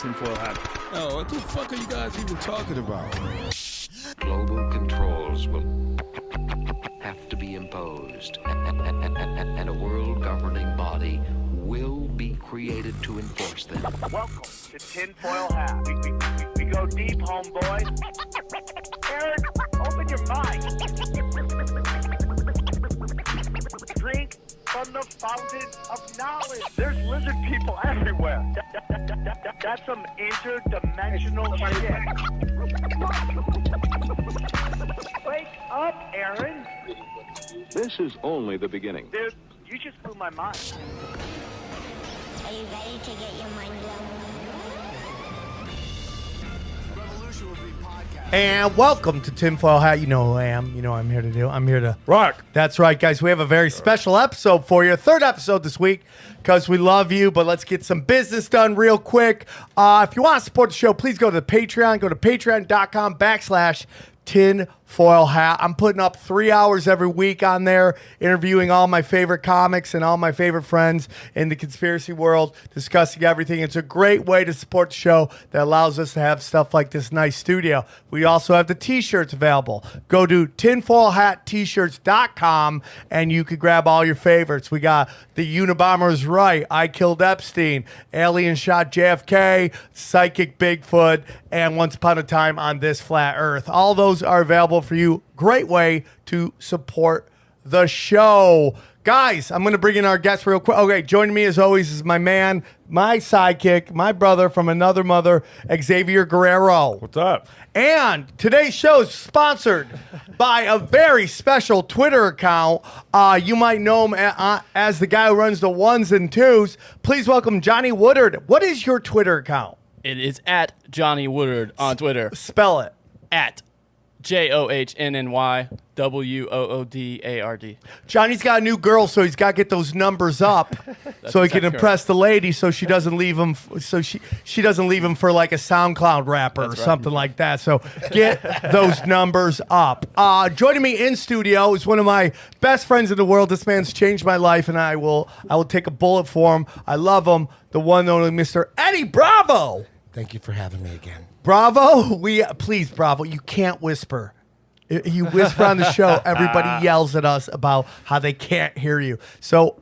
tinfoil hat. Oh, what the fuck are you guys even talking about? Global controls will have to be imposed, and a world governing body will be created to enforce them. Welcome to Tinfoil Hat. We go deep, homeboy. Aaron, open your mind. Drink from the fountain of knowledge. There's lizard people everywhere. That's some interdimensional shit. Wake up, Aaron. This is only the beginning. Dude, you just blew my mind. Are you ready to get your mind blown? And welcome to Tinfoil Hat. You know who I am. You know what I'm here to do. I'm here to rock. That's right, guys. We have a very special episode for you. Third episode this week because we love you, but let's get some business done real quick. If you want to support the show, please go to Patreon. Go to patreon.com/tinfoil hat. I'm putting up 3 hours every week on there, interviewing all my favorite comics and all my favorite friends in the conspiracy world, discussing everything. It's a great way to support the show that allows us to have stuff like this nice studio. We also have the t-shirts available. Go to tinfoilhattshirts.com and you can grab all your favorites. We got the Unabomber's Right, I Killed Epstein, Alien Shot JFK, Psychic Bigfoot, and Once Upon a Time on This Flat Earth. All those are available for you. Great way to support the show. Guys, I'm going to bring in our guest real quick. Okay, joining me as always is my man, my sidekick, my brother from another mother, Xavier Guerrero. What's up? And today's show is sponsored by a very special Twitter account. You might know him as the guy who runs the ones and twos. Please welcome Johnny Woodard. What is your Twitter account? It is at Johnny Woodard on Twitter. Spell it. At JOHNNYWOODARD. Johnny's got a new girl, so he's got to get those numbers up so he can impress the lady, so she doesn't leave him. So she doesn't leave him for like a SoundCloud rapper or something like that. So get those numbers up. Joining me in studio is one of my best friends in the world. This man's changed my life, and I will take a bullet for him. I love him. The one and only Mr. Eddie Bravo. Thank you for having me again. Bravo, please, Bravo, you can't whisper. You whisper on the show, everybody yells at us about how they can't hear you. So,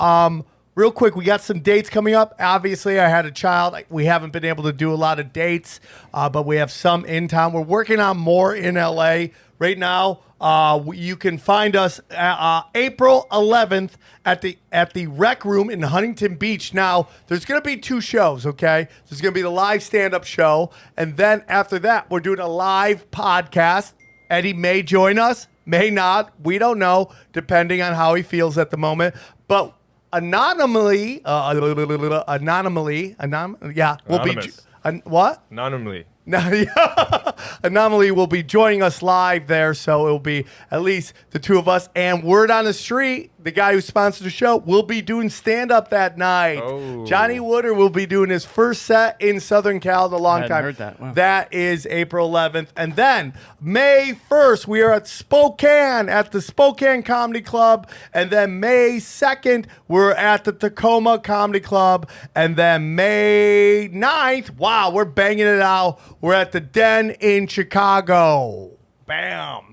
real quick, we got some dates coming up. Obviously, I had a child. We haven't been able to do a lot of dates, but we have some in town. We're working on more in LA right now. You can find us April 11th at the Rec Room in Huntington Beach. Now, there's going to be 2 shows, okay? There's going to be the live stand-up show, and then after that, we're doing a live podcast. Eddie may join us, may not. We don't know, depending on how he feels at the moment. But anonymously, what? Anonymally. Anomaly will be joining us live there, so it will be at least the 2 of us. And word on the street, the guy who sponsored the show will be doing stand-up that night. Oh. Johnny Woodard will be doing his first set in Southern Cal in a long time. Heard that. Wow. That is April 11th. And then May 1st, we are at Spokane at the Spokane Comedy Club. And then May 2nd, we're at the Tacoma Comedy Club. And then May 9th, wow, we're banging it out. We're at the Den in Chicago. Bam.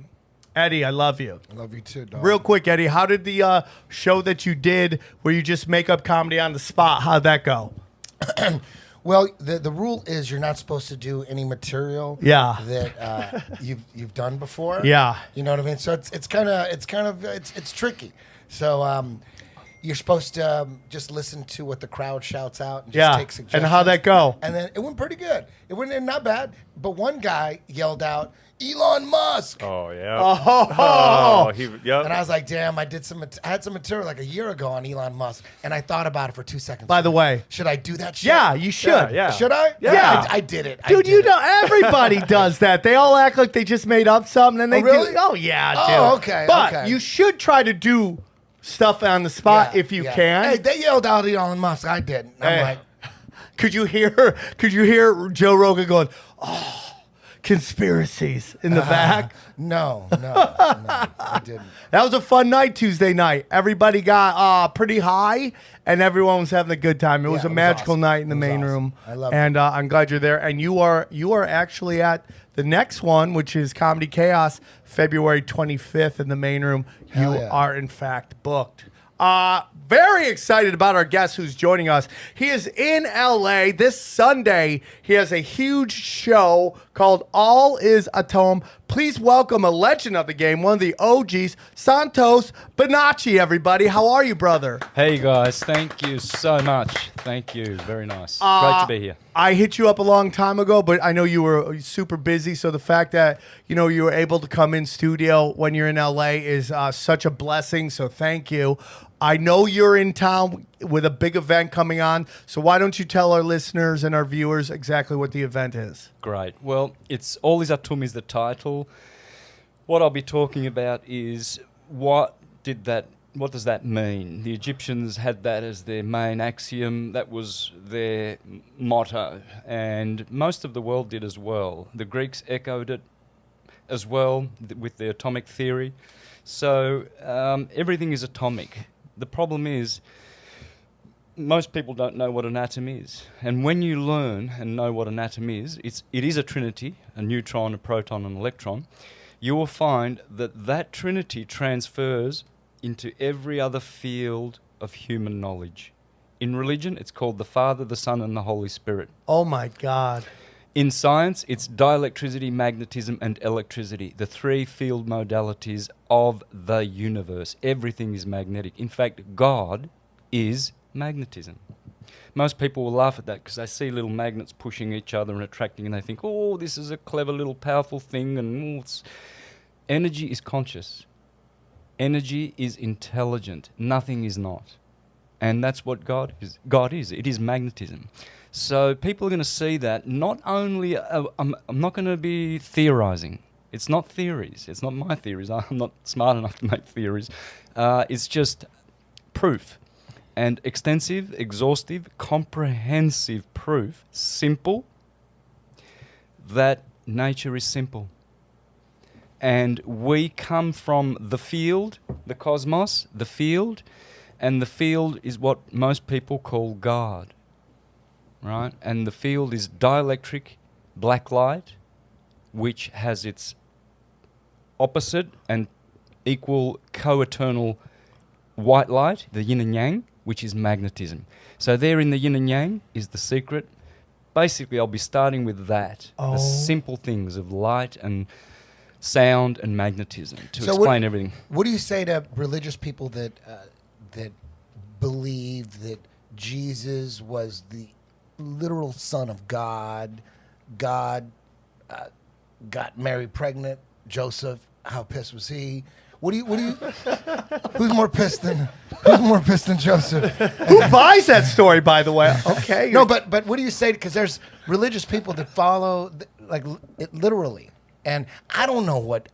Eddie, I love you. I love you too, dog. Real quick, Eddie, how did the show that you did where you just make up comedy on the spot, how'd that go? Well, the rule is you're not supposed to do any material that you've done before. Yeah. You know what I mean? So it's tricky. So you're supposed to just listen to what the crowd shouts out and just take suggestions. And how'd that go? And then it went pretty good. It went not bad, but one guy yelled out, Elon Musk. Oh, yeah. Yep. And I was like, damn, I had some material like a year ago on Elon Musk, and I thought about it for 2 seconds. By the way. Should I do that shit? Yeah, you should. Yeah. Should I? Yeah. I did it. Dude, everybody does that. They all act like they just made up something, and they really? do. Oh, yeah, dude. Oh, okay, But okay. you should try to do stuff on the spot if you can. Hey, they yelled out Elon Musk. I didn't. I'm like, could you hear Joe Rogan going, oh, conspiracies in the back? No, I didn't. That was a fun night Tuesday night. Everybody got pretty high, and everyone was having a good time. It was a magical awesome. night in the It was main awesome. room. I love and I'm glad you're there. And you are actually at the next one, which is Comedy Chaos, February 25th in the main room. Hell You yeah. are in fact booked. Very excited about our guest who's joining us. He is in LA this Sunday. He has a huge show called All Is Atom. Please welcome a legend of the game, one of the OGs, Santos Bonacci, everybody. How are you, brother? Hey guys, thank you so much. Thank you, very nice. Great to be here. I hit you up a long time ago, but I know you were super busy. So the fact that you were able to come in studio when you're in LA is such a blessing. So thank you. I know you're in town with a big event coming on. So why don't you tell our listeners and our viewers exactly what the event is? Great. Well, it's All Is Atum is the title. What I'll be talking about is what does that mean? The Egyptians had that as their main axiom. That was their motto. And most of the world did as well. The Greeks echoed it as well with the atomic theory. So everything is atomic. The problem is most people don't know what an atom is. And when you learn and know what an atom is, it is a trinity, a neutron, a proton, and an electron. You will find that trinity transfers into every other field of human knowledge. In religion, it's called the Father, the Son, and the Holy Spirit. Oh, my God. In science, it's dielectricity, magnetism, and electricity, the three field modalities of the universe. Everything is magnetic. In fact, God is magnetism. Most people will laugh at that because they see little magnets pushing each other and attracting, and they think, oh, this is a clever little powerful thing. And energy is conscious. Energy is intelligent. Nothing is not. And that's what God is. God is. It is magnetism. So people are going to see that not only, I'm not going to be theorizing. It's not theories. It's not my theories. I'm not smart enough to make theories. It's just proof. And extensive, exhaustive, comprehensive proof, simple, that nature is simple. And we come from the field, the cosmos, the field, and the field is what most people call God. Right? And the field is dielectric black light, which has its opposite and equal co-eternal white light, the yin and yang, which is magnetism. So there in the yin and yang is the secret. Basically, I'll be starting with that, the simple things of light and sound and magnetism to explain everything. What do you say to religious people that believe that Jesus was the literal son of God? God got Mary pregnant. Joseph, how pissed was he? What do you? Who's more pissed than Joseph? Who buys that story, by the way? Okay. No, but what do you say? Because there's religious people that follow like it literally, and I don't know what.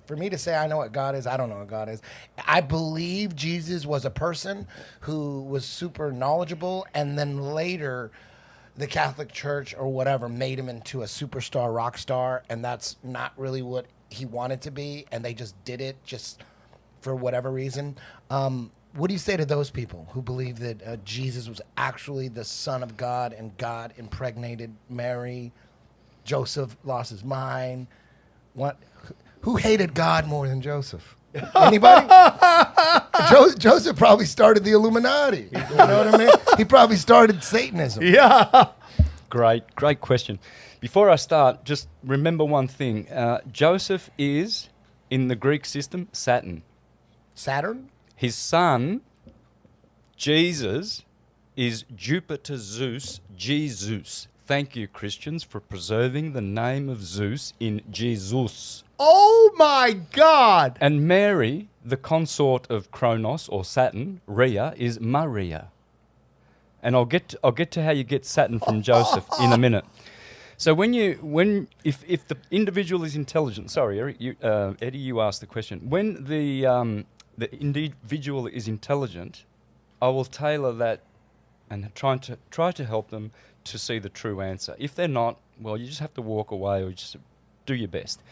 For me to say I know what God is, I don't know what God is. I believe Jesus was a person who was super knowledgeable, and then later the Catholic Church or whatever made him into a superstar rock star, and that's not really what he wanted to be, and they just did it just for whatever reason. What do you say to those people who believe that Jesus was actually the Son of God and God impregnated Mary? Joseph lost his mind. Who hated God more than Joseph? Anybody? Joseph probably started the Illuminati. You know what I mean? He probably started Satanism. Yeah. Great question. Before I start, just remember one thing. Joseph is, in the Greek system, Saturn. Saturn? His son, Jesus, is Jupiter Zeus, Jesus. Thank you, Christians, for preserving the name of Zeus in Jesus. Oh, my God. And Mary, the consort of Kronos or Saturn, Rhea, is Maria. And I'll get to how you get Saturn from Joseph in a minute. So if the individual is intelligent, sorry, Eric, Eddie, you asked the question. When the individual is intelligent, I will tailor that and try to help them to see the true answer. If they're not, well, you just have to walk away or just do your best.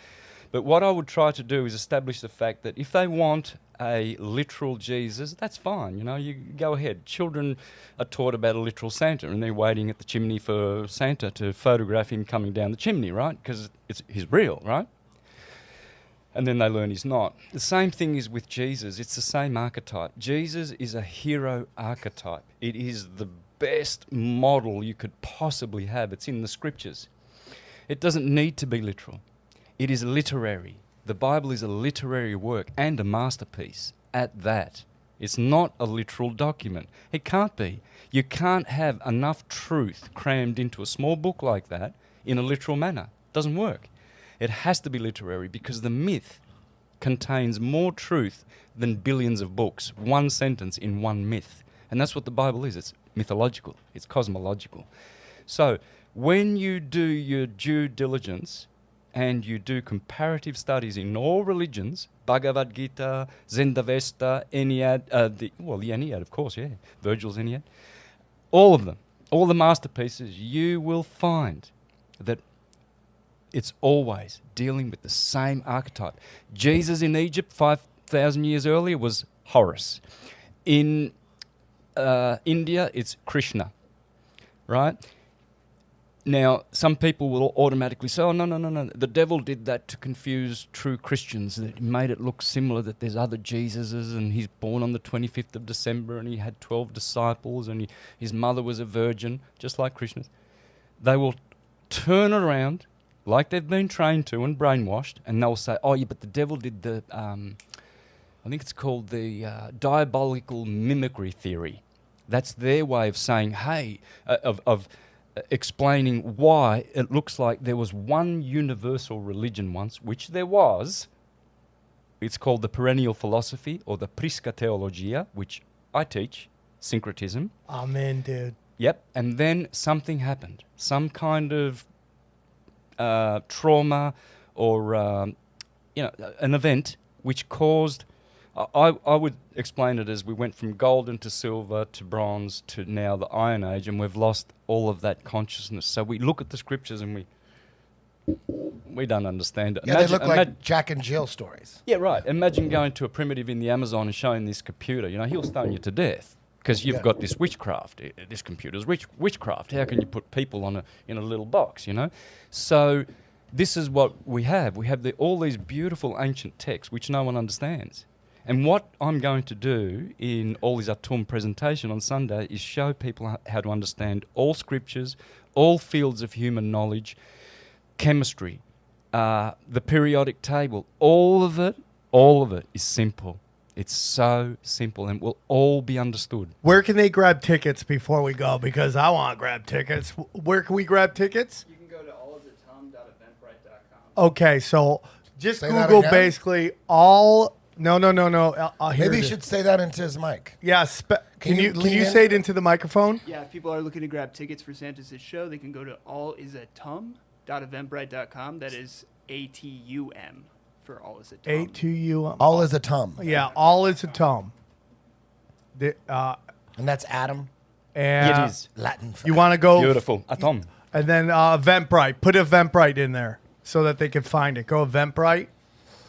But what I would try to do is establish the fact that if they want a literal Jesus, that's fine. You know, you go ahead. Children are taught about a literal Santa, and they're waiting at the chimney for Santa to photograph him coming down the chimney, right? Because he's real, right? And then they learn he's not. The same thing is with Jesus. It's the same archetype. Jesus is a hero archetype. It is the best model you could possibly have. It's in the scriptures. It doesn't need to be literal. It is literary. The Bible is a literary work and a masterpiece at that. It's not a literal document. It can't be. You can't have enough truth crammed into a small book like that in a literal manner. It doesn't work. It has to be literary because the myth contains more truth than billions of books. One sentence in one myth. And that's what the Bible is. It's mythological. It's cosmological. So when you do your due diligence and you do comparative studies in all religions, Bhagavad Gita, Zendavesta, Ennead, the Ennead, of course, yeah, Virgil's Ennead, all of them, all the masterpieces, you will find that it's always dealing with the same archetype. Jesus in Egypt 5,000 years earlier was Horus. In India, it's Krishna, right? Now, some people will automatically say, oh, no. The devil did that to confuse true Christians. That he made it look similar, that there's other Jesuses, and he's born on the 25th of December, and he had 12 disciples, and his mother was a virgin, just like Krishna's. They will turn around like they've been trained to and brainwashed, and they'll say, oh, yeah, but the devil did the, I think it's called the diabolical mimicry theory. That's their way of saying, hey, of explaining why it looks like there was one universal religion once, which there was. It's called the perennial philosophy or the prisca theologia, which I teach, syncretism. Amen, dude. Yep. And then something happened. Some kind of trauma or an event which caused... I would explain it as we went from golden to silver to bronze to now the Iron Age, and we've lost all of that consciousness. So we look at the scriptures and we don't understand it. Yeah, they look like Jack and Jill stories. Yeah, right. Imagine going to a primitive in the Amazon and showing this computer. You know, he'll stone you to death because you've got this witchcraft. This computer's witchcraft. How can you put people in a little box, you know? So this is what we have. We have all these beautiful ancient texts which no one understands. And what I'm going to do in All Is Atum presentation on Sunday is show people how to understand all scriptures, all fields of human knowledge, chemistry, the periodic table, all of it is simple. It's so simple and will all be understood. Where can they grab tickets before we go? Because I want to grab tickets. Where can we grab tickets? You can go to allisatum.eventbrite.com. Okay, so just Say that Google again? basically all... No. Maybe you should say that into his mic. Yeah, can you lean in? say it into the microphone? Yeah, if people are looking to grab tickets for Santos' show, they can go to allisatum.eventbrite.com. That is ATUM for All Is Atum. A-to-U. All is a tum. Yeah, all is a tom. And that's Adam, And It is. Latin for You want to go... Beautiful. Atom. And then Eventbrite. Put Eventbrite in there so that they can find it. Go Eventbrite.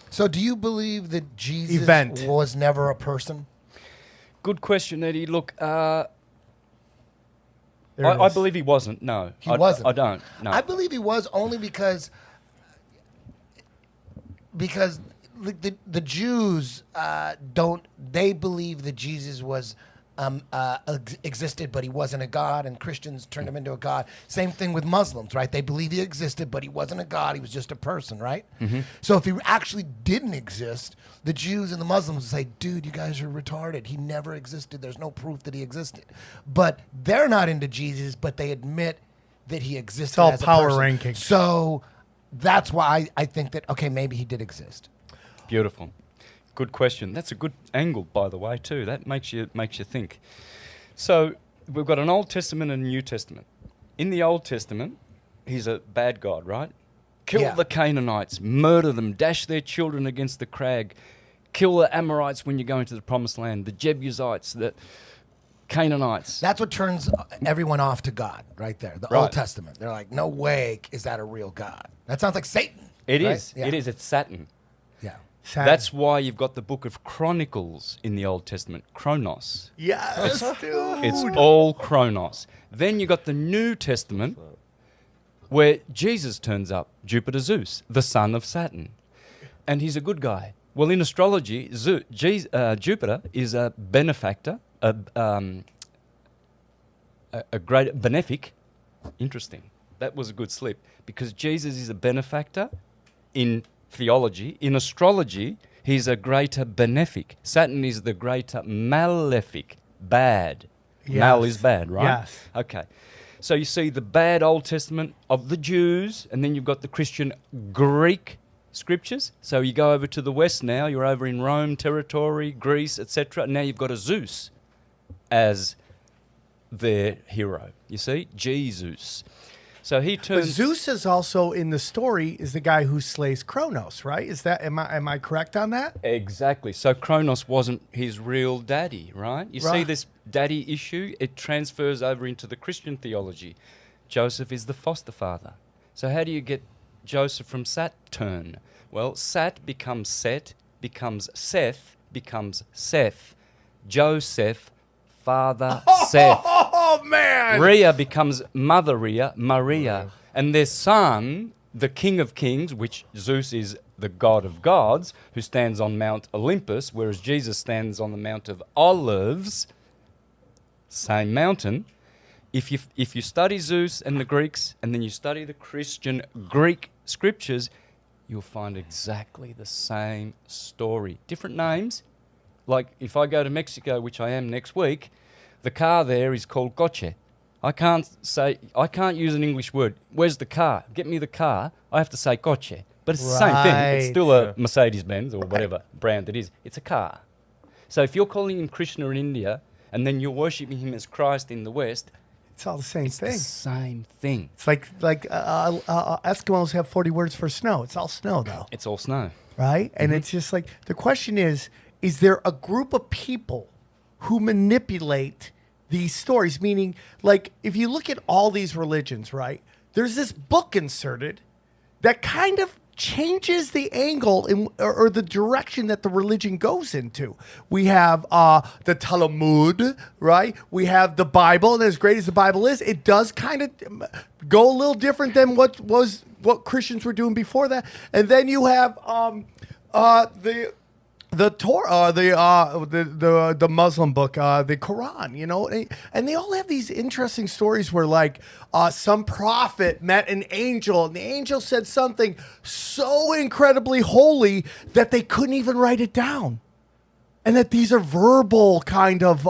So do you believe that Jesus Event. was never a person? Good question, Eddie. Look, There it I is. believe he wasn't. No, He wasn't. I don't. No. I believe he was only because the Jews they believe that Jesus was existed, but he wasn't a god, and Christians turned him into a god. Same thing with Muslims, right? They believe he existed, but he wasn't a god. He was just a person, right? Mm-hmm. So if he actually didn't exist, the Jews and the Muslims would say, dude, you guys are retarded. He never existed. There's no proof that he existed. But they're not into Jesus, but they admit that he existed. It's all as a power person. rankings. So that's why I think that, okay, maybe he did exist. Beautiful. Good question. That's a good angle, by the way, too. That makes you think. So we've got an Old Testament and a New Testament. In the Old Testament, he's a bad God, right? Kill Yeah. the Canaanites, murder them, dash their children against the crag, kill the Amorites when you go into the Promised Land, the Jebusites, Canaanites. That's what turns everyone off to God right there. The Right. Old Testament. They're like, no way is that a real God. That sounds like Satan. It right? is. Yeah. It is. It's Saturn. Yeah. That's why you've got the book of Chronicles in the Old Testament, Chronos. Yes, dude. It's all Chronos. Then you got the New Testament, where Jesus turns up, Jupiter Zeus, the son of Saturn. And he's a good guy. Well, in astrology, Jupiter is a benefactor, a great benefic. Interesting. That was a good slip. Because Jesus is a benefactor in theology. In astrology, he's a greater benefic. Saturn is the greater malefic, bad. Mal is bad, right? Yes. Okay. So you see the bad Old Testament of the Jews, and then you've got the Christian Greek scriptures. So you go over to the west now, you're over in Rome territory, Greece, etc. Now you've got a Zeus as their hero. You see? Jesus. So he But turns... Zeus is also in the story is the guy who slays Kronos, right? Is that am I correct on that? Exactly. So Kronos wasn't his real daddy, right? You see Right. this daddy issue? It transfers over into the Christian theology. Joseph is the foster father. So how do you get Joseph from Saturn? Well, Sat becomes Set, becomes Seth, becomes Seth. Joseph, father Seth. Oh man! Rhea becomes Mother Rhea, Maria, and their son, the King of Kings, which Zeus is the god of gods, who stands on Mount Olympus, whereas Jesus stands on the Mount of Olives, same mountain. If you study Zeus and the Greeks, and then you study the Christian Greek scriptures, you'll find exactly the same story. Different names. Like if I go to Mexico, which I am next week, the car there is called coche. I can't use an English word. Where's the car? Get me the car. I have to say coche. But it's the same thing. It's Right. still a Mercedes-Benz or whatever brand it is. It's a car. So if you're calling him Krishna in India and then you're worshipping him as Christ in the West, It's all the same it's the thing. same thing. It's like Eskimos have 40 words for snow. It's all snow though, It's all snow. right? And it's just like the question is there a group of people who manipulate these stories? Meaning, like, if you look at all these religions, right? There's this book inserted that kind of changes the angle or the direction that the religion goes into. We have the Talmud, right? We have the Bible, and as great as the Bible is, it does kind of go a little different than what Christians were doing before that. And then you have the Torah, the Muslim book, the Quran, you know, and they all have these interesting stories where, like, some prophet met an angel, and the angel said something so incredibly holy that they couldn't even write it down. And that these are verbal kind of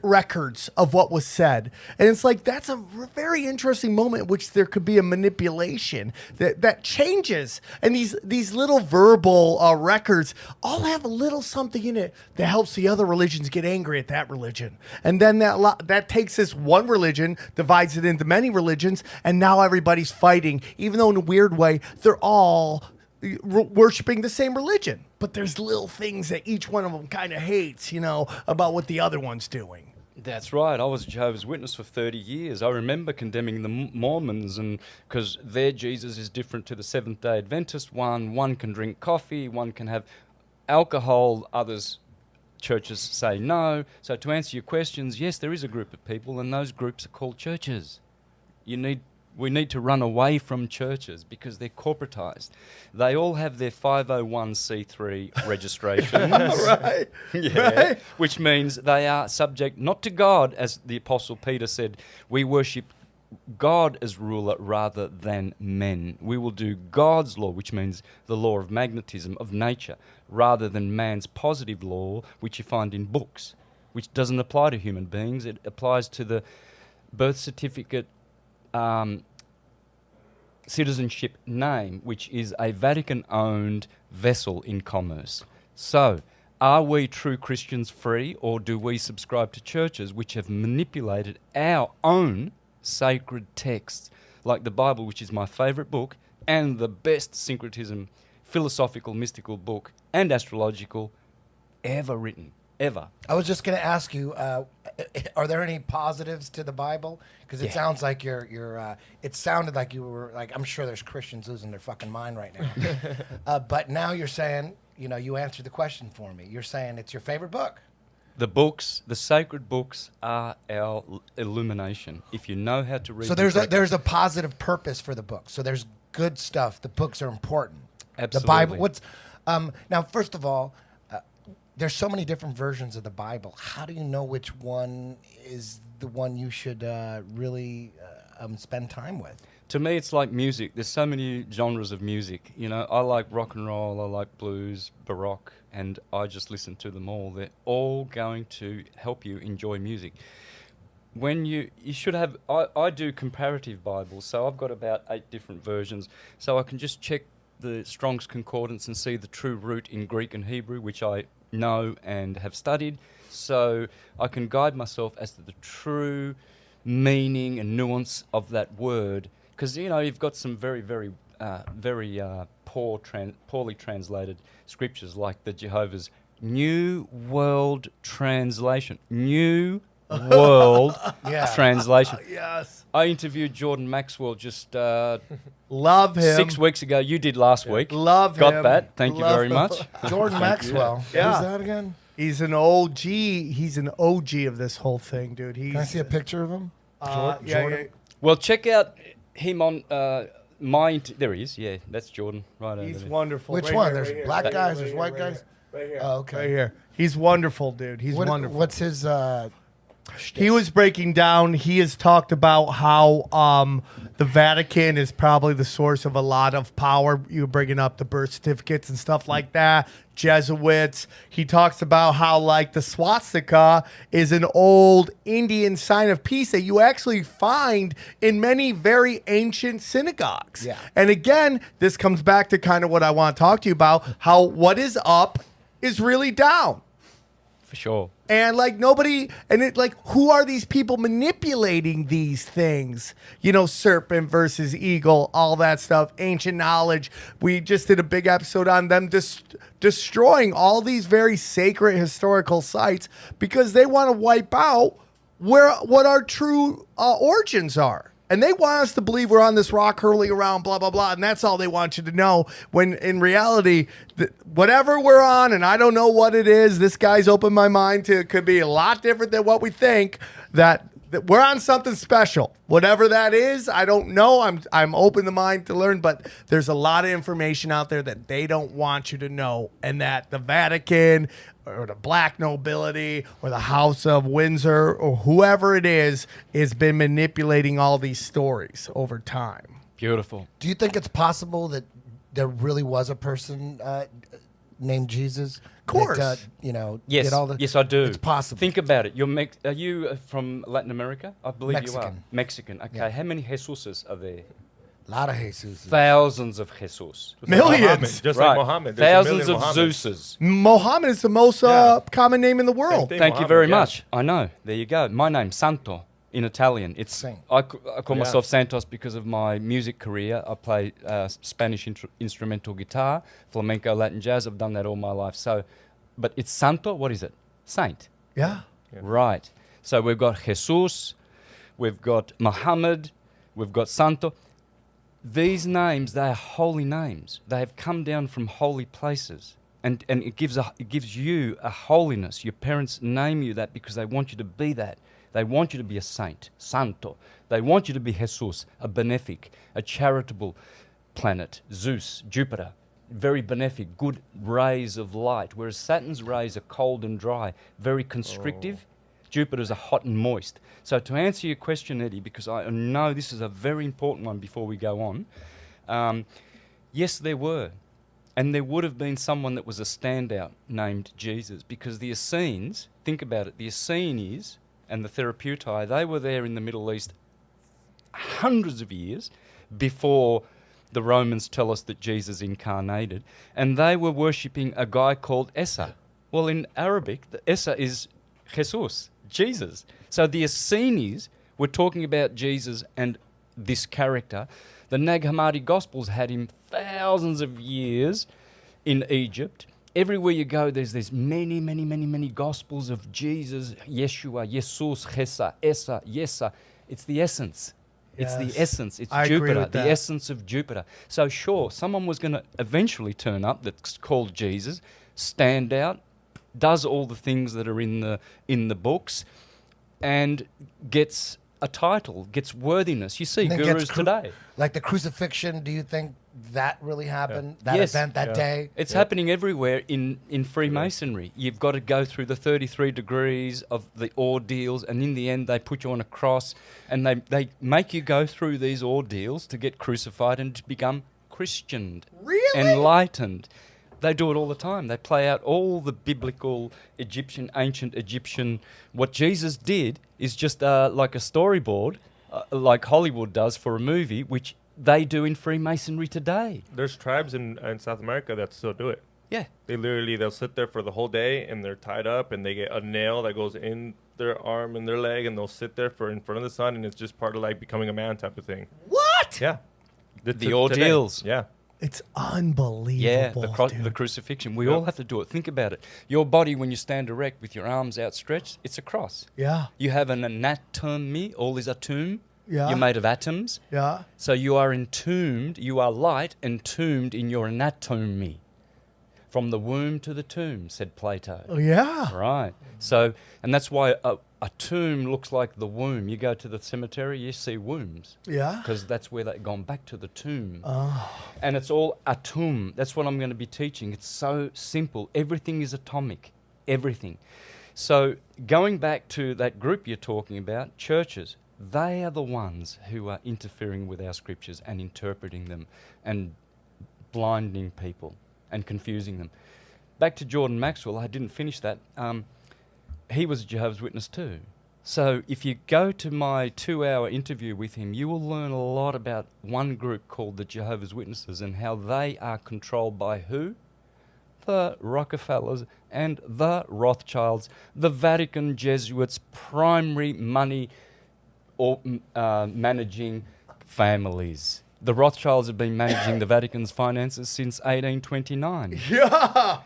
records of what was said. And it's like, that's a very interesting moment in which there could be a manipulation that changes. And these little verbal records all have a little something in it that helps the other religions get angry at that religion. And then that takes this one religion, divides it into many religions, and now everybody's fighting. Even though in a weird way, they're all worshiping the same religion, but there's little things that each one of them kind of hates, you know, about what the other one's doing. That's right. I was a Jehovah's Witness for 30 years. I remember condemning the Mormons, and because their Jesus is different to the Seventh-day Adventist one. One can drink coffee, one can have alcohol, others churches say no. So to answer your questions, yes, there is a group of people, and those groups are called churches. We need to run away from churches because they're corporatized. They all have their 501c3 registrations. Right. Yeah. Right. Which means they are subject not to God, as the Apostle Peter said. We worship God as ruler rather than men. We will do God's law, which means the law of magnetism, of nature, rather than man's positive law, which you find in books, which doesn't apply to human beings. It applies to the birth certificate citizenship name, which is a Vatican-owned vessel in commerce. So, are we true Christians free, or do we subscribe to churches which have manipulated our own sacred texts, like the Bible, which is my favourite book, and the best syncretism, philosophical, mystical book, and astrological ever written? ever. I was just going to ask you, are there any positives to the Bible? Because it sounds like it sounded like you were like, I'm sure there's Christians losing their fucking mind right now. But now you're saying, you answered the question for me. You're saying it's your favorite book. The books, the sacred books, are our illumination. If you know how to read, So there's a positive purpose for the book. So there's good stuff. The books are important. Absolutely. The Bible. Now, first of all, there's so many different versions of the Bible. How do you know which one is the one you should really spend time with? To me, it's like music. There's so many genres of music. I like rock and roll, I like blues, baroque, and I just listen to them all. They're all going to help you enjoy music. When you should have, I do comparative Bibles, so I've got about 8 different versions, so I can just check the Strong's Concordance and see the true root in Greek and Hebrew, which I know and have studied, so I can guide myself as to the true meaning and nuance of that word. Because you've got some very, very, very poorly translated scriptures, like the Jehovah's New World Translation. New World Translation. Yes. I interviewed Jordan Maxwell just Love him. 6 weeks ago. You did last week. Love Got him. that. Thank you Love very him. much. Jordan Maxwell. Yeah. Who's that again? He's an OG. He's an OG of this whole thing, dude. Can I see a picture of him? Jordan? Well, check out him on there he is. Yeah, that's Jordan right over He's there. wonderful. Which Right one? here, There's right here, black right guys, here, there's right white here, guys? Right here. Oh, okay. Right here. He's wonderful, dude. He's wonderful. What's his... He was breaking down, he has talked about how the Vatican is probably the source of a lot of power. You bringing up the birth certificates and stuff like that, Jesuits. He talks about how like the swastika is an old Indian sign of peace that you actually find in many very ancient synagogues. Yeah. And again, this comes back to kind of what I want to talk to you about, how what is up is really down. For sure. And like nobody, and it like, who are these people manipulating these things? Serpent versus eagle, all that stuff, ancient knowledge. We just did a big episode on them destroying all these very sacred historical sites because they want to wipe out what our true origins are. And they want us to believe we're on this rock hurling around, blah, blah, blah. And that's all they want you to know. When in reality, whatever we're on, and I don't know what it is, this guy's opened my mind to, it could be a lot different than what we think, that we're on something special. Whatever that is, I don't know. I'm open to mind to learn, but there's a lot of information out there that they don't want you to know. And that the Vatican or the black nobility or the House of Windsor or whoever it is has been manipulating all these stories over time. Beautiful. Do you think it's possible that there really was a person named Jesus? Of course. That, Yes, did all the, yes, I do. It's possible. Think about it. Are you from Latin America? I believe you are. Mexican. Mexican. Okay. Yeah. How many Jesuses are there? A lot of Jesus. Thousands of Jesus. Millions. Just Right. like Muhammad. There's a Thousands million of Muhammads. Zeus's. Muhammad is the most common name in the world. thing. Thank you Muhammad, very yeah. much. I know. There you go. My name's Santo in Italian. It's Saint. I call myself Santos because of my music career. I play Spanish instrumental guitar, flamenco, Latin jazz. I've done that all my life. So, but it's Santo. What is it? Saint. Yeah. Right. So we've got Jesus, we've got Muhammad, we've got Santo. These names, they are holy names. They have come down from holy places. And it gives you a holiness. Your parents name you that because they want you to be that. They want you to be a saint, Santo. They want you to be Jesus, a benefic, a charitable planet, Zeus, Jupiter, very benefic, good rays of light, whereas Saturn's rays are cold and dry, very constrictive. Jupiter's are hot and moist. So to answer your question, Eddie, because I know this is a very important one before we go on, yes, there were. And there would have been someone that was a standout named Jesus, because the Essenes, think about it, the Essenes and the Therapeutai, they were there in the Middle East hundreds of years before the Romans tell us that Jesus incarnated, and they were worshipping a guy called Esa. Well, in Arabic, the Esa is Jesus, Jesus. So the Essenes were talking about Jesus and this character. The Nag Hammadi Gospels had him thousands of years in Egypt, everywhere you go, there's many gospels of Jesus, Yeshua, Jesus, Chesa, Esa, Yesa. It's the essence. It's the Yes. essence. It's I agree Jupiter, with the that. essence of Jupiter. So sure, someone was going to eventually turn up that's called Jesus, stand out, does all the things that are in the books, and gets a title, gets worthiness. You see And then gurus gets today. Like the crucifixion, do you think that really happened? That Yes. event that day? It's happening everywhere in Freemasonry. You've got to go through the 33 degrees of the ordeals, and in the end they put you on a cross, and they make you go through these ordeals to get crucified and to become Christianed, Really? enlightened. They do it all the time. They play out all the biblical ancient Egyptian. What Jesus did is just like a storyboard, like Hollywood does for a movie, which they do in Freemasonry today. There's tribes in South America that still do it. Yeah. They'll sit there for the whole day and they're tied up and they get a nail that goes in their arm and their leg and they'll sit there in front of the sun and it's just part of like becoming a man type of thing. What? Yeah. The ordeals. Today. Yeah. It's unbelievable. Yeah, dude. the crucifixion. We all have to do it. Think about it. Your body, when you stand erect with your arms outstretched, it's a cross. Yeah. You have an anatomy. All is a tomb. Yeah. You're made of atoms. Yeah. So you are entombed. You are light entombed in your anatomy. From the womb to the tomb, said Plato. Oh, yeah. Right. So, and that's why a tomb looks like the womb. You go to the cemetery, you see wombs. Yeah. Because that's where they've gone back to the tomb. Oh. And it's all atom. That's what I'm going to be teaching. It's so simple. Everything is atomic. Everything. So going back to that group you're talking about, churches, they are the ones who are interfering with our scriptures and interpreting them and blinding people and confusing them. Back to Jordan Maxwell, I didn't finish that. He was a Jehovah's Witness too. So if you go to my 2-hour interview with him, you will learn a lot about one group called the Jehovah's Witnesses and how they are controlled by who? The Rockefellers and the Rothschilds, the Vatican Jesuits, primary money or managing families. The Rothschilds have been managing the Vatican's finances since 1829. Yeah.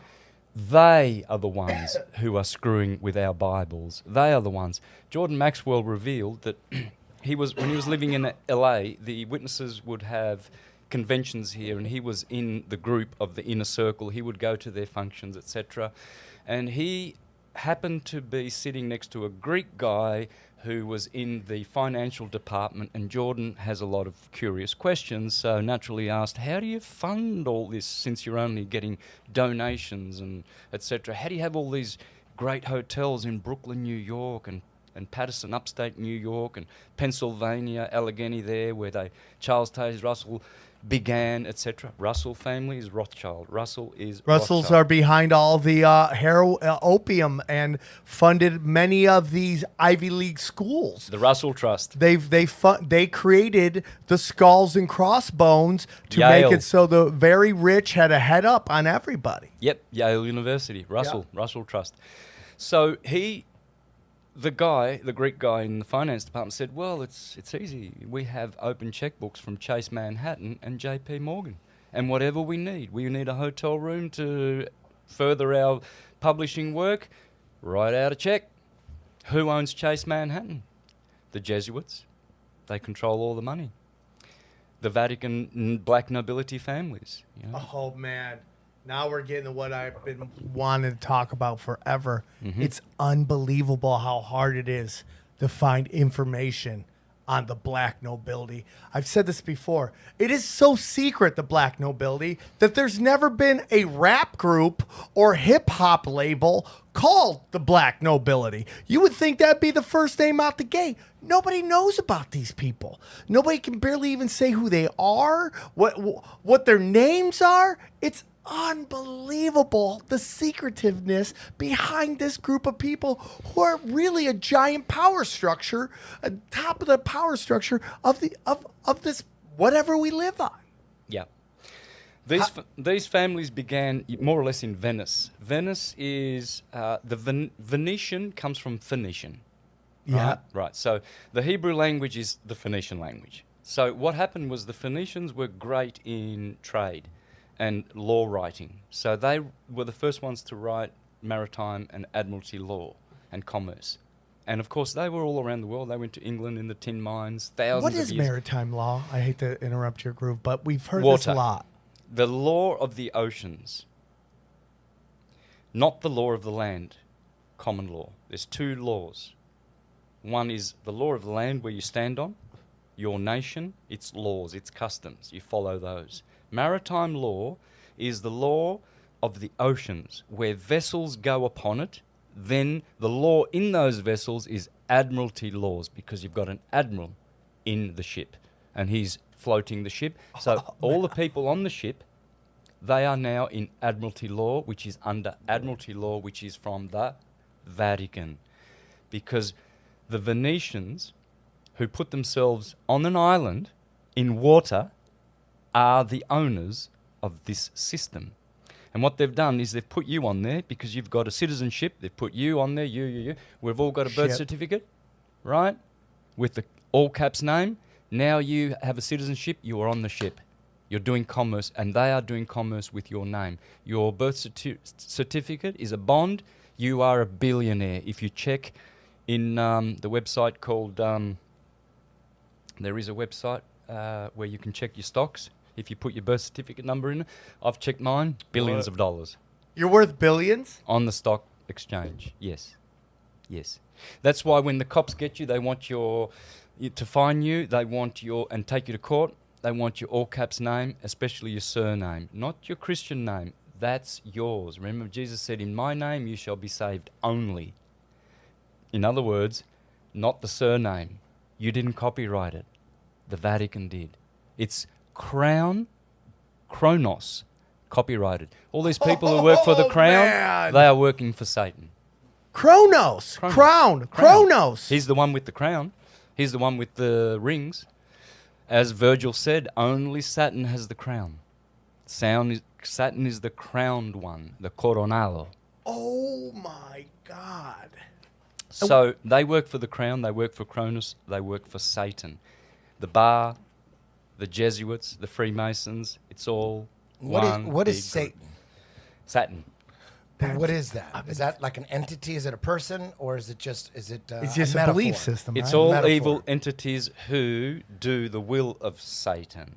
They are the ones who are screwing with our Bibles. They are the ones. Jordan Maxwell revealed that when he was living in LA, the witnesses would have conventions here, and he was in the group of the inner circle. He would go to their functions, etc. And he happened to be sitting next to a Greek guy who was in the financial department, and Jordan has a lot of curious questions, so naturally asked, how do you fund all this since you're only getting donations and etc.? How do you have all these great hotels in Brooklyn, New York, and Patterson, upstate New York, and Pennsylvania, Allegheny there, where Charles Taze Russell began, etc. Russell family is Rothschild. Russell is Russells Rothschild. are behind all the opium and funded many of these Ivy League schools. The Russell Trust. They created the skulls and crossbones to Yale. make it so the very rich had a head up on everybody. Yep, Yale University, Russell Trust. So the Greek guy in the finance department said, well, it's easy. We have open checkbooks from Chase Manhattan and JP Morgan. And whatever we need a hotel room to further our publishing work, write out a check. Who owns Chase Manhattan? The Jesuits. They control all the money. The Vatican black nobility families. You know? Oh, man. Now we're getting to what I've been wanting to talk about forever. Mm-hmm. It's unbelievable how hard it is to find information on the black nobility. I've said this before. It is so secret, the black nobility, that there's never been a rap group or hip hop label called the black nobility. You would think that'd be the first name out the gate. Nobody knows about these people. Nobody can barely even say who they are, what their names are. It's unbelievable, the secretiveness behind this group of people who are really a giant power structure, top of the power structure of this whatever we live on. Yeah. These families began more or less in Venice. Venice is Venetian comes from Phoenician. Yeah. Right. So the Hebrew language is the Phoenician language. So what happened was the Phoenicians were great in trade. and law writing. So they were the first ones to write maritime and admiralty law and commerce. And of course, they were all around the world. They went to England in the tin mines, thousands What of is years. maritime law? I hate to interrupt your groove, but we've heard this a lot. The law of the oceans, not the law of the land, common law. There's two laws. One is the law of the land where you stand on, your nation, its laws, its customs. You follow those. Maritime law is the law of the oceans where vessels go upon it. Then the law in those vessels is admiralty laws because you've got an admiral in the ship and he's floating the ship. So all the people on the ship, they are now in admiralty law, which is under admiralty law, which is from the Vatican. Because the Venetians, who put themselves on an island in water, are the owners of this system. And what they've done is they've put you on there because you've got a citizenship. They've put you on there, you. We've all got a birth certificate, right? With the all caps name. Now you have a citizenship, you are on the ship. You're doing commerce, and they are doing commerce with your name. Your birth certificate is a bond. You are a billionaire. If you check in the website called, there is a website where you can check your stocks. If you put your birth certificate number in, I've checked mine, billions of dollars. You're worth billions? On the stock exchange, yes. Yes. That's why when the cops get you, they want to fine you, they want and take you to court, they want your all caps name, especially your surname, not your Christian name. That's yours. Remember, Jesus said, in my name you shall be saved only. In other words, not the surname. You didn't copyright it. The Vatican did. It's Crown, Kronos, copyrighted. All these people who work for the Crown, man. they are working for Satan. Kronos. Crown. Kronos. He's the one with the crown. He's the one with the rings. As Virgil said, only Saturn has the crown. Saturn is the crowned one, the coronado. Oh my God. So they work for the crown, they work for Cronus, they work for Satan. The bar, the Jesuits, the Freemasons, it's all What is Satan? Saturn. What is that? Is that like an entity? Is it a person, or is it just? It's just a belief system. It's right? all Metaphor. evil entities who do the will of Satan.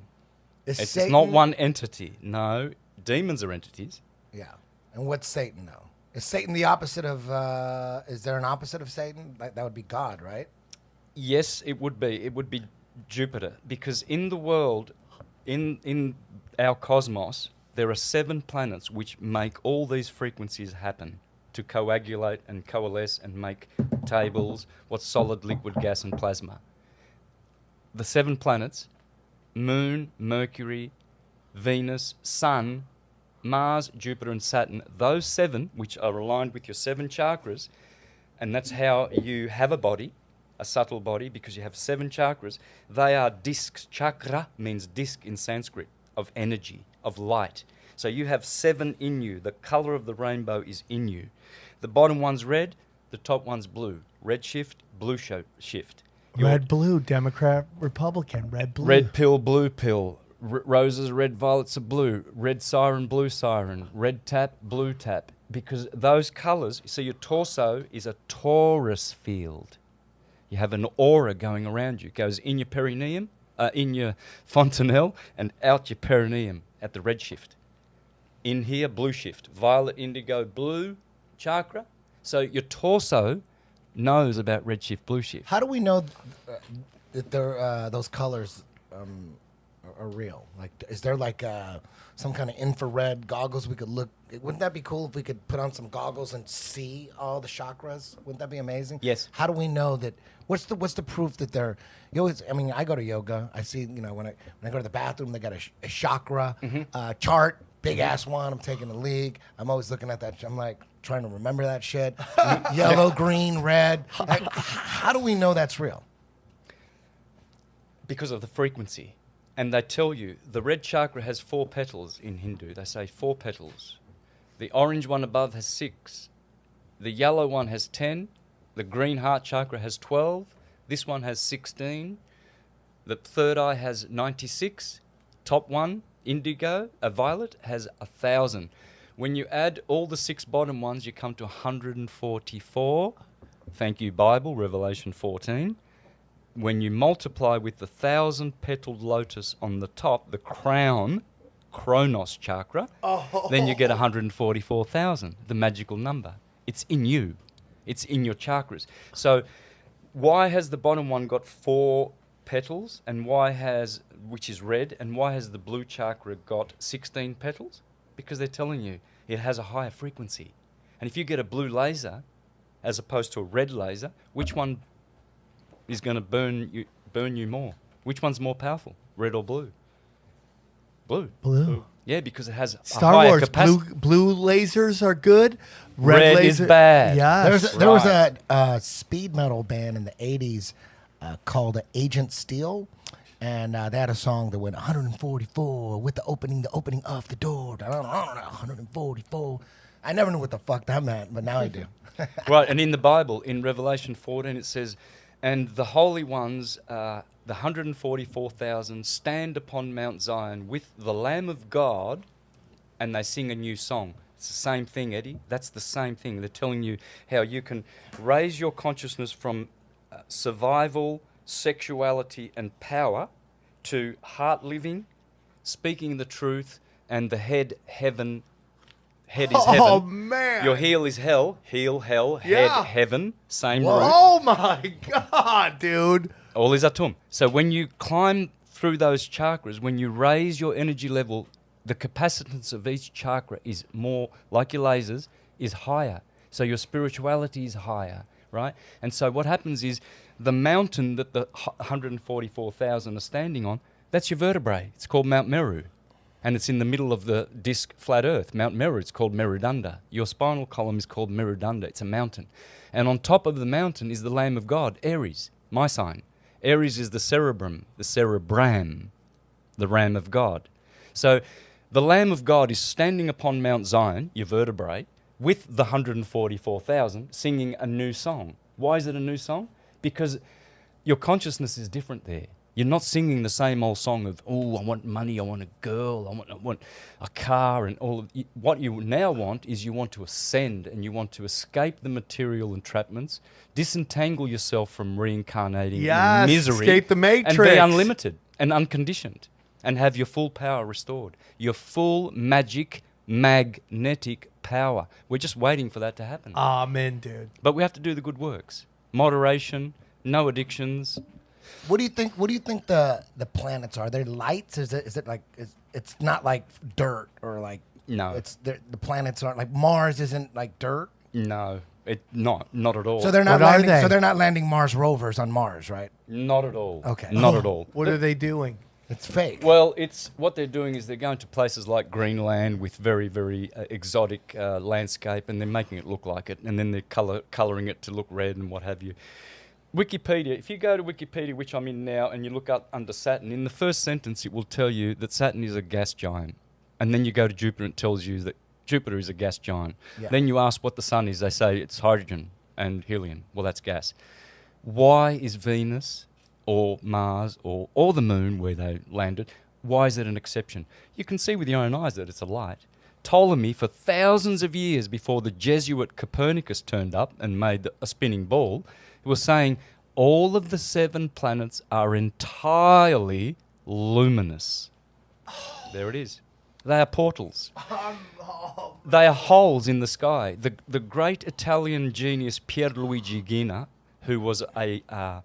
It's Satan, not one entity. No, demons are entities. Yeah. And what's Satan though? Is Satan the opposite of? Is there an opposite of Satan? Like, that would be God, right? Yes, it would be. It would be Jupiter, because in the world, in our cosmos, there are 7 planets which make all these frequencies happen to coagulate and coalesce and make tables, what's solid, liquid, gas, and plasma. The 7 planets, Moon, Mercury, Venus, Sun, Mars, Jupiter, and Saturn, those 7, which are aligned with your 7 chakras, and that's how you have a body, a subtle body, because you have 7 chakras. They are discs. Chakra means disc in Sanskrit, of energy, of light. So you have 7 in you. The color of the rainbow is in you. The bottom one's red, the top one's blue. Red shift, blue shift. Red, blue, Democrat, Republican, red, blue. Red pill, blue pill. Roses are red, violets are blue. Red siren, blue siren. Red tap, blue tap. Because those colors, so your torso is a torus field. You have an aura going around you. It goes in your perineum, in your fontanelle, and out your perineum at the red shift. In here, blue shift. Violet, indigo, blue chakra. So your torso knows about red shift, blue shift. How do we know that those colors are real? Like, is there like some kind of infrared goggles we could look? Wouldn't that be cool if we could put on some goggles and see all the chakras? Wouldn't that be amazing? Yes. How do we know that? What's the proof that they're? You always, I mean, I go to yoga. I see, when I go to the bathroom, they got a chakra chart, big ass one. I'm taking a league. I'm always looking at that. I'm like trying to remember that shit. Yellow, green, red. Like, how do we know that's real? Because of the frequency. And they tell you the red chakra has 4 petals in Hindu. They say 4 petals. The orange one above has 6. The yellow one has 10. The green heart chakra has 12. This one has 16. The third eye has 96. Top one indigo, a violet, has 1,000. When you add all the 6 bottom ones, you come to 144. Thank you, Bible, Revelation 14. When you multiply with the 1,000-petaled lotus on the top, the crown, Kronos chakra, then you get 144,000, the magical number. It's in you. It's in your chakras. So why has the bottom one got 4 petals, and which is red, and why has the blue chakra got 16 petals? Because they're telling you it has a higher frequency. And if you get a blue laser as opposed to a red laser, which one is going to burn you more? Which one's more powerful, red or blue? Blue. Yeah, because it has a Star higher Wars, capacity. blue lasers are good. Red is bad. Yeah. There was a speed metal band in the 80s called Agent Steel. And they had a song that went 144 with the opening of the door. 144. I never knew what the fuck that meant, but now I do. Right, and in the Bible, in Revelation 14, it says, and the holy ones, the 144,000, stand upon Mount Zion with the Lamb of God, and they sing a new song. It's the same thing, Eddie. That's the same thing. They're telling you how you can raise your consciousness from survival, sexuality, and power to heart living, speaking the truth, and the head, heaven. Head is heaven. Oh, man. Your heel is hell. Heel, hell. Yeah. Head, heaven. Same root. Oh, my God, dude. All is atum. So when you climb through those chakras, when you raise your energy level, the capacitance of each chakra is more, like your lasers, is higher. So your spirituality is higher, right? And so what happens is the mountain that the 144,000 are standing on, that's your vertebrae. It's called Mount Meru. And it's in the middle of the disc flat earth. Mount Meru, it's called Merudanda. Your spinal column is called Merudanda. It's a mountain. And on top of the mountain is the Lamb of God, Aries, my sign. Aries is the cerebrum, the Ram of God. So the Lamb of God is standing upon Mount Zion, your vertebrae, with the 144,000, singing a new song. Why is it a new song? Because your consciousness is different there. You're not singing the same old song of, oh, I want money, I want a girl, I want a car, and all of what you now want is you want to ascend and you want to escape the material entrapments, disentangle yourself from reincarnating in misery, escape the matrix, and be unlimited and unconditioned, and have your full power restored, your full magic, magnetic power. We're just waiting for that to happen. Amen, dude. But we have to do the good works, moderation, no addictions. What do you think? What do you think the planets are? They're lights? Is it like it's not like dirt or like no? It's the planets aren't like Mars. Isn't like dirt. No, not at all. So they're not What are landing. they? So they're not landing Mars rovers on Mars, right? Not at all. Okay. Not at all. What are they doing? It's fake. Well, it's what they're doing is they're going to places like Greenland with very, very exotic landscape, and they're making it look like it, and then they're colouring it to look red and what have you. Wikipedia, if you go to Wikipedia, which I'm in now, and you look up under Saturn, in the first sentence it will tell you that Saturn is a gas giant. And then you go to Jupiter and it tells you that Jupiter is a gas giant. Yeah. Then you ask what the sun is, they say it's hydrogen and helium. Well, that's gas. Why is Venus or Mars or the moon where they landed, why is it an exception? You can see with your own eyes that it's a light. Ptolemy, for thousands of years before the Jesuit Copernicus turned up and made a spinning ball, was saying all of the 7 planets are entirely luminous. There it is. They are portals. They are holes in the sky. The great Italian genius Pierluigi Gina, who was a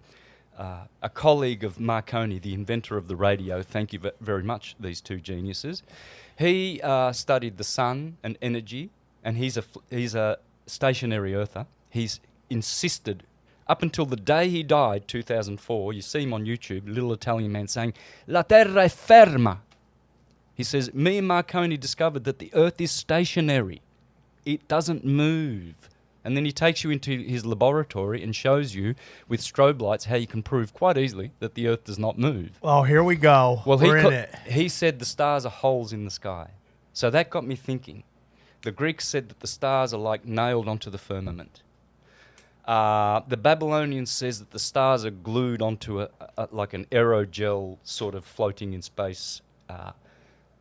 colleague of Marconi, the inventor of the radio, thank you very much, these two geniuses, he studied the sun and energy, and he's a stationary earther. He's insisted, up until the day he died, 2004, you see him on YouTube, little Italian man saying, La terra è ferma. He says, me and Marconi discovered that the earth is stationary. It doesn't move. And then he takes you into his laboratory and shows you with strobe lights how you can prove quite easily that the earth does not move. Oh, here we go. Well, We're in it. he said the stars are holes in the sky. So that got me thinking. The Greeks said that the stars are like nailed onto the firmament. The Babylonians says that the stars are glued onto like an aerogel sort of floating in space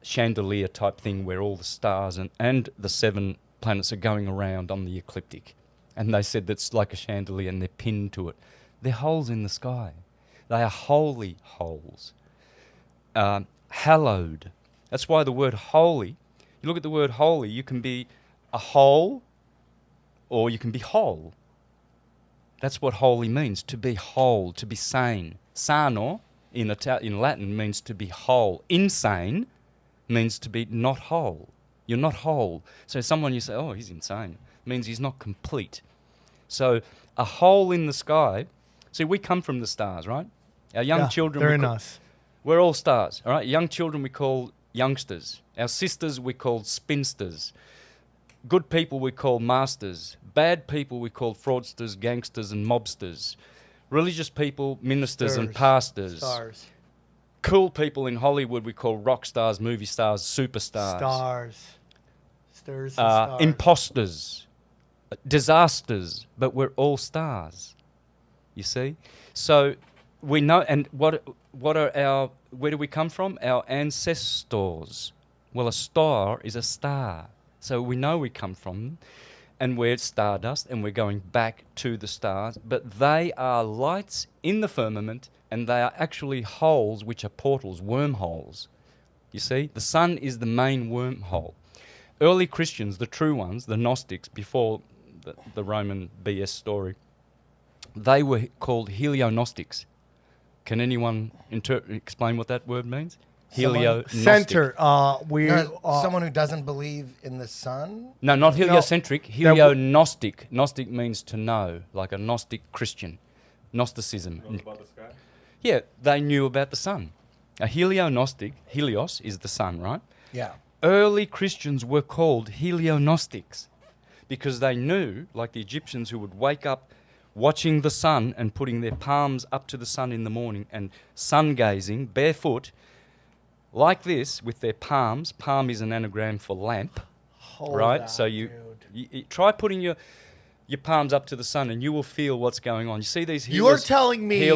chandelier type thing where all the stars and the 7 planets are going around on the ecliptic. And they said that's like a chandelier and they're pinned to it. They're holes in the sky. They are holy holes. Hallowed. That's why the word holy, you look at the word holy, you can be a hole or you can be whole. That's what holy means, to be whole, to be sane. Sano in Latin means to be whole. Insane means to be not whole. You're not whole. So someone you say, oh, he's insane, means he's not complete. So a hole in the sky, see, we come from the stars, right? Our young children, they're in us. We're all stars, all right? Young children we call youngsters. Our sisters we call spinsters. Good people we call masters. Bad people we call fraudsters, gangsters and mobsters. Religious people, ministers and pastors. Stars. Cool people in Hollywood we call rock stars, movie stars, superstars. Stars. Stars and stars. Imposters. Disasters. But we're all stars. You see? So we know, and what are our, where do we come from? Our ancestors. Well, a star is a star. So we know we come from them, and we're stardust, and we're going back to the stars, but they are lights in the firmament, and they are actually holes, which are portals, wormholes. You see? The sun is the main wormhole. Early Christians, the true ones, the Gnostics, before the Roman BS story, they were called helionostics. Can anyone explain what that word means? Helionostic. Center. Someone who doesn't believe in the sun? No, not heliocentric. Helionostic. Gnostic means to know, like a Gnostic Christian. Gnosticism. Knows about the sky? Yeah, they knew about the sun. A helionostic, helios is the sun, right? Yeah. Early Christians were called helionostics because they knew, like the Egyptians who would wake up watching the sun and putting their palms up to the sun in the morning and sun gazing barefoot like this with their palms. Palm is an anagram for lamp, right? On, so you try putting your palms up to the sun and you will feel what's going on. You see these healers? You're telling me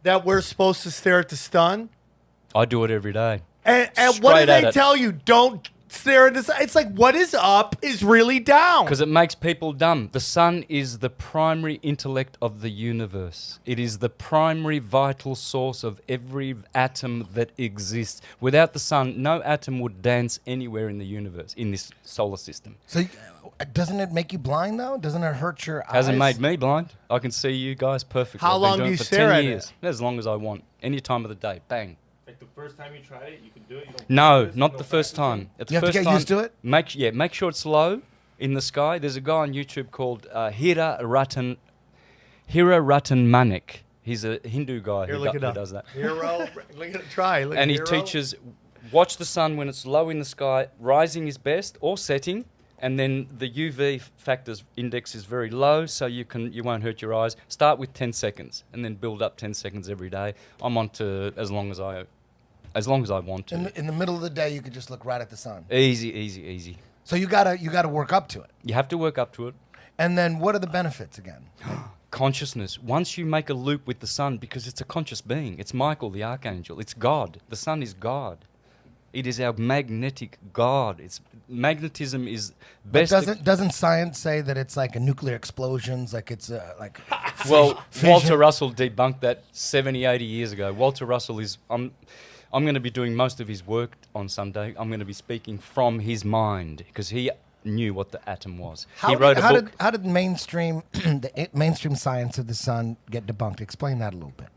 that we're supposed to stare at the sun? I do it every day. And what do they tell you? Don't stare at the sun. It's like, what is up is really down. Because it makes people dumb. The sun is the primary intellect of the universe. It is the primary vital source of every atom that exists. Without the sun, no atom would dance anywhere in the universe, in this solar system. So doesn't it make you blind, though? Doesn't it hurt your eyes? Hasn't made me blind. I can see you guys perfectly. How long do you stare at it? As long as I want. Any time of the day. Bang. Like the first time you tried it, you could do it? You don't No, not the first time. You have to get used to it? Make sure it's low in the sky. There's a guy on YouTube called Hira Ratan Manik. He's a Hindu guy who does that. Hero, try. And he teaches, watch the sun when it's low in the sky. Rising is best, or setting. And then the UV factors index is very low, so you won't hurt your eyes. Start with 10 seconds, and then build up 10 seconds every day. I'm on to as long as I want to. In the middle of the day, you could just look right at the sun. Easy. So you gotta work up to it. You have to work up to it. And then what are the benefits again? Consciousness. Once you make a loop with the sun, because it's a conscious being, it's Michael the archangel, it's God. The sun is God. It is our magnetic God. Magnetism is best. But doesn't science say that it's like a nuclear explosions, like it's like? Well, Walter Russell debunked that 70, 80 years ago. Walter Russell is. I'm going to be doing most of his work on Sunday. I'm going to be speaking from his mind because he knew what the atom was. He wrote a book. How did mainstream mainstream science of the sun get debunked? Explain that a little bit.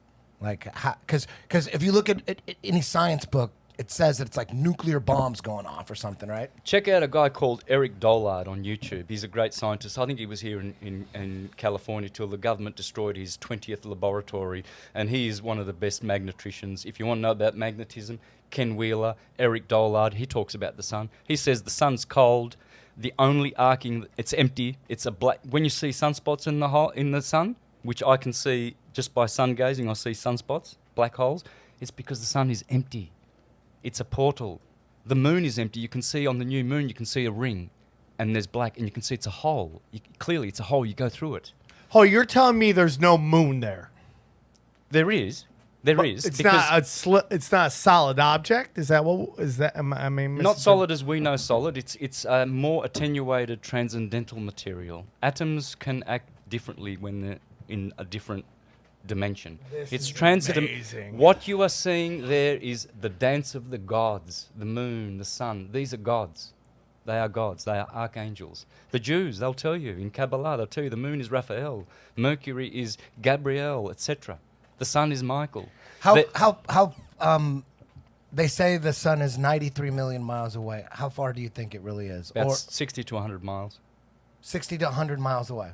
Like, because if you look at any science book, it says that it's like nuclear bombs going off or something, right? Check out a guy called Eric Dollard on YouTube. He's a great scientist. I think he was here in California till the government destroyed his 20th laboratory, and he is one of the best magnetricians. If you want to know about magnetism, Ken Wheeler, Eric Dollard, he talks about the sun. He says the sun's cold, the only arcing, it's empty, it's a black. When you see sunspots in the sun, which I can see just by sun gazing, I see sunspots, black holes, it's because the sun is empty. It's a portal. The moon is empty. You can see on the new moon, you can see a ring, and there's black, and you can see it's a hole. Clearly, it's a hole. You go through it. Oh, you're telling me there's no moon there? There is. There is. It's because not it's not a solid object. Is that what is that? I mean, not solid as we know solid. It's a more attenuated transcendental material. Atoms can act differently when they're in a different dimension. It's amazing. What you are seeing there is the dance of the gods, the moon, the sun. These are gods. They are gods. They are archangels. The Jews, they'll tell you in Kabbalah, they'll tell you the moon is Raphael, Mercury is Gabriel, etc. The sun is Michael. They say the sun is 93 million miles away. How far do you think it really is? About Or 60 to 100 miles. 60 to 100 miles away.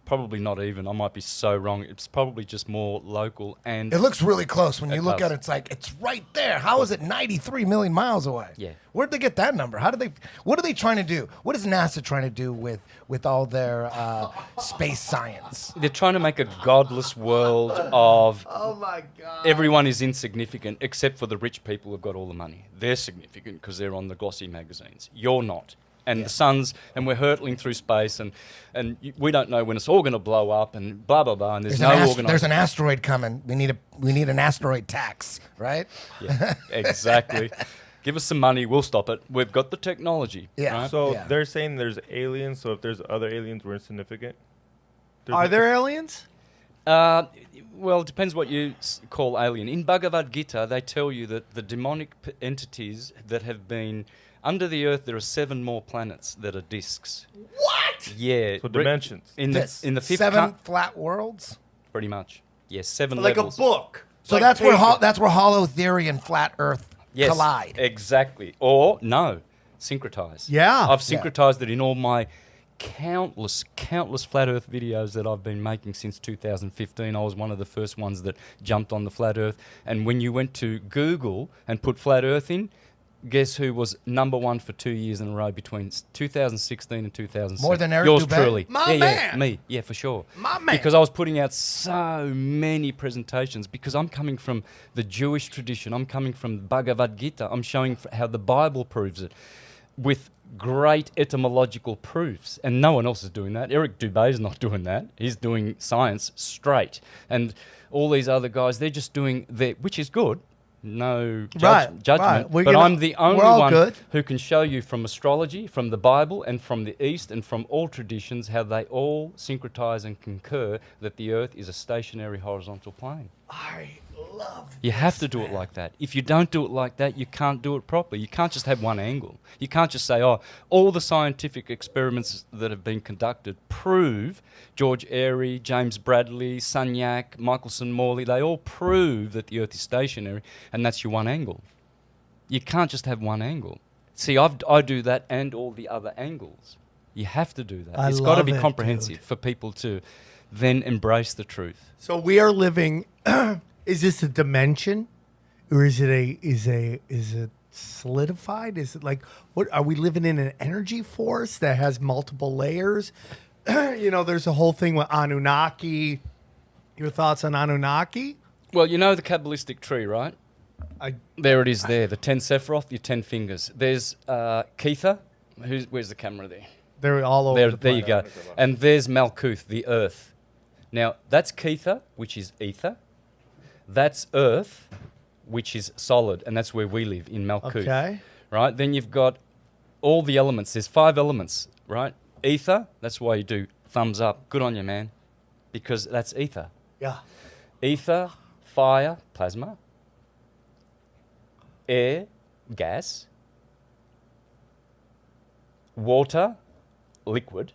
Probably not even. I might be so wrong. It's probably just more local. And It looks really close. When you look does. at it, it's like, it's right there. How is it 93 million miles away? Yeah. Where'd they get that number? What are they trying to do? What is NASA trying to do with all their space science? They're trying to make a godless world of Oh my God. everyone is insignificant except for the rich people who've got all the money. They're significant because they're on the glossy magazines. You're not. And the sun's, and we're hurtling through space, and we don't know when it's all going to blow up, and blah blah blah. And there's There's an asteroid coming. We need an asteroid tax, right? Yeah, exactly. Give us some money, we'll stop it. We've got the technology. Yeah. Right? So Yeah. they're saying there's aliens. So if there's other aliens, we're insignificant. Are there aliens? Well, it depends what you call alien. In Bhagavad Gita, they tell you that the demonic entities that have been under the earth, there are 7 more planets that are discs. What? Yeah. So dimensions. In the fifth 7 flat worlds. pretty much. Yes, 7 Like levels. a book. So Like that's where paper. that's where hollow theory and flat Earth Yes, collide. exactly. Or no, syncretize. Yeah. I've syncretized it in all my countless flat Earth videos that I've been making since 2015. I was one of the first ones that jumped on the flat Earth. And when you went to Google and put flat Earth in, guess who was #1 for 2 years in a row between 2016 and 2006? More than Eric Yours Dubé? truly. My yeah, man. me. Yeah, for sure. My man. Because I was putting out so many presentations because I'm coming from the Jewish tradition. I'm coming from the Bhagavad Gita. I'm showing how the Bible proves it with great etymological proofs. And no one else is doing that. Eric Dubé is not doing that. He's doing science straight. And all these other guys, they're just doing their, which is good. No judgment, right. but I'm the only all one good. who can show you from astrology, from the Bible, and from the East, and from all traditions, how they all syncretize and concur that the Earth is a stationary horizontal plane. I love. You have to do it like that. If you don't do it like that, you can't do it properly. You can't just have one angle. You can't just say, oh, all the scientific experiments that have been conducted prove, George Airy, James Bradley, Sunyak, Michelson Morley, they all prove that the Earth is stationary, and that's your one angle. You can't just have one angle. See, I do that and all the other angles. You have to do that. It's got to love be it, comprehensive dude. for people to then embrace the truth. So we are living. Is this a dimension, or is it solidified? Is it like what? Are we living in an energy force that has multiple layers? There's a whole thing with Anunnaki. Your thoughts on Anunnaki? Well, you know the Kabbalistic tree, right? There it is there, the 10 Sephiroth, your 10 fingers. There's Kether. Where's the camera there? They're all over. There you go. And there's Malkuth, the earth. Now, that's Kether, which is ether. That's earth, which is solid, and that's where we live, in Malkuth. Okay. Right? Then you've got all the elements. There's 5 elements, right? Ether, that's why you do thumbs up. Good on you, man. Because that's ether. Yeah. Ether, fire, plasma. Air, gas. Water, liquid.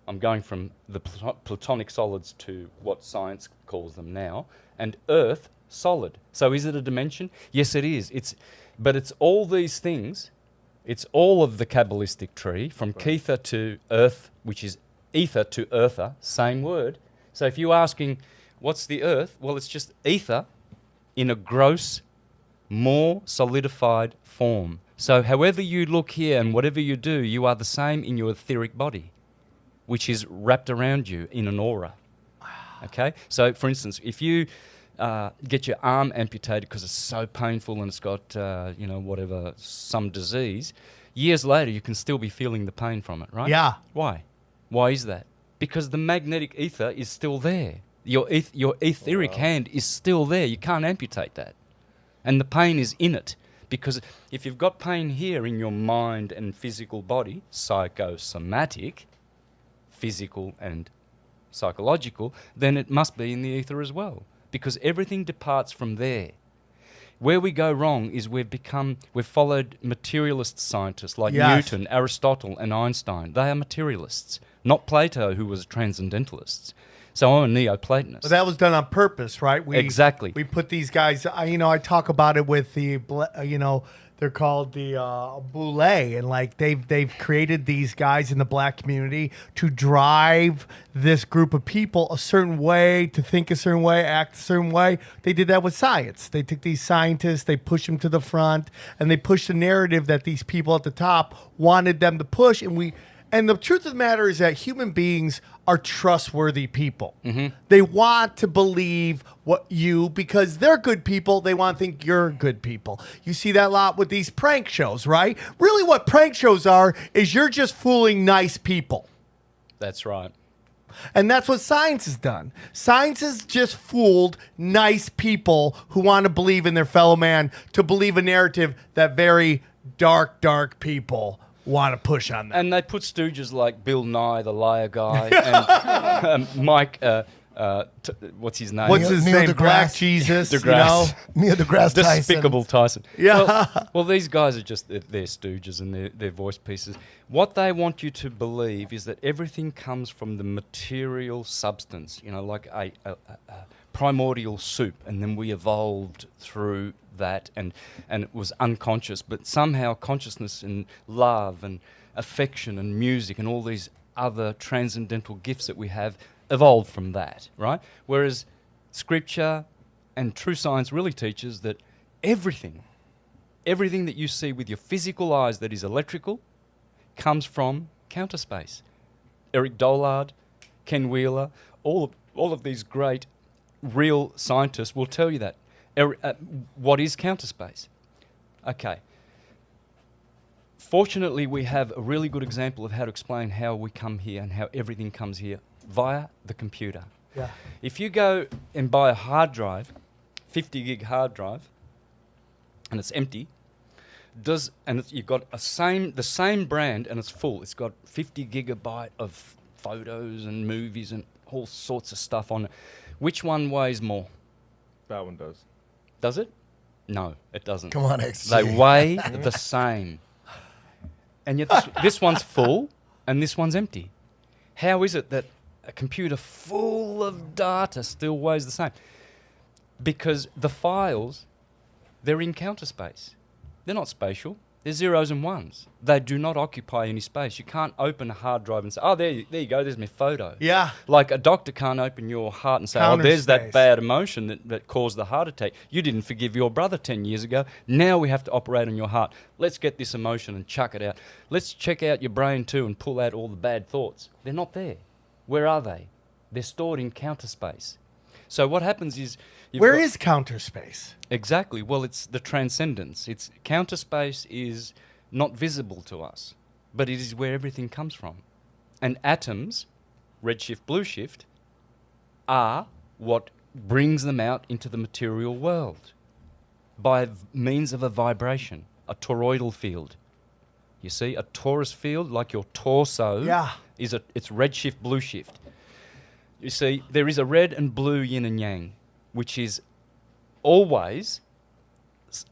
I'm going from the platonic solids to what science calls them now. And earth, solid. So is it a dimension? Yes, it is. But it's all these things. It's all of the Kabbalistic tree, from Kether to earth, which is ether to earther, same word. So if you're asking, what's the earth? Well, it's just ether in a gross, more solidified form. So however you look here and whatever you do, you are the same in your etheric body, which is wrapped around you in an aura. Okay? So, for instance, if you get your arm amputated because it's so painful and it's got, whatever, some disease, years later you can still be feeling the pain from it, right? Yeah. Why? Why is that? Because the magnetic ether is still there. Your etheric hand is still there. You can't amputate that. And the pain is in it. Because if you've got pain here in your mind and physical body, psychosomatic, physical and psychological, then it must be in the ether as well. Because everything departs from there. Where we go wrong is we've followed materialist scientists like Newton, Aristotle, and Einstein. They are materialists, not Plato, who was a transcendentalist. So I'm a Neoplatonist. But that was done on purpose, right? Exactly. We put these guys. I talk about it with the. They're called the Boule, and like they've created these guys in the black community to drive this group of people a certain way, to think a certain way, act a certain way. They did that with science. They took these scientists, they pushed them to the front, and they pushed the narrative that these people at the top wanted them to push, And the truth of the matter is that human beings are trustworthy people. Mm-hmm. They want to believe because they're good people. They want to think you're good people. You see that a lot with these prank shows, right? Really what prank shows are is you're just fooling nice people. That's right. And that's what science has done. Science has just fooled nice people who want to believe in their fellow man, to believe a narrative that very dark people want to push on them. And they put stooges like Bill Nye, the liar guy, and Mike, what's his name? What's his Neil name? deGrasse. Black Jesus, deGrasse. Neil deGrasse Tyson. Despicable Tyson. Yeah. Well, these guys are just their stooges and their voice pieces. What they want you to believe is that everything comes from the material substance, like a primordial soup, and then we evolved through that, and it was unconscious, but somehow consciousness and love and affection and music and all these other transcendental gifts that we have evolved from that, right? Whereas scripture and true science really teaches that everything that you see with your physical eyes that is electrical comes from counter space. Eric Dollard, Ken Wheeler, all of these great real scientists will tell you that. What is counter space? Okay. Fortunately, we have a really good example of how to explain how we come here and how everything comes here via the computer. Yeah. If you go and buy a hard drive, 50 gig hard drive, and it's empty, you've got the same brand and it's full. It's got 50 gigabyte of photos and movies and all sorts of stuff on it. Which one weighs more? That one does. Does it? No, it doesn't. Come on, XG. They weigh the same. And yet this one's full and this one's empty. How is it that a computer full of data still weighs the same? Because the files, they're in counter space. They're not spatial. They're zeros and ones. They do not occupy any space. You can't open a hard drive and say, oh, there you go, there's my photo. Yeah. Like a doctor can't open your heart and say, Counter there's that space. bad emotion that caused the heart attack. You didn't forgive your brother 10 years ago. Now we have to operate on your heart. Let's get this emotion and chuck it out. Let's check out your brain too and pull out all the bad thoughts. They're not there. Where are they? They're stored in counter space. So what happens is... Where is counter space? Exactly. Well, it's the transcendence. Counter space is not visible to us, but it is where everything comes from. And atoms, redshift, blueshift, are what brings them out into the material world by means of a vibration, a toroidal field. You see, a torus field, like your torso, it's redshift, blueshift. You see, there is a red and blue yin and yang, which is always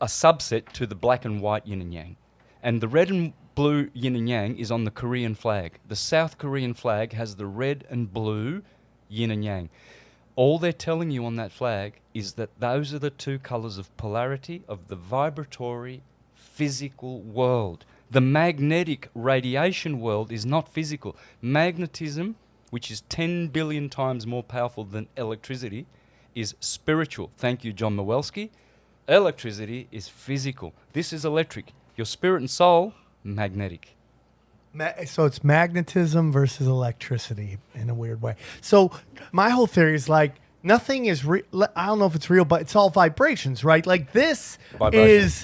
a subset to the black and white yin and yang. And the red and blue yin and yang is on the Korean flag. The South Korean flag has the red and blue yin and yang. All they're telling you on that flag is that those are the two colors of polarity of the vibratory physical world. The magnetic radiation world is not physical. Magnetism, which is 10 billion times more powerful than electricity, is spiritual. Thank you, John Mawelski. Electricity is physical. This is electric. Your spirit and soul, magnetic. So it's magnetism versus electricity in a weird way. So my whole theory is like nothing is real. I don't know if it's real, but it's all vibrations, right? Like this is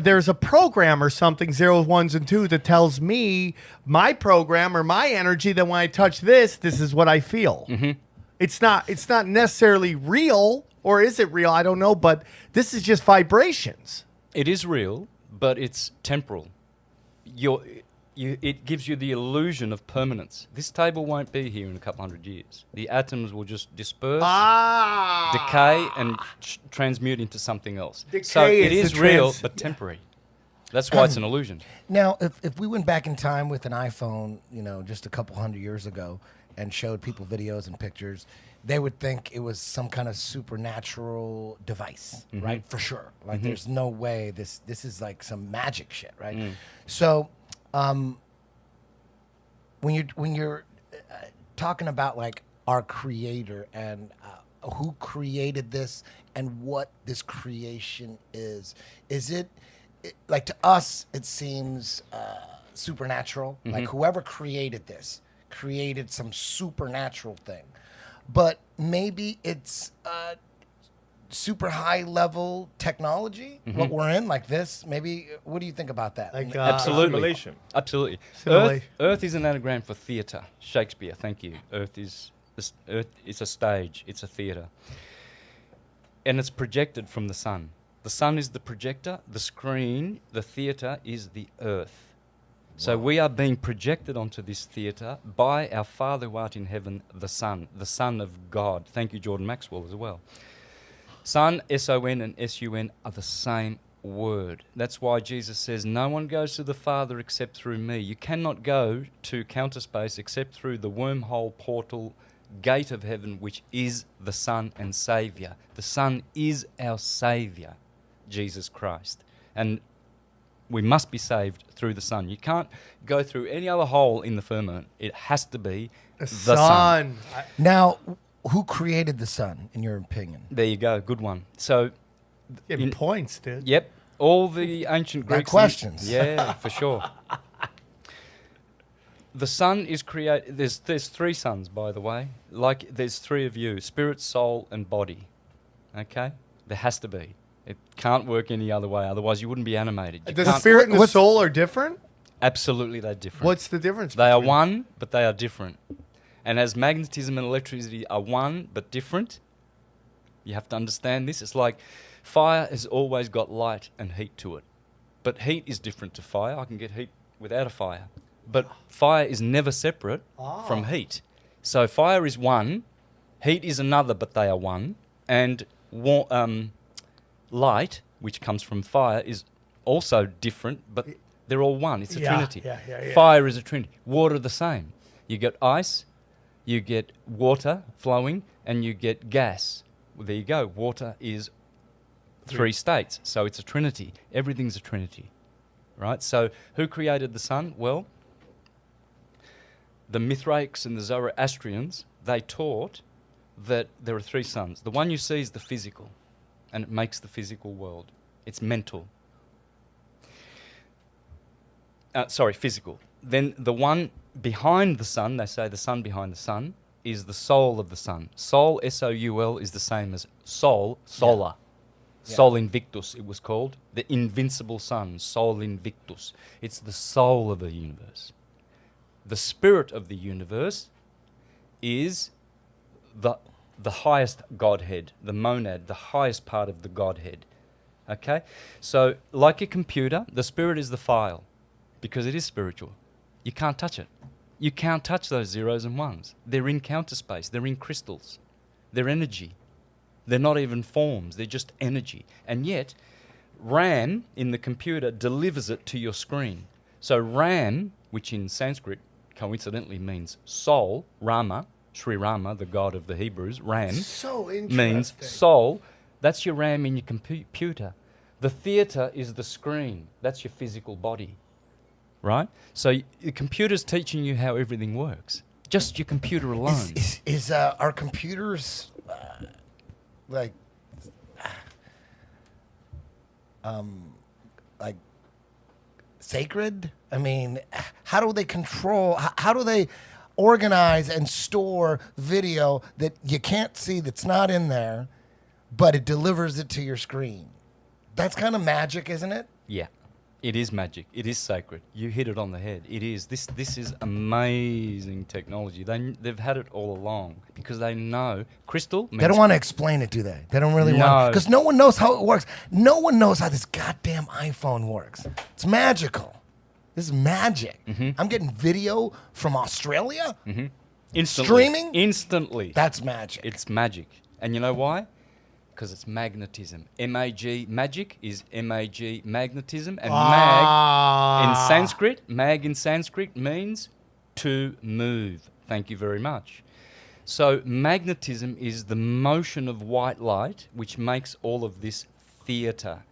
there's a program or something, 0s, 1s, and 2s that tells me my program or my energy that when I touch this is what I feel. Mm-hmm. It's not necessarily real, or is it real? I don't know, but this is just vibrations. It is real, but it's temporal. It gives you the illusion of permanence. This table won't be here in a couple hundred years. The atoms will just disperse, decay, and transmute into something else. So it is real, but temporary. That's why it's an illusion. Now, if we went back in time with an iPhone, just a couple hundred years ago, and showed people videos and pictures, they would think it was some kind of supernatural device, right? For sure. Like, there's no way this is like some magic shit, right? So, when you're talking about like our creator and who created this and what this creation is it like, to us it seems supernatural, like whoever created this created some supernatural thing, but maybe it's super high level technology, what we're in, like this. Maybe, what do you think about that? Like, Absolutely. Absolutely. Earth is an anagram for theatre. Shakespeare, thank you. Earth is a stage, it's a theatre. And it's projected from the sun. The sun is the projector, the screen, the theatre is the earth. So we are being projected onto this theatre by our Father who art in heaven, the Son of God. Thank you, Jordan Maxwell, as well. Son, S-O-N, and S-U-N are the same word. That's why Jesus says, no one goes to the Father except through me. You cannot go to counter space except through the wormhole, portal, gate of heaven, which is the Son and Saviour. The Son is our Saviour, Jesus Christ. And we must be saved through the Son. You can't go through any other hole in the firmament. It has to be the Son. Now, who created the sun, in your opinion? There you go. Good one. So, points, dude. Yep. All the ancient Greeks. Questions. Yeah, for sure. The sun is created. There's three suns, by the way. Like, there's three of you: spirit, soul, and body. Okay? There has to be. It can't work any other way. Otherwise, you wouldn't be animated. The spirit and the soul are different? Absolutely, they're different. What's the difference? They are one, but they are different. And as magnetism and electricity are one but different, you have to understand this. It's like fire has always got light and heat to it. But heat is different to fire. I can get heat without a fire. But fire is never separate from heat. So fire is one, heat is another, but they are one. And light, which comes from fire, is also different, but they're all one. It's a trinity. Fire is a trinity. Water the same. You get ice, you get water flowing, and you get gas. Well, there you go. Water is three states, so it's a trinity. Everything's a trinity, right? So who created the sun? Well, the Mithraics and the Zoroastrians, they taught that there are three suns. The one you see is the physical, and it makes the physical world. It's mental. Physical. Then the one behind the sun, they say the sun behind the sun, is the soul of the sun. Soul, S-O-U-L, is the same as soul, solar. Yeah. Sol Invictus, it was called. The invincible sun, Sol Invictus. It's the soul of the universe. The spirit of the universe is the highest Godhead, the monad, the highest part of the Godhead. Okay? So, like a computer, the spirit is the file, because it is spiritual. You can't touch it. You can't touch those zeros and ones. They're in counter space. They're in crystals. They're energy. They're not even forms. They're just energy. And yet, RAM in the computer delivers it to your screen. So Ram, which in Sanskrit coincidentally means soul, Rama, Sri Rama, the god of the Hebrews, Ram, means soul. That's your RAM in your computer. The theatre is the screen. That's your physical body. Right? So the computer's teaching you how everything works. Just your computer alone. Is our computers like sacred? I mean, how do they control? How do they organize and store video that you can't see, that's not in there, but it delivers it to your screen? That's kind of magic, isn't it? Yeah. It is magic. It is sacred. You hit it on the head. It is. This is amazing technology. They've had it all along because they know crystal. They don't want to explain it, do they? They don't really want to, because no one knows how it works. No one knows how this goddamn iPhone works. It's magical. This is magic. I'm getting video from Australia. Instantly. Streaming? Instantly. That's magic. It's magic. And you know why? Because it's magnetism. M-A-G, magic is M-A-G, magnetism. And mag in Sanskrit means to move. Thank you very much. So magnetism is the motion of white light, which makes all of this theatre.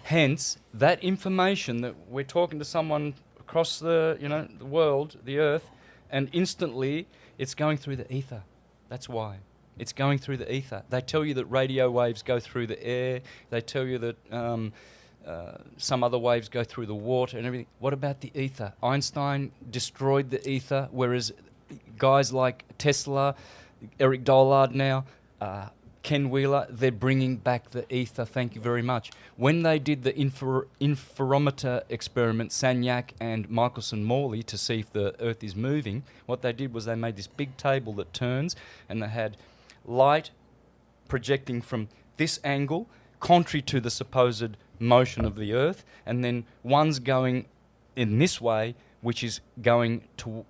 Hence, that information that we're talking to someone across the world, the earth, and instantly it's going through the ether. That's why. It's going through the ether. They tell you that radio waves go through the air. They tell you that some other waves go through the water and everything. What about the ether? Einstein destroyed the ether, whereas guys like Tesla, Eric Dollard now, Ken Wheeler, they're bringing back the ether. Thank you very much. When they did the interferometer experiment, Sagnac and Michelson-Morley, to see if the Earth is moving, what they did was they made this big table that turns, and they had light projecting from this angle, contrary to the supposed motion of the Earth, and then one's going in this way, which is going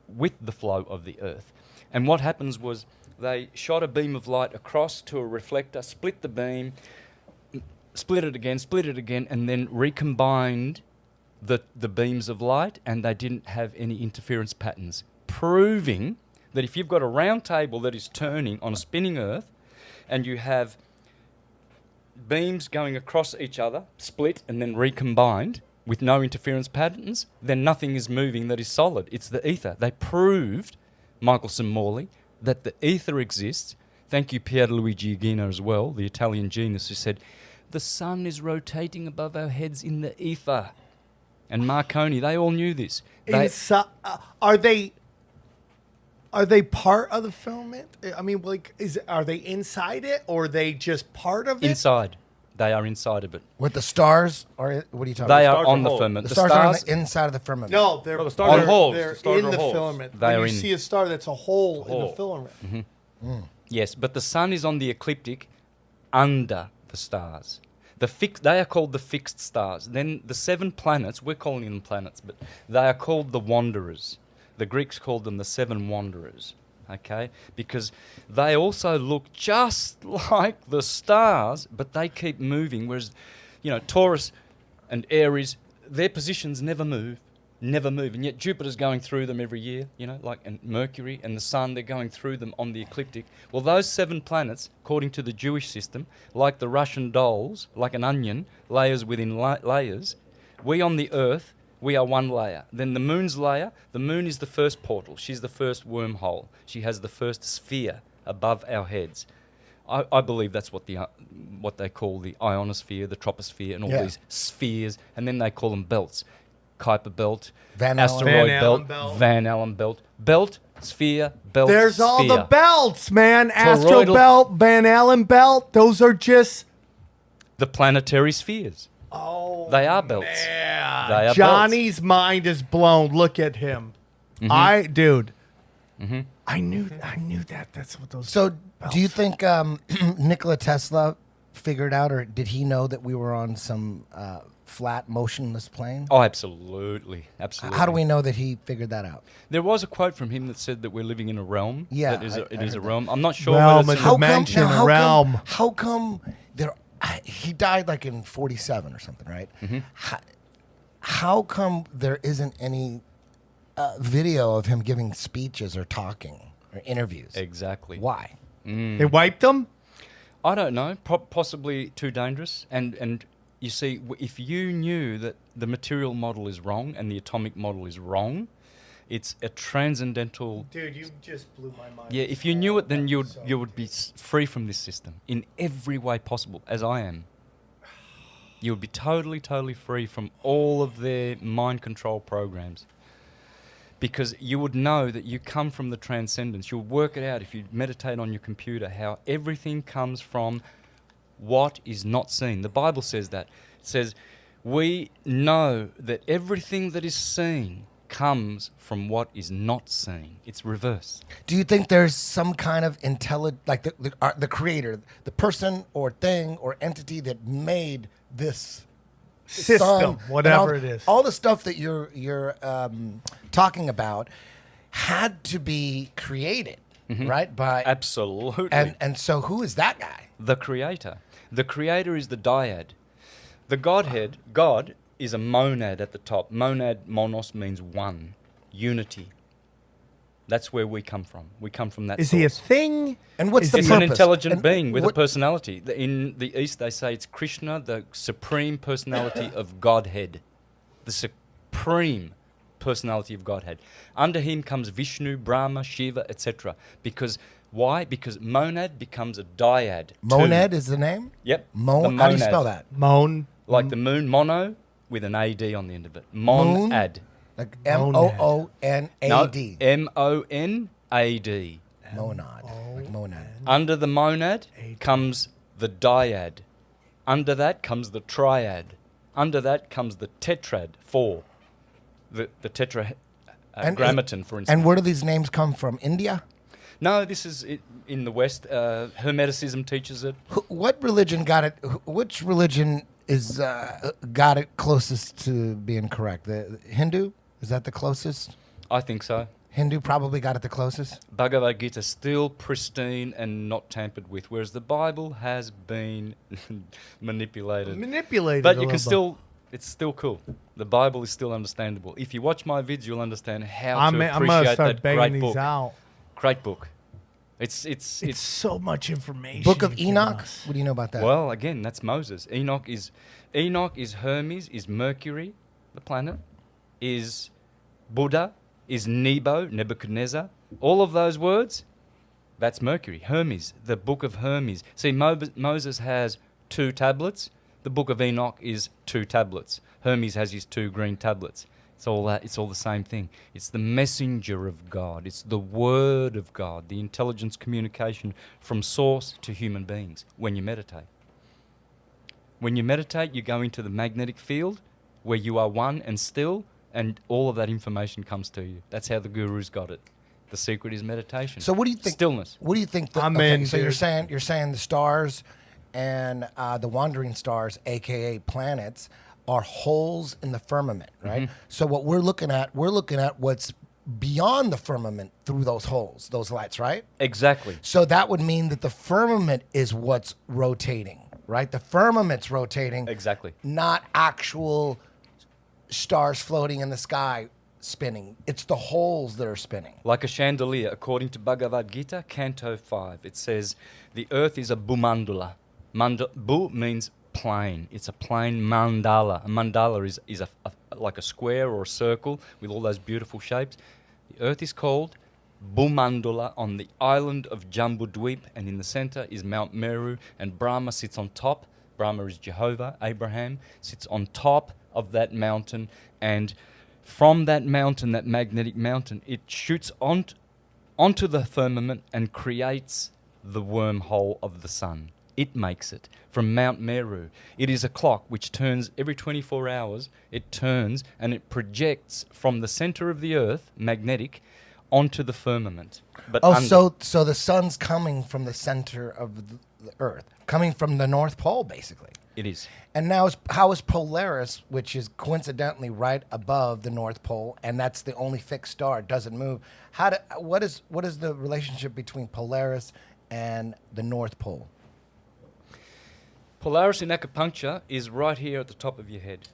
with the flow of the Earth. And what happens was they shot a beam of light across to a reflector, split the beam, split it again, and then recombined the beams of light, and they didn't have any interference patterns, proving that if you've got a round table that is turning on a spinning Earth, and you have beams going across each other, split and then recombined with no interference patterns, then nothing is moving that is solid. It's the ether. They proved, Michelson-Morley, that the ether exists. Thank you, Pierluigi Gino as well, the Italian genius, who said, the sun is rotating above our heads in the ether. And Marconi, they all knew this. Are they part of the filament? I mean, like, are they inside it, or are they just part of it? Inside. They are inside of it. With the stars, or what are you talking They about? are on the firmament. The stars are on the inside of the firmament. No, they're the stars are holes. They're The stars in are the holes. filament. They When are you in- see a star, that's a hole in the hole. filament. Yes, but the sun is on the ecliptic under the stars. They are called the fixed stars. Then the 7 planets, we're calling them planets, but they are called the wanderers. The Greeks called them the 7 wanderers, okay? Because they also look just like the stars, but they keep moving, whereas, Taurus and Aries, their positions never move, and yet Jupiter's going through them every year, and Mercury and the Sun, they're going through them on the ecliptic. Well, those 7 planets, according to the Jewish system, like the Russian dolls, like an onion, layers within layers, we on the Earth, we are one layer. Then the Moon's layer, the Moon is the first portal. She's the first wormhole. She has the first sphere above our heads. I believe that's what they call the ionosphere, the troposphere, and all these spheres, and then they call them belts. Kuiper belt, asteroid belt, Van Allen belt, sphere, belt. There's all sphere. the belts, man. Astro Toroidal- belt, Van Allen belt. Those are just The planetary spheres. Oh, They are belts. man. They are Johnny's mind is blown. Look at him. I knew that. That's what those. So, do you think Nikola Tesla figured out, or did he know that we were on some flat, motionless plane? Oh, absolutely. Absolutely. How do we know that he figured that out? There was a quote from him that said that we're living in a realm. Yeah, That is I it is heard a that. realm. I'm not sure. Realm whether it's and a- dimension, realm. How come there? He died like in 47 or something, right? How come there isn't any video of him giving speeches or talking or interviews? Exactly. Why? They wiped them. I don't know. Possibly too dangerous. And you see, if you knew that the material model is wrong and the atomic model is wrong, it's a transcendental. Dude, you just blew my mind. Yeah, if you knew it, then you would be free from this system in every way possible, as I am. You would be totally, totally free from all of their mind control programs. Because you would know that you come from the transcendence. You'll work it out if you meditate on your computer, how everything comes from what is not seen. The Bible says that. It says, We know that everything that is seen comes from what is not seen. It's reverse. Do you think there's some kind of like the creator, the person or thing or entity that made this System, sun, whatever and it is. all the stuff that you're talking about had to be created, right? By Absolutely. and so who is that guy? The creator. The creator is the dyad. The Godhead, God, is a monad at the top. Monad, monos, means one, unity. That's where we come from. We come from that Is source. he a thing? And what's the It's purpose? an intelligent And being with a what- personality. In the East, they say it's Krishna, the supreme personality of Godhead. The supreme personality of Godhead. Under him comes Vishnu, Brahma, Shiva, etc. Because why? Because monad becomes a dyad. Monad is the name? Yep. Mon. the How do you monad. spell that? Moan. Like the moon, mono, with an AD on the end of it. Moon? Monad. Like Monad. MOONAD. No, MONAD. Monad. Like monad. Under the monad comes the dyad. Under that comes the triad. Under that comes the tetrad, 4. The tetragrammaton, for instance. And where do these names come from? India? No, this is in the West. Hermeticism teaches it. What religion got it? Which religion is got it closest to being correct? The Hindu? Is that the closest? I think so. Hindu probably got it the closest. Bhagavad Gita still pristine and not tampered with, whereas the Bible has been manipulated. But you can still, it's still cool. The Bible is still understandable. If you watch my vids, you'll understand how to I'm gonna appreciate start that banging great these book. out. Great book. It's so much information. Book of you've given Enoch? us. What do you know about that? well, again, that's Moses. Enoch is Hermes, is Mercury, the planet, is Buddha, is Nebuchadnezzar. All of those words, that's Mercury. Hermes, the book of Hermes. See, Moses has 2 tablets. The book of Enoch is 2 tablets. Hermes has his 2 green tablets. It's all that. It's all the same thing. It's the messenger of God. It's the word of God, the intelligence communication from source to human beings when you meditate. When you meditate, you go into the magnetic field where you are one and still, and all of that information comes to you. That's how the gurus got it. The secret is meditation. So what do you think? Stillness. What do you think? I'm in, So you're dude. saying the stars and the wandering stars, aka planets, are holes in the firmament, right? So what we're looking at what's beyond the firmament through those holes, those lights, right? Exactly. So that would mean that the firmament is what's rotating, right? The firmament's rotating, Exactly. not actual stars floating in the sky spinning. It's the holes that are spinning. Like a chandelier, according to Bhagavad Gita, Canto 5, it says, the earth is a bhumandala. Bu means plane. It's a plane mandala. A mandala is like a square or a circle with all those beautiful shapes. The earth is called Bhumandala on the island of Jambudweep, and in the center is Mount Meru, and Brahma sits on top. Brahma is Jehovah. Abraham sits on top of that mountain, and from that mountain, that magnetic mountain, it shoots onto the firmament and creates the wormhole of the sun. It makes it from Mount Meru. It is a clock which turns every 24 hours. It turns and it projects from the center of the earth, magnetic, onto the firmament. But So the sun's coming from the center of the earth, coming from the North Pole, basically. it is. And now, how is Polaris, which is coincidentally right above the North Pole, and that's the only fixed star, it doesn't move. What is the relationship between Polaris and the North Pole? Polaris in acupuncture is right here at the top of your head.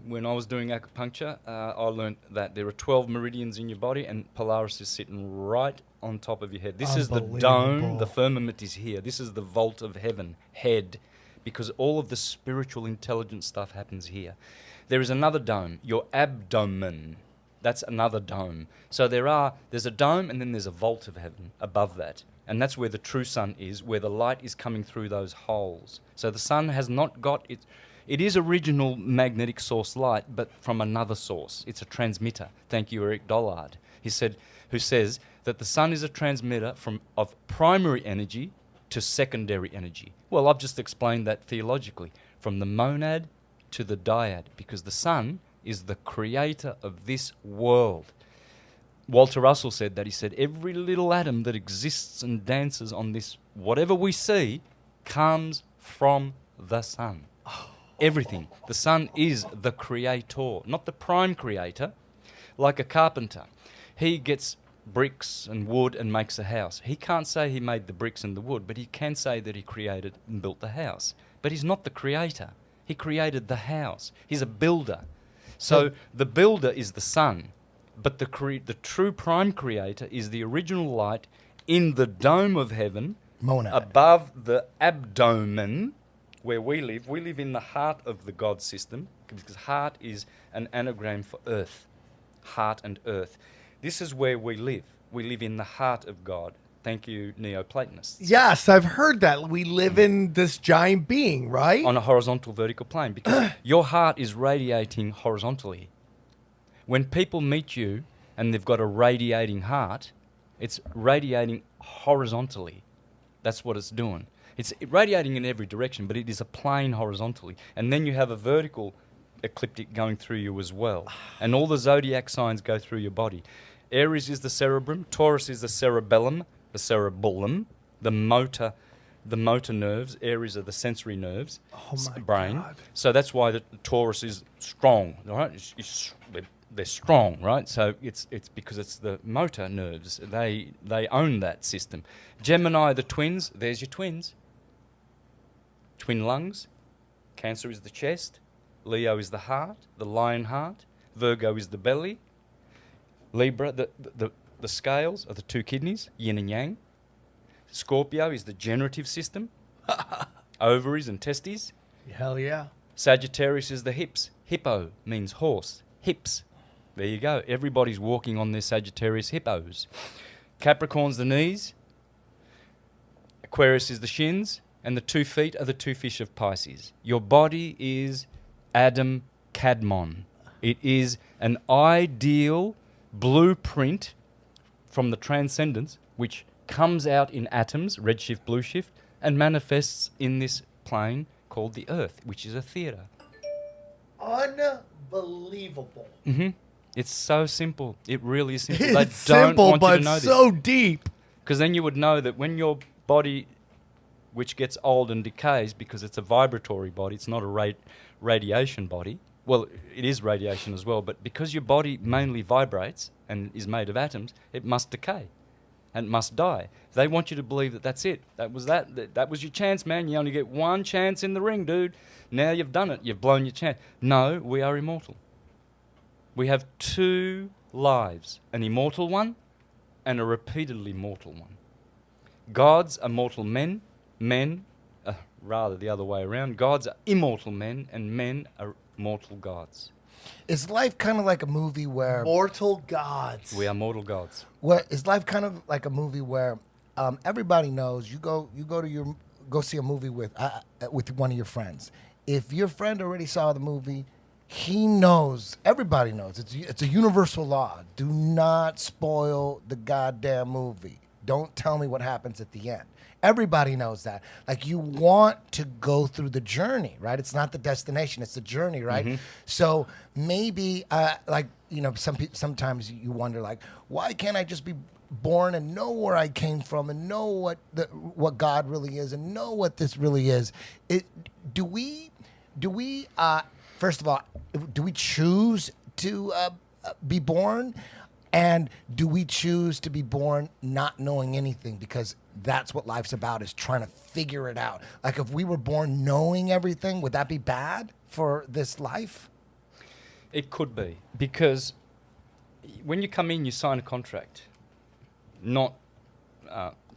When I was doing acupuncture, I learned that there are 12 meridians in your body, and Polaris is sitting right on top of your head. This is the dome. Unbelievable. The firmament is here. This is the vault of heaven, head, because all of the spiritual intelligence stuff happens here. There is another dome, your abdomen. That's another dome. So there's a dome, and then there's a vault of heaven above that. And that's where the true sun is, where the light is coming through those holes. So the sun has not got it. It is original magnetic source light, but from another source. It's a transmitter. Thank you, Eric Dollard. Who says that the sun is a transmitter of primary energy to secondary energy. Well, I've just explained that theologically. From the monad to the dyad, because the sun is the creator of this world. Walter Russell said that. He said, every little atom that exists and dances on this, whatever we see, comes from the sun. Everything. The sun is the creator, not the prime creator, like a carpenter. He gets bricks and wood and makes a house. He can't say he made the bricks and the wood, but he can say that he created and built the house. But he's not the creator. He created the house. He's a builder. So the builder is the sun, but the true prime creator is the original light in the dome of heaven, Monad. above the abdomen where we live. We live in the heart of the God system, because heart is an anagram for earth. Heart and earth. This is where we live. We live in the heart of God. Thank you, Neoplatonists. Yes, I've heard that. We live in this giant being, right? On a horizontal vertical plane, because your heart is radiating horizontally. When people meet you and they've got a radiating heart, it's radiating horizontally. That's what it's doing. It's radiating in every direction, but it is a plane horizontally. And then you have a vertical ecliptic going through you as well. And all the zodiac signs go through your body. Aries is the cerebrum, Taurus is the cerebellum, the motor nerves. Aries are the sensory nerves, brain. God. So that's why the Taurus is strong, right? They're strong, right? So it's because it's the motor nerves. They own that system. Gemini, the twins. There's your twins. Twin lungs. Cancer is the chest. Leo is the heart, the lion heart. Virgo is the belly. Libra, the scales are the two kidneys, yin and yang. Scorpio is the generative system, ovaries and testes. Hell yeah. Sagittarius is the hips. Hippo means horse. Hips. There you go. Everybody's walking on their Sagittarius hippos. Capricorn's the knees. Aquarius is the shins. And the 2 feet are the 2 fish of Pisces. Your body is Adam Kadmon. It is an ideal blueprint from the transcendence, which comes out in atoms, redshift, blue shift, and manifests in this plane called the Earth, which is a theater. Unbelievable. Mm-hmm. It's so simple. It really is simple. It's They don't simple, want you but to know so this. deep. Because then you would know that when your body, which gets old and decays because it's a vibratory body, it's not a radiation body. Well, it is radiation as well, but because your body mainly vibrates and is made of atoms, it must decay and must die. They want you to believe that that's it. That was your chance, man. You only get one chance in the ring, dude. Now you've done it. You've blown your chance. No, we are immortal. We have 2 lives, an immortal one and a repeatedly mortal one. Gods are mortal men. Rather the other way around. Gods are immortal men, and men are mortal gods. Is life kind of like a movie where Mortal gods. We are mortal gods. is life kind of like a movie where everybody knows you go see a movie with one of your friends. If your friend already saw the movie, he knows. Everybody knows. It's a universal law. Do not spoil the goddamn movie. Don't tell me what happens at the end. Everybody knows that. Like, you want to go through the journey, right? It's not the destination, it's the journey, right? Mm-hmm. So maybe, sometimes you wonder, like, why can't I just be born and know where I came from and know what God really is and know what this really is? Do we first of all, do we choose to be born? And do we choose to be born not knowing anything? Because that's what life's about, is trying to figure it out. Like, if we were born knowing everything, would that be bad for this life? It could be. Because when you come in, you sign a contract. Not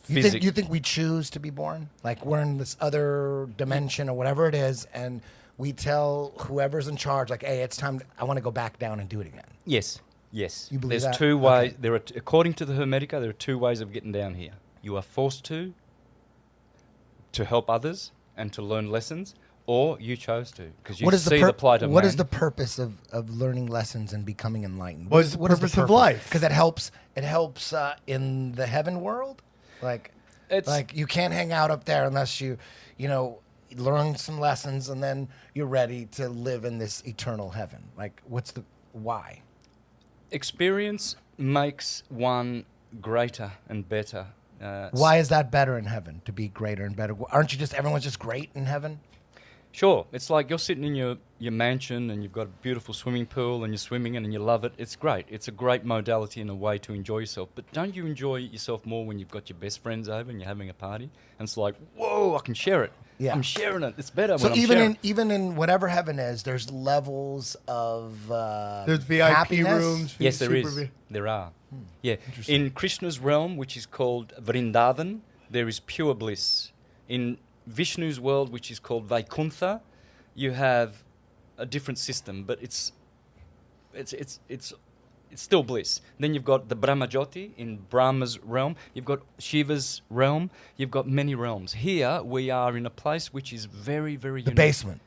physics. You think we choose to be born? Like, we're in this other dimension or whatever it is, and we tell whoever's in charge, like, hey, it's time, I want to go back down and do it again. Yes. You believe that? There's 2 ways. Okay. According to the Hermetica, there are 2 ways of getting down here. You are forced to help others and to learn lessons, or you chose to because you see the plight of man. What is the purpose of learning lessons and becoming enlightened? What is the purpose of life? Because it helps in the heaven world. Like you can't hang out up there unless you learn some lessons, and then you're ready to live in this eternal heaven. Like, what's the why? Experience makes one greater and better. Why is that better in heaven, to be greater and better? Aren't you just, everyone's just great in heaven? Sure, it's like you're sitting in your mansion and you've got a beautiful swimming pool and you're swimming in and you love it. It's great. It's a great modality and a way to enjoy yourself. But don't you enjoy yourself more when you've got your best friends over and you're having a party? And it's like, whoa, I can share it. Yeah. I'm sharing it. It's better So when I'm sharing. even in whatever heaven is, there's levels of There's VIP happiness? rooms. Yes, there super is. There are. Yeah. In Krishna's realm, which is called Vrindavan, there is pure bliss. In Vishnu's world, which is called Vaikuntha, you have a different system, but it's still bliss. Then you've got the Brahmajyoti in Brahma's realm. You've got Shiva's realm. You've got many realms. Here we are in a place which is very, very The unique. basement.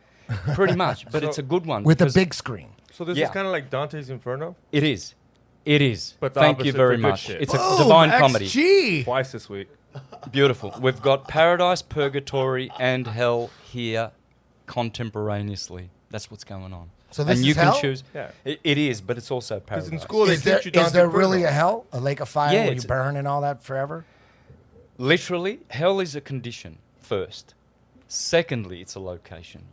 Pretty much, but it's a good one. With a because big screen. So this Yeah. is kind of like Dante's Inferno, It is. It is. but the Thank you opposite very for good much. shit. It's a Boom, divine comedy. XG. Twice this week. Beautiful. We've got paradise, purgatory, and hell here contemporaneously. That's what's going on. So this and you is can hell? choose. Yeah. It is, but it's also Because paradise. in school they Is there, teach you Dante's is there really Inferno. a hell? A lake of fire Yeah, where you it's- burn and all that forever? Literally, hell is a condition first. Secondly, it's a location.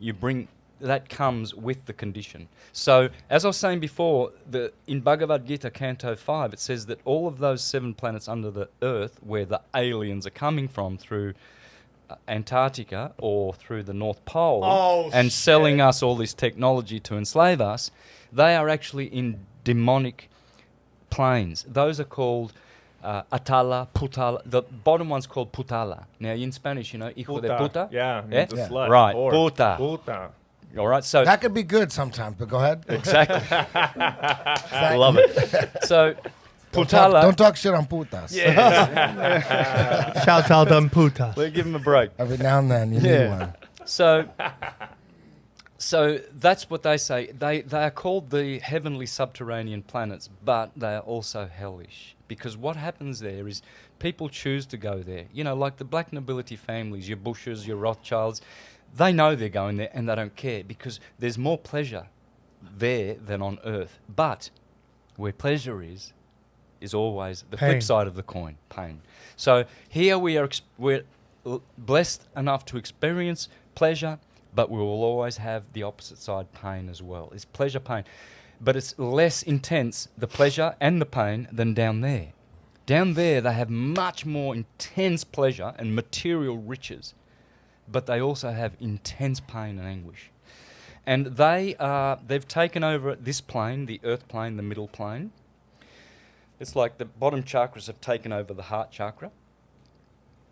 That comes with the condition. So, as I was saying before, in Bhagavad Gita Canto 5, it says that all of those 7 planets under the Earth, where the aliens are coming from through Antarctica or through the North Pole, and selling us all this technology to enslave us, they are actually in demonic planes. Those are called Atala, Putala. The bottom one's called Putala. Now, in Spanish, hijo de puta. Yeah, Yeah? means a slut. Right, Whore. puta. Puta. All right, so That could be good sometimes, but go ahead. exactly, love it. So, Putala. Don't talk shit on putas. Shout out them putas. Let's give him a break. Every now and then you need one. So that's what they say. They are called the heavenly subterranean planets, but they are also hellish. Because what happens there is people choose to go there. Like the black nobility families, your Bushes, your Rothschilds, they know they're going there and they don't care because there's more pleasure there than on earth. But where pleasure is always the Pain. flip side of the coin, pain. So here we're blessed enough to experience pleasure, but we will always have the opposite side, pain as well. It's pleasure, pain. But it's less intense, the pleasure and the pain, than down there. Down there, they have much more intense pleasure and material riches, but they also have intense pain and anguish. And they've taken over this plane, the earth plane, the middle plane. It's like the bottom chakras have taken over the heart chakra.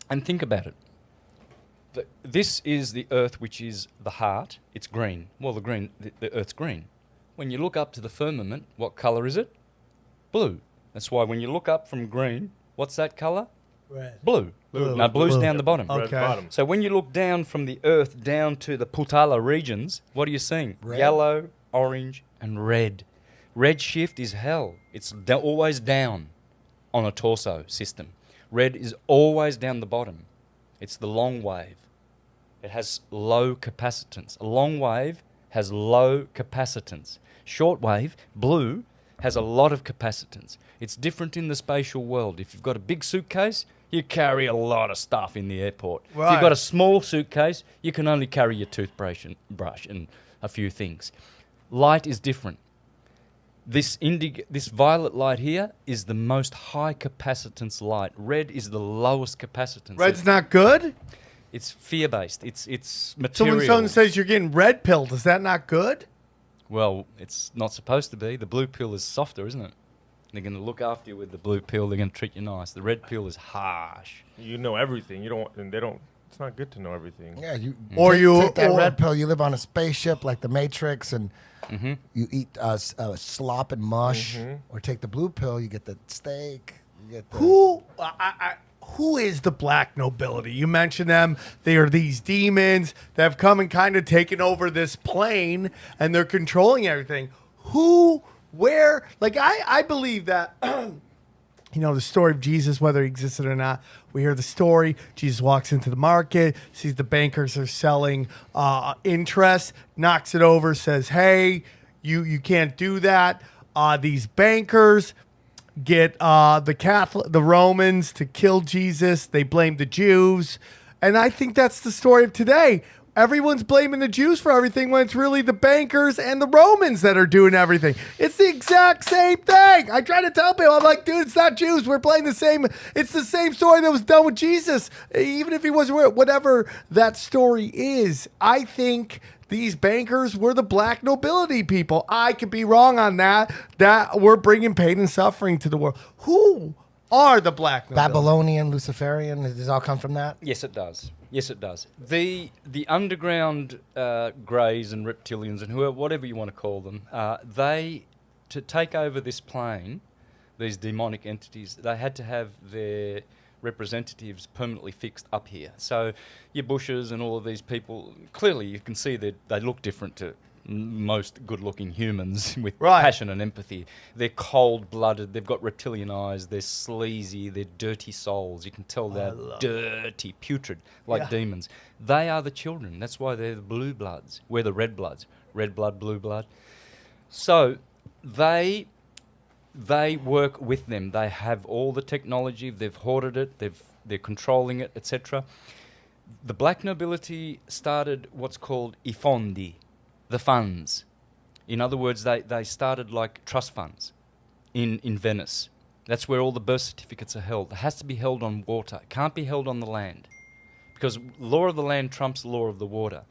And think about it. This is the earth, which is the heart. It's green. Well, the earth's green. When you look up to the firmament, what colour is it? Blue. That's why when you look up from green, what's that colour? Red. Blue. Now, blue's down the bottom. Okay. Red bottom. So when you look down from the earth down to the Putala regions, what are you seeing? Red. Yellow, orange, and red. Red shift is hell. It's always down on a torso system. Red is always down the bottom. It's the long wave. It has low capacitance. A long wave has low capacitance. Short wave, blue, has a lot of capacitance. It's different in the spatial world. If you've got a big suitcase, you carry a lot of stuff in the airport. If Right. you've got a small suitcase, you can only carry your toothbrush and a few things. Light is different. This violet light here is the most high capacitance light. Red is the lowest capacitance. Red's not good? It's fear-based. It's So material. when someone says you're getting red pilled, is that not good? Well, it's not supposed to be. The blue pill is softer, isn't it? They're going to look after you with the blue pill. They're going to treat you nice. The red pill is harsh. You know everything. You don't, and they don't. It's not good to know everything. Yeah, you Or you- take that or- red pill. You live on a spaceship like the Matrix, and Mm-hmm. you eat slop and mush. Or take the blue pill. You get the steak. You get the Who is the black nobility? You mentioned them. They are these demons that have come and kind of taken over this plane, and they're controlling everything. Who, where? Like I believe that you know, the story of Jesus, whether he existed or not. We hear the story. Jesus walks into the market, sees the bankers are selling interest, knocks it over, says, hey, you can't do that. These bankers get the Romans to kill Jesus. They blame the Jews. And I think that's the story of today. Everyone's blaming the Jews for everything when it's really the bankers and the Romans that are doing everything. It's the exact same thing. I try to tell people, I'm like, dude, it's not Jews. We're playing the same. It's the same story that was done with Jesus. Even if he wasn't, whatever that story is, I think these bankers were the black nobility people. I could be wrong on that. That we're bringing pain and suffering to the world. Who are the black nobility? Babylonian, Luciferian, does it all come from that? Yes, it does. Yes, it does. The underground greys and reptilians and whatever you want to call them, to take over this plane, these demonic entities, they had to have their representatives permanently fixed up here. So your Bushes and all of these people, clearly you can see that they look different to most good-looking humans with passion and empathy. They're cold-blooded. They've got reptilian eyes. They're sleazy. They're dirty souls. You can tell they're dirty, putrid, like demons. They are the children. That's why they're the blue bloods. We're the red bloods. Red blood, blue blood. So they work with them. They have all the technology. They've hoarded it. They're controlling it, etc. The black nobility started what's called I fondi, the funds. In other words, they started like trust funds in Venice. That's where all the birth certificates are held. It has to be held on water. It can't be held on the land because law of the land trumps law of the water.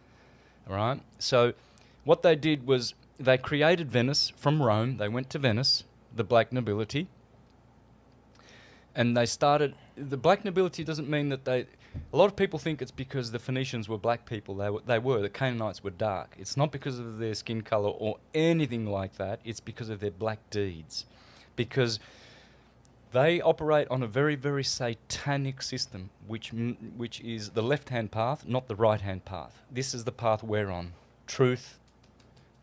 All right? So what they did was they created Venice from Rome. They went to Venice, the black nobility, and they started... The black nobility doesn't mean that they... A lot of people think it's because the Phoenicians were black people. They were. The Canaanites were dark. It's not because of their skin color or anything like that. It's because of their black deeds. Because they operate on a very, very satanic system, which is the left-hand path, not the right-hand path. This is the path we're on. Truth,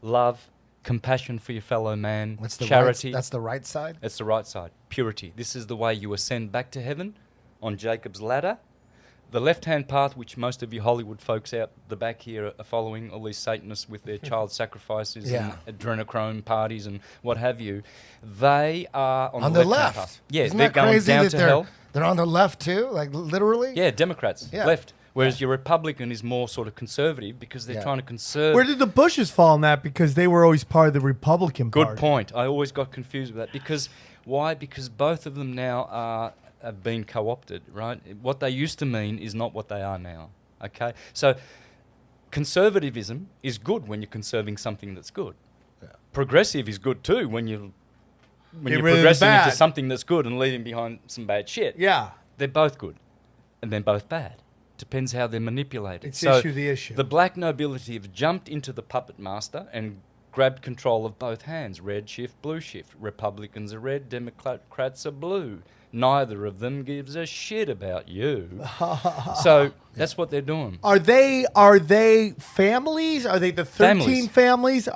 love, compassion for your fellow man, What's the charity. That's the right side? That's the right side. Purity. This is the way you ascend back to heaven on Jacob's ladder. The left-hand path, which most of you Hollywood folks out the back here are following, all these Satanists with their child sacrifices and adrenochrome parties and what have you, they are on the left. Path. Yeah, Isn't they're that going crazy down that to hell. They're on the left too, like literally? Yeah, Democrats, left. Whereas your Republican is more sort of conservative because they're trying to conserve. Where did the Bushes fall in that? Because they were always part of the Republican Party. Good point. I always got confused with that. Because why? Because both of them now have been co-opted, right? What they used to mean is not what they are now, okay? So conservatism is good when you're conserving something that's good. Yeah. Progressive is good too when you're progressing into something that's good and leaving behind some bad shit. Yeah. They're both good and they're both bad. Depends how they're manipulated. It's the issue. The black nobility have jumped into the puppet master and grabbed control of both hands. Red shift, blue shift. Republicans are red, Democrats are blue. Neither of them gives a shit about you. So that's what they're doing. Are they families? Are they the 13 families?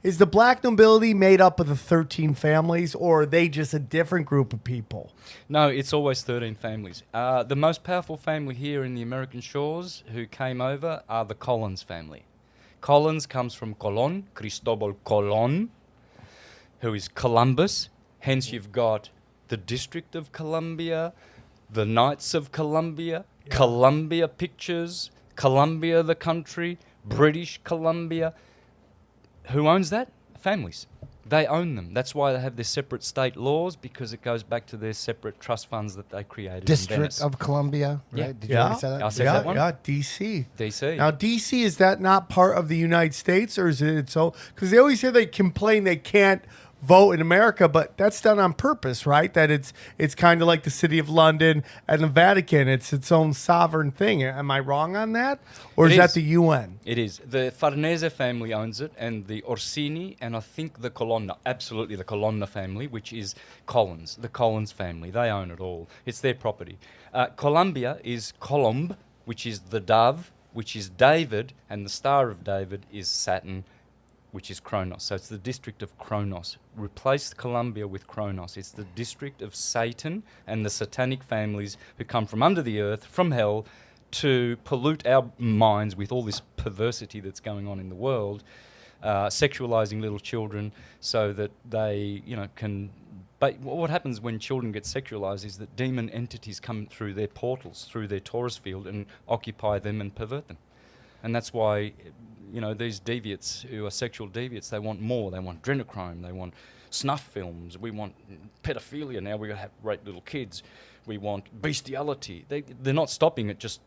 Is the black nobility made up of the 13 families, or are they just a different group of people? No, it's always 13 families. The most powerful family here in the American shores who came over are the Collins family. Collins comes from Colon, Cristobal Colon, who is Columbus. Hence you've got the District of Columbia, the Knights of Columbia, Columbia Pictures, Columbia the country, British Columbia. Who owns that? Families. They own them. That's why they have their separate state laws, because it goes back to their separate trust funds that they created. District of Columbia, right? Yeah. Did you already say that? I said that one. Yeah, D.C. D.C. Now, D.C., is that not part of the United States, or is it so? Because they always say they complain they can't vote in America, but that's done on purpose, right? That it's kind of like the City of London and the Vatican. It's its own sovereign thing. Am I wrong on that? Or is that the UN? It is. The Farnese family owns it, and the Orsini, and I think the Colonna, absolutely the Colonna family, which is Collins, the Collins family. They own it all. It's their property. Columbia is Columb, which is the dove, which is David, and the Star of David is Saturn, which is Kronos. So it's the district of Kronos. Replace Columbia with Kronos. It's the district of Satan and the satanic families who come from under the earth, from hell, to pollute our minds with all this perversity that's going on in the world, sexualizing little children so that they, can... But what happens when children get sexualized is that demon entities come through their portals, through their torus field, and occupy them and pervert them. And that's why, these deviates who are sexual deviates, they want more. They want adrenochrome. They want snuff films. We want pedophilia. Now we're going to have rape little kids. We want bestiality. They're not stopping at just,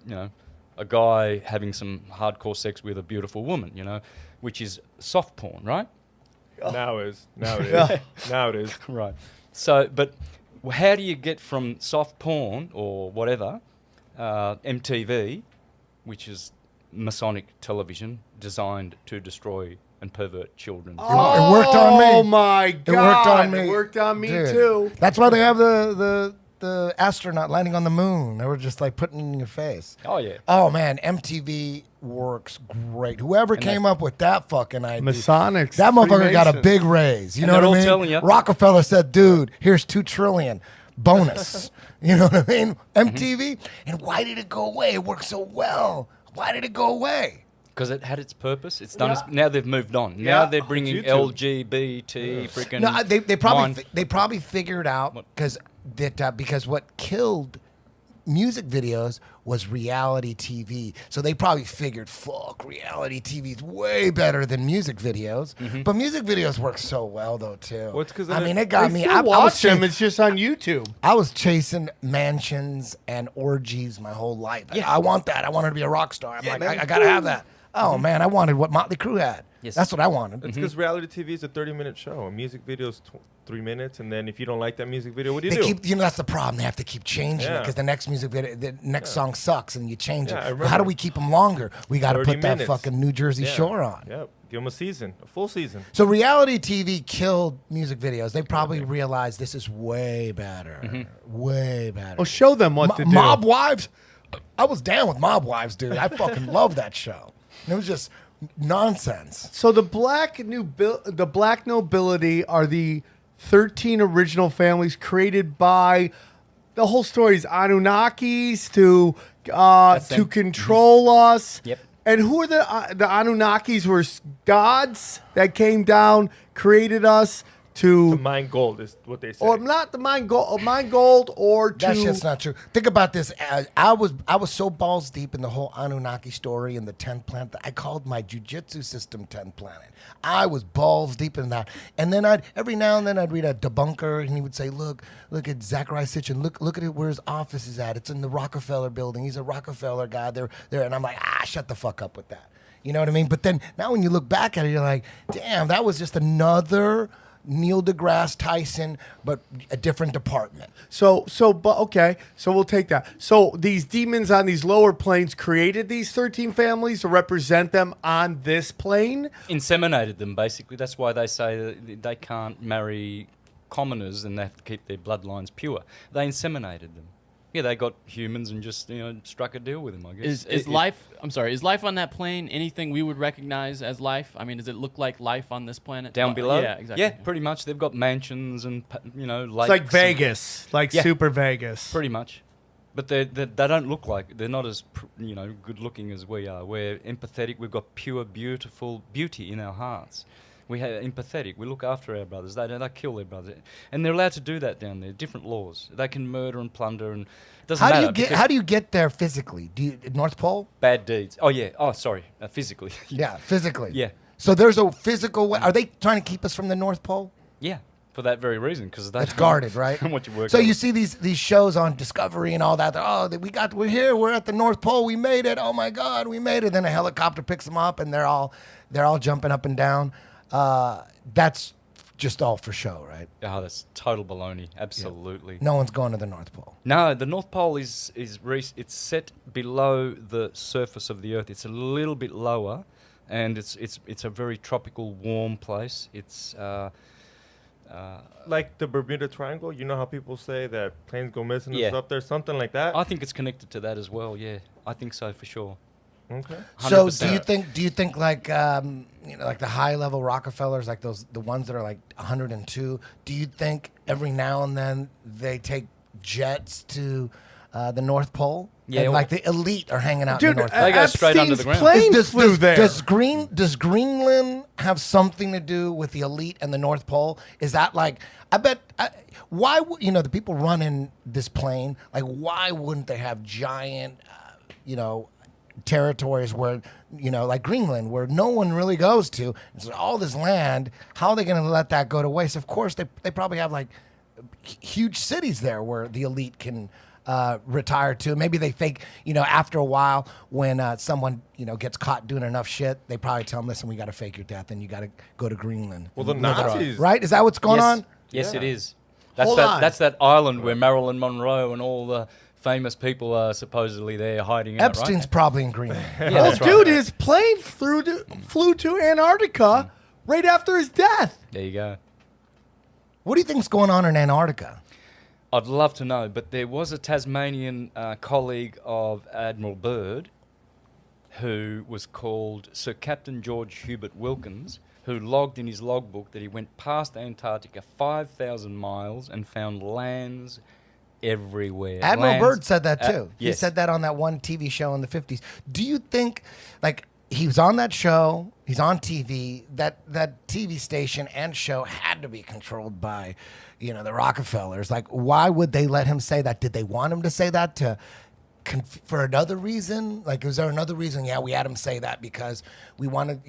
a guy having some hardcore sex with a beautiful woman, which is soft porn, right? Now it is. Now it is. Right. So, but how do you get from soft porn or whatever, MTV, which is Masonic television designed to destroy and pervert children? It worked on me. Oh my God! It worked on me. It worked on me Dude. too. That's why they have the astronaut landing on the moon. They were just like putting it in your face. Oh, yeah. Oh man, MTV works great. Whoever came up with that fucking idea, Masonics, that motherfucker got a Freemasons. big raise. You And know they're what I all mean? telling you- Rockefeller said, "Dude, here's $2 trillion bonus." You know what I mean? MTV. And why did it go away? It worked so well. Why did it go away? Because it had its purpose. It's done. Now they've moved on. Now they're bringing LGBT freaking. No, they probably figured out because what killed music videos was reality TV. So they probably figured, fuck, reality TV is way better than music videos. But music videos work so well though too. Well, it's 'cause I then mean, it got me. I watch them. It's just on YouTube. I was chasing mansions and orgies my whole life. Yeah. I want that. I wanted to be a rock star. I'm like, man. I gotta have that. Oh man, I wanted what Motley Crue had. Yes. That's what I wanted. It's because reality TV is a 30-minute show. A music video is 3 minutes, and then if you don't like that music video, what do you They do? keep, that's the problem. They have to keep changing it Yeah. because the next music video, the next song sucks, and you change Yeah, I it. But remember. how do we keep them longer? We got to 30 put that minutes. fucking New Jersey Shore on. Yep. Give them a season, a full season. So reality TV killed music videos. They probably realized this is way better, way better. Well, show them what to do. Mob Wives. I was down with Mob Wives, dude. I fucking love that show. It was just nonsense. So the black nobility are the 13 original families created by the whole story is Anunnakis to them. control us. Yep. And who are the Anunnakis? Were gods that came down, created us to, The mind gold is what they say. or not the mind gold, or to. That shit's not true. Think about this. I was so balls deep in the whole Anunnaki story and the 10th planet that I called my jujitsu system 10th planet. I was balls deep in that. And then every now and then I'd read a debunker and he would say, look at Zachariah Sitchin. Look at it where his office is at. It's in the Rockefeller building. He's a Rockefeller guy. There. And I'm like, shut the fuck up with that. You know what I mean? But then now when you look back at it, you're like, damn, that was just another Neil deGrasse Tyson, but a different department. So we'll take that. So these demons on these lower planes created these 13 families to represent them on this plane. Inseminated them, basically. That's why they say that they can't marry commoners and they have to keep their bloodlines pure. They inseminated them. Yeah, they got humans and just struck a deal with them, I guess. Is life on that plane anything we would recognize as life? I mean, does it look like life on this planet? Down below? Yeah, exactly. Yeah, pretty much. They've got mansions and, lakes. It's like Vegas, Yeah. super Vegas. Pretty much. But they don't look like, they're not as, good looking as we are. We're empathetic. We've got pure, beautiful beauty in our hearts. We are empathetic. We look after our brothers. They kill their brothers, and they're allowed to do that down there. Different laws. They can murder and plunder, and it doesn't matter. How do you get there physically? Do you North Pole? Bad deeds. Oh yeah. Oh sorry. Physically. Yeah, physically. Yeah. So there's a physical way. Are they trying to keep us from the North Pole? Yeah. For that very reason, because It's guarded, right? what you work. So on. you see these shows on Discovery and all that. We're here. We're at the North Pole. We made it. Oh my God, we made it. Then a helicopter picks them up, and they're all jumping up and down. That's just all for show, right? Oh, that's total baloney. Absolutely. No one's going to the North Pole. No, the North Pole is it's set below the surface of the Earth. It's a little bit lower, and it's a very tropical, warm place. It's like the Bermuda Triangle. You know how people say that planes go missing Yeah. and stuff there? Something like that. I think it's connected to that as well. Yeah, I think so for sure. Okay. So 100%. do you think like like the high level Rockefellers, like the ones that are like 102, do you think every now and then they take jets to the North Pole? Yeah, And, well- like the elite are hanging out Dude, in the North They go straight under the Epstein's ground. plane flew there. Does Greenland have something to do with the elite and the North Pole? Is that like, why would, the people running this plane, like, why wouldn't they have giant, territories where, like Greenland, where no one really goes to? It's all this land. How are they going to let that go to waste? Of course, they probably have like huge cities there where the elite can retire to. Maybe they think, after a while when someone, gets caught doing enough shit, they probably tell them, listen, we got to fake your death and you got to go to Greenland. Well, the and live there." Nazis. Right? Is that what's going on? Yes, Yeah. it is. That's Hold on. That's that island where Marilyn Monroe and all the famous people are supposedly there hiding out, Epstein's right? probably in Greenland. Yeah, Oh, that's right. dude, his plane flew to Antarctica right after his death. There you go. What do you think's going on in Antarctica? I'd love to know, but there was a Tasmanian colleague of Admiral Byrd who was called Sir Captain George Hubert Wilkins, who logged in his logbook that he went past Antarctica 5,000 miles and found lands everywhere. Admiral Lands- Byrd said that too. He yes. said that on that one TV show in the 50s. Do you think, like, he was on that show, he's on TV, that TV station and show had to be controlled by, the Rockefellers. Like, why would they let him say that? Did they want him to say that for another reason? Like, was there another reason? Yeah, we had him say that because we wanted,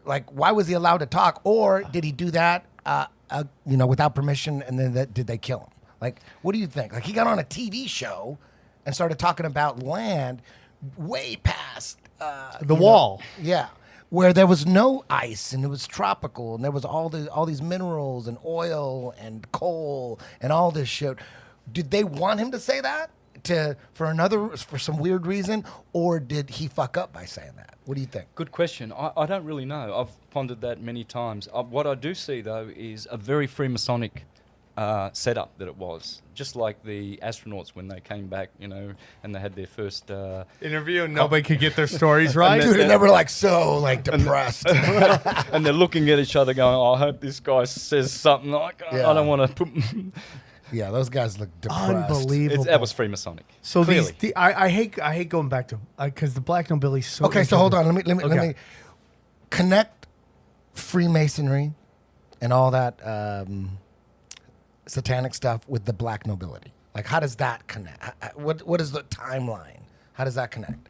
like, why was he allowed to talk? Or did he do that, without permission, and then did they kill him? Like, what do you think? Like, he got on a TV show and started talking about land way past The wall. Yeah, where there was no ice and it was tropical and there was all these minerals and oil and coal and all this shit. Did they want him to say that for some weird reason, or did he fuck up by saying that? What do you think? Good question. I don't really know. I've pondered that many times. What I do see, though, is a very Freemasonic setup that it was. Just like the astronauts when they came back, and they had their first... Interview and nobody could get their stories right. Dude, and they were depressed. and they're looking at each other going, I hope this guy says something like, I don't want to put... Yeah, those guys look depressed. Unbelievable. That was Freemasonic. So clearly. I hate going back to because the black nobility is so. Okay, so hold on. Let me Okay. connect Freemasonry and all that satanic stuff with the black nobility. Like, how does that connect? What is the timeline? How does that connect?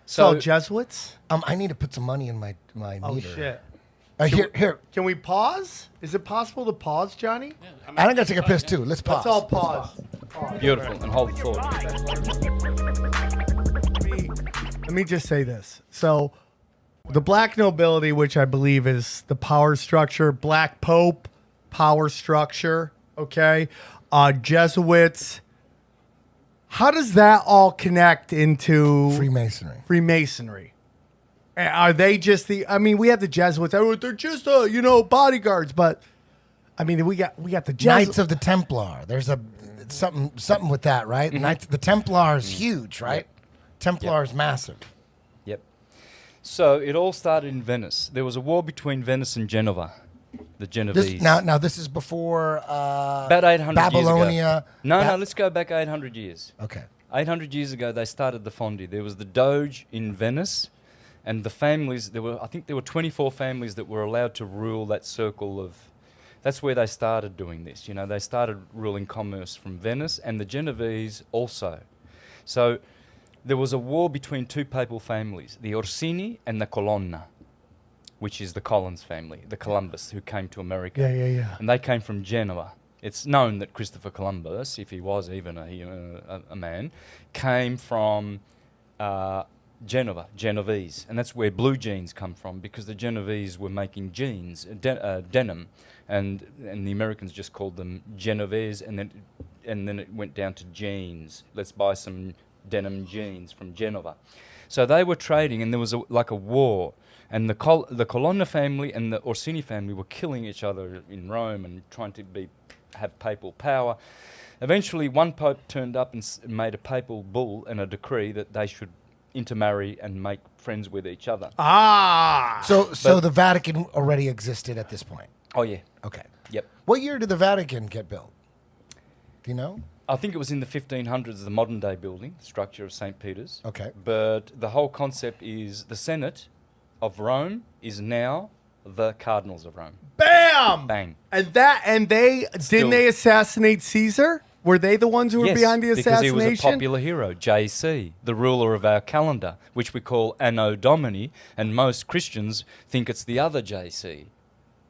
So Jesuits. I need to put some money in my Oh meter. shit. Here. Can we pause? Is it possible to pause, Johnny? I gotta take a piss too. Let's pause. Let's all pause. Beautiful. And hold the thought. Let me just say this. So, the black nobility, which I believe is the power structure, black pope, power structure, okay? Jesuits. How does that all connect into Freemasonry? Are they just we have the Jesuits. They're just, bodyguards, but I mean, we got the Jesuits. Knights of the Templar. There's something with that, right? The Templar is huge, right? Templar is massive. Yep. So it all started in Venice. There was a war between Venice and Genova, the Genovese. Now this is before about 800 Babylonia. years ago. No, let's go back 800 years. Okay. 800 years ago, they started the Fondi. There was the Doge in Venice, and the families. I think there were 24 families that were allowed to rule that circle of. That's where they started doing this. They started ruling commerce from Venice, and the Genovese also. So there was a war between two papal families, the Orsini and the Colonna, which is the Collins family, the Columbus, who came to America. Yeah. And they came from Genoa. It's known that Christopher Columbus, if he was even a man, came from Genovese. And that's where blue jeans come from, because the Genovese were making jeans, denim, and the Americans just called them Genovese, and then it went down to jeans. Let's buy some denim jeans from Genova. So they were trading, and there was like a war. And the Colonna family and the Orsini family were killing each other in Rome and trying to have papal power. Eventually, one pope turned up and made a papal bull and a decree that they should intermarry and make friends with each other. Ah. So the Vatican already existed at this point. Oh, yeah. Okay. Yep. What year did the Vatican get built? Do you know? I think it was in the 1500s, the modern day building, structure of St. Peter's. Okay. But the whole concept is the Senate of Rome is now the Cardinals of Rome. Bam! Bang. And they didn't they assassinate Caesar? Were they the ones who were behind the assassination? Because he was a popular hero, JC, the ruler of our calendar, which we call Anno Domini, and most Christians think it's the other JC,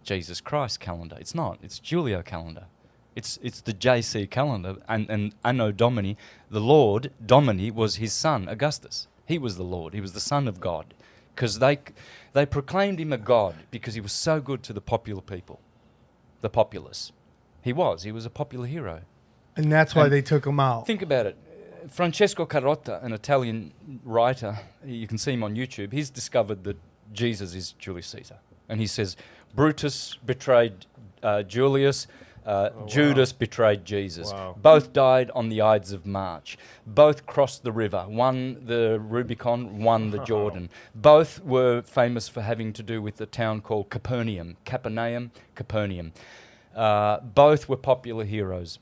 Jesus Christ calendar. It's not. It's Julio calendar. It's the JC calendar, and Anno Domini, the Lord Domini was his son Augustus. He was the Lord. He was the Son of God, because they proclaimed him a god because he was so good to the popular people, the populace. He was a popular hero. And that's why they took him out. Think about it. Francesco Carotta, an Italian writer, you can see him on YouTube, he's discovered that Jesus is Julius Caesar. And he says, Brutus betrayed Julius, Judas betrayed Jesus. Wow. Both died on the Ides of March. Both crossed the river. One the Rubicon, one the Jordan. Both were famous for having to do with the town called Capernaum. Capernaum. Both were popular heroes.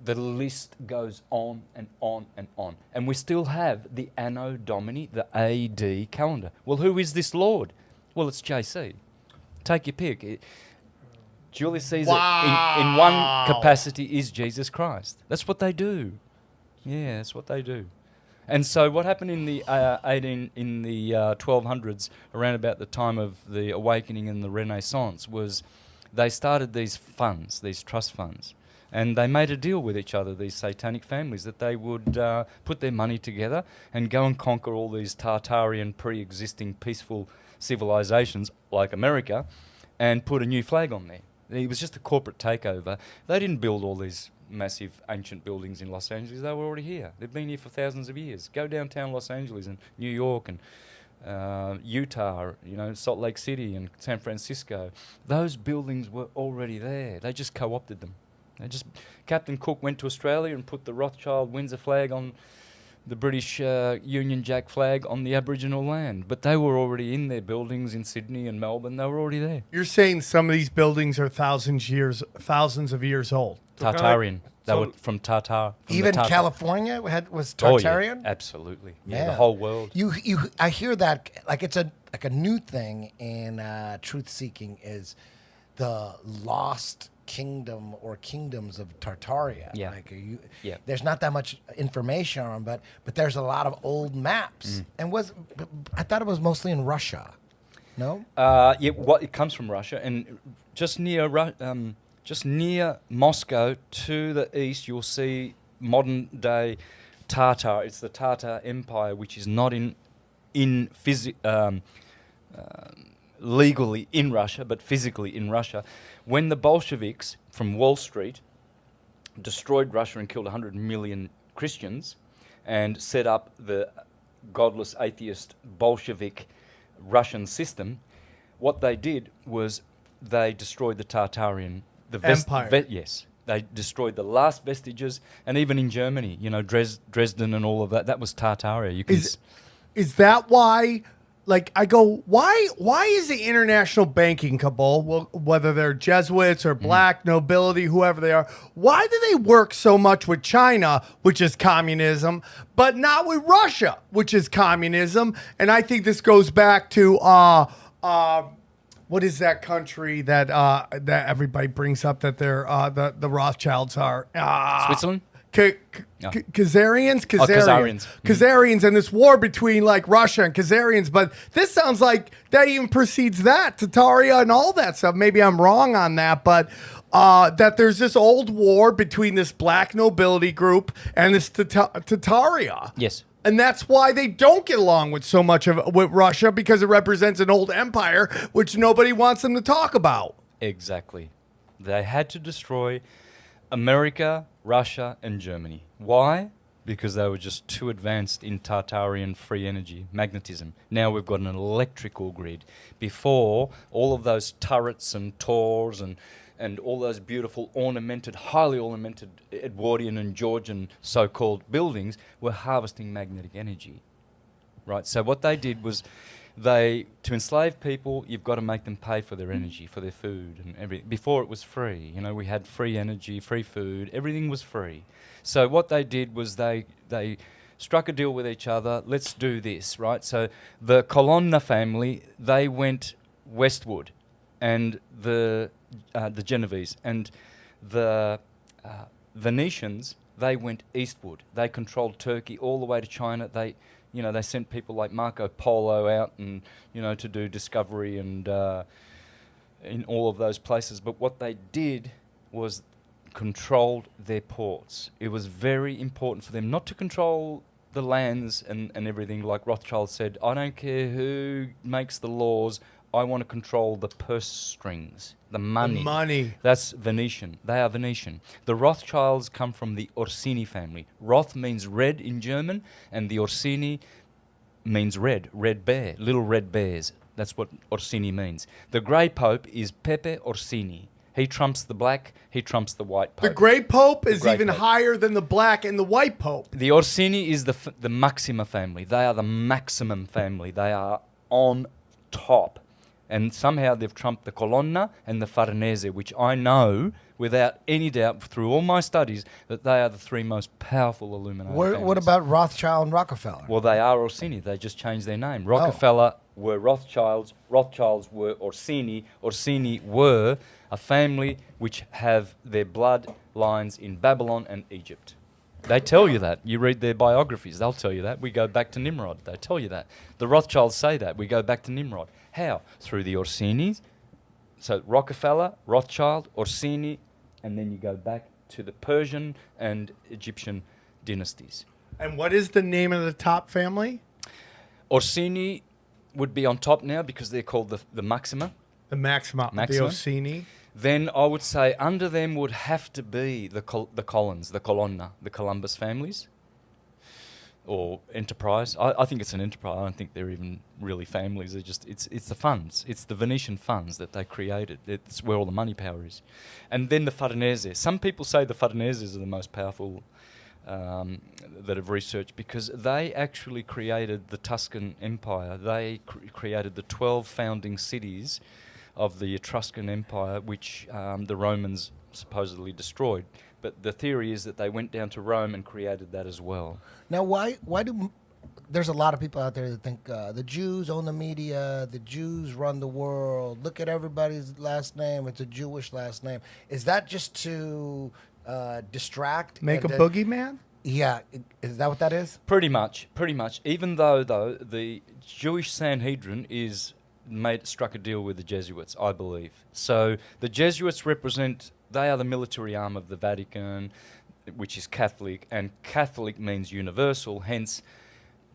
The list goes on and on and on. And we still have the Anno Domini, the AD calendar. Well, who is this Lord? Well, it's JC. Take your pick. Julius Caesar, in one capacity, is Jesus Christ. That's what they do. Yeah, that's what they do. And so what happened in the 1200s, around about the time of the Awakening and the Renaissance, was they started these funds, these trust funds. And they made a deal with each other, these satanic families, that they would put their money together and go and conquer all these Tartarian pre-existing peaceful civilizations like America and put a new flag on there. It was just a corporate takeover. They didn't build all these massive ancient buildings in Los Angeles. They were already here. They've been here for thousands of years. Go downtown Los Angeles and New York and Utah, Salt Lake City and San Francisco. Those buildings were already there. They just co-opted them. Captain Cook went to Australia and put the Rothschild Windsor flag on the British Union Jack flag on the Aboriginal land. But they were already in their buildings in Sydney and Melbourne. They were already there. You're saying some of these buildings are thousands of years old. Tartarian. They were from Tartar. From Even California was Tartarian? Oh, yeah, absolutely. Yeah, the whole world. I hear that like it's a new thing in truth seeking is the lost kingdom or kingdoms of Tartaria. Yeah. There's not that much information on them, but there's a lot of old maps. And I thought it was mostly in Russia. No? It comes from Russia, and just near Moscow to the east, you'll see modern day Tatar. It's the Tatar Empire, which is not legally in Russia, but physically in Russia. When the Bolsheviks from Wall Street destroyed Russia and killed 100 million Christians and set up the godless atheist Bolshevik Russian system, what they did was they destroyed the Tartarian Empire. Yes. They destroyed the last vestiges, and even in Germany, Dresden and all of that, that was Tartaria. Is that why... Like, I go, why is the international banking cabal, whether they're Jesuits or black nobility, whoever they are, why do they work so much with China, which is communism, but not with Russia, which is communism? And I think this goes back to, what is that country that everybody brings up that they're, the Rothschilds are? Switzerland? Khazarians, Khazarians, and this war between like Russia and Khazarians, but this sounds like that even precedes that, Tataria and all that stuff. Maybe I'm wrong on that, but that there's this old war between this black nobility group and this Tataria. Yes. And that's why they don't get along with so much with Russia, because it represents an old empire, which nobody wants them to talk about. Exactly. They had to destroy America, Russia, and Germany. Why? Because they were just too advanced in Tartarian free energy, magnetism. Now we've got an electrical grid. Before, all of those turrets and tors and all those beautiful highly ornamented Edwardian and Georgian so-called buildings were harvesting magnetic energy. right? So what they did was to enslave people, you've got to make them pay for their energy, for their food and everything. Before it was free, we had free energy, free food, everything was free. So what they did was they struck a deal with each other, let's do this, right? So the Colonna family, they went westward, and the Genovese, and the Venetians, they went eastward. They controlled Turkey all the way to China. They sent people like Marco Polo out and, to do discovery and in all of those places. But what they did was controlled their ports. It was very important for them not to control the lands and everything. Like Rothschild said, I don't care who makes the laws, I want to control the purse strings, the money. The money. That's Venetian. They are Venetian. The Rothschilds come from the Orsini family. Roth means red in German, and the Orsini means red bear, little red bears. That's what Orsini means. The Grey Pope is Pepe Orsini. He trumps the black, he trumps the white Pope. The Grey Pope is Grey even Pope. higher than the black and the white Pope. The Orsini is the Maxima family. They are the maximum family. They are on top. And somehow they've trumped the Colonna and the Farnese, which I know without any doubt through all my studies that they are the three most powerful Illuminati families. What about Rothschild and Rockefeller? Well, they are Orsini. They just changed their name. Rockefeller were Rothschilds. Rothschilds were Orsini. Orsini were a family which have their blood lines in Babylon and Egypt. They tell you that. You read their biographies. They'll tell you that. We go back to Nimrod. They tell you that. The Rothschilds say that. We go back to Nimrod. How? Through the Orsinis. So Rockefeller, Rothschild, Orsini, and then you go back to the Persian and Egyptian dynasties. And what is the name of the top family? Orsini would be on top now because they're called the Maxima. The Maxima. The Orsini. Then I would say under them would have to be the Collins, the Colonna, the Columbus families, or Enterprise. I think it's an enterprise. I don't think they're even really families. They're just it's the funds. It's the Venetian funds that they created. It's where all the money power is. And then the Farnese. Some people say the Farneses are the most powerful that have researched because they actually created the Tuscan Empire. They created the 12 founding cities of the Etruscan Empire, which the Romans supposedly destroyed. But the theory is that they went down to Rome and created that as well. Now, why do there's a lot of people out there that think the Jews own the media, the Jews run the world. Look at everybody's last name; it's a Jewish last name. Is that just to distract? Make a boogeyman? Yeah, is that what that is? Pretty much. Even though the Jewish Sanhedrin is struck a deal with the Jesuits, I believe. So the Jesuits represent. They are the military arm of the Vatican, which is Catholic, and Catholic means universal. Hence,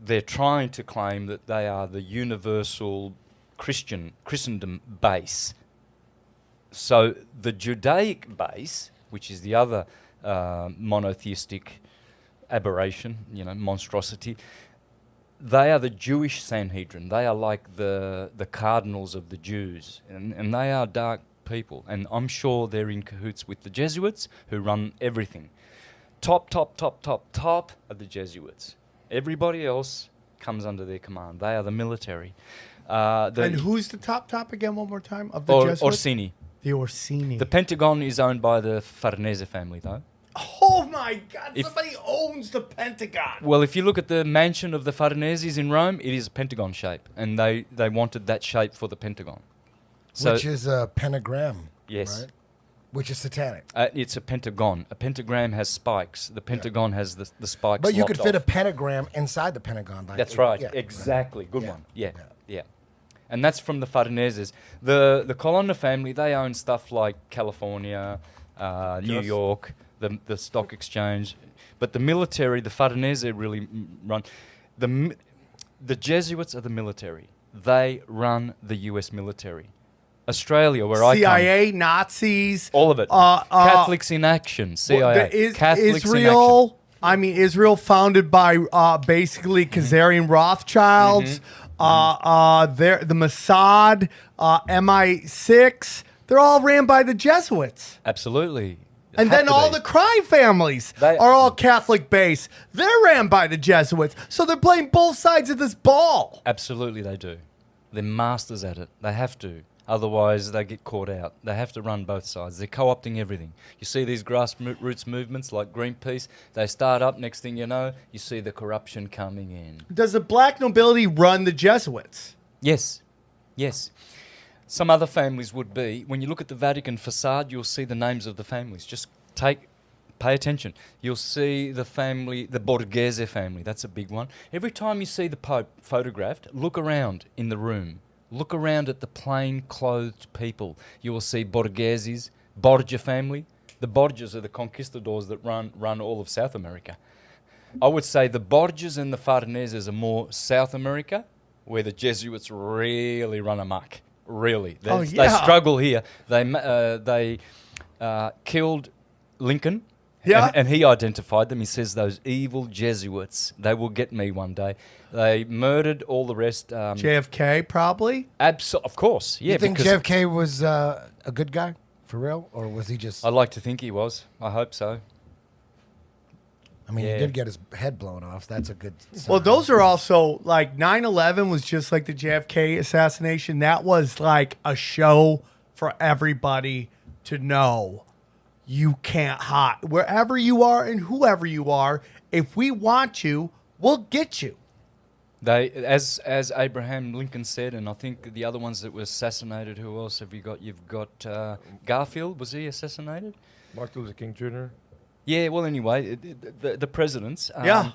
they're trying to claim that they are the universal Christendom base. So the Judaic base, which is the other monotheistic aberration, monstrosity, they are the Jewish Sanhedrin. They are like the cardinals of the Jews, and they are dark people. And I'm sure they're in cahoots with the Jesuits, who run everything. Top are the Jesuits. Everybody else comes under their command. They are the military. And who's the top again? One more time of the Jesuits? Orsini. The Orsini. The Pentagon is owned by the Farnese family, though. Oh my God! Somebody owns the Pentagon. Well, if you look at the mansion of the Farneses in Rome, it is a pentagon shape, and they wanted that shape for the Pentagon. So, which is a pentagram. Yes. Right? Which is satanic. It's a pentagon. A pentagram has spikes. The Pentagon has the spikes. But you could fit off. a pentagram inside the Pentagon. That's right. Yeah. Exactly. Good one. Yeah. And that's from the Farneses. The Colonna family, they own stuff like California, New York, the stock exchange. But the military, the Farnese really run. The Jesuits are the military. They run the U.S. military. Australia, where I come. CIA, Nazis. All of it. Catholics in action. CIA. Catholics Israel. Israel founded by basically Khazarian Rothschilds. The Mossad, MI6. They're all ran by the Jesuits. Absolutely. And Have then to all be. the crime families They- are all Catholic based. They're ran by the Jesuits. So they're playing both sides of this ball. Absolutely, they do. They're masters at it. They have to. Otherwise, they get caught out. They have to run both sides. They're co-opting everything. You see these grassroots movements like Greenpeace, they start up, next thing you know, you see the corruption coming in. Does the black nobility run the Jesuits? Yes, yes. Some other families would be, when you look at the Vatican facade, you'll see the names of the families. Just pay attention. You'll see the family, the Borghese family, that's a big one. Every time you see the Pope photographed, look around in the room. Look around at the plain-clothed people. You will see Borgheses, Borgia family. The Borgias are the conquistadors that run all of South America. I would say the Borgias and the Farneses are more South America, where the Jesuits really run amok. Really. They struggle here. They killed Lincoln. Yeah. And he identified them. He says, those evil Jesuits, they will get me one day. They murdered all the rest. JFK, probably? Of course, yeah. You think because JFK was a good guy, for real? Or was he just... I like to think he was. I hope so. I mean, Yeah. he did get his head blown off. That's a good sign. Well, those are also, like, 9/11 was just like the JFK assassination. That was like a show for everybody to know. You can't hide. Wherever you are and whoever you are, if we want you, we'll get you. They, as Abraham Lincoln said, and I think the other ones that were assassinated. Who else have you got? You've got Garfield. Was he assassinated? Martin Luther King Jr. Yeah. Well, anyway, the presidents. Yeah.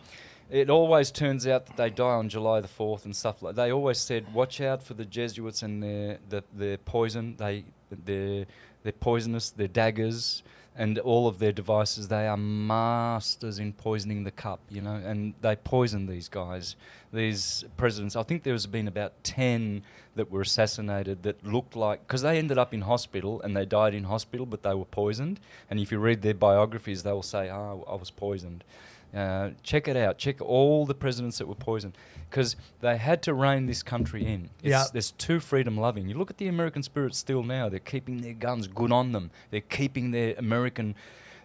It always turns out that they die on July the 4th and stuff like. They always said, watch out for the Jesuits and their poison. They're poisonous. They're daggers. And all of their devices, they are masters in poisoning the cup, you know, and they poison these guys, these presidents. I think there's been about 10 that were assassinated that looked like, because they ended up in hospital and they died in hospital, but they were poisoned. And if you read their biographies, they will say, oh, I was poisoned. Check it out. Check all the presidents that were poisoned, because they had to rein this country in. There's too freedom-loving. You look at the American spirit still now. They're keeping their guns good on them. They're keeping their American...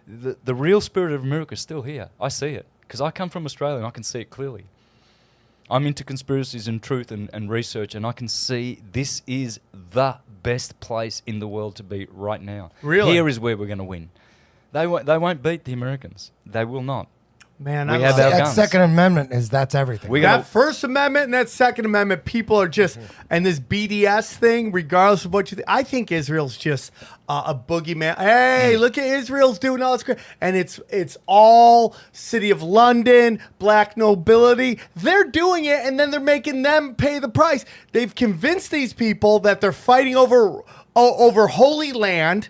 The real spirit of America is still here. I see it, because I come from Australia and I can see it clearly. I'm into conspiracies and truth and research, and I can see this is the best place in the world to be right now. Really? Here is where we're going to win. They won't beat the Americans. They will not. Man, We I have love our that guns. Second Amendment that's everything. that First Amendment and that Second Amendment, people are just, and this BDS thing, regardless of what you think, I think Israel's just a boogeyman. Hey, look at Israel's doing all this great. And it's all City of London, black nobility. They're doing it, and then they're making them pay the price. They've convinced these people that they're fighting over Holy Land,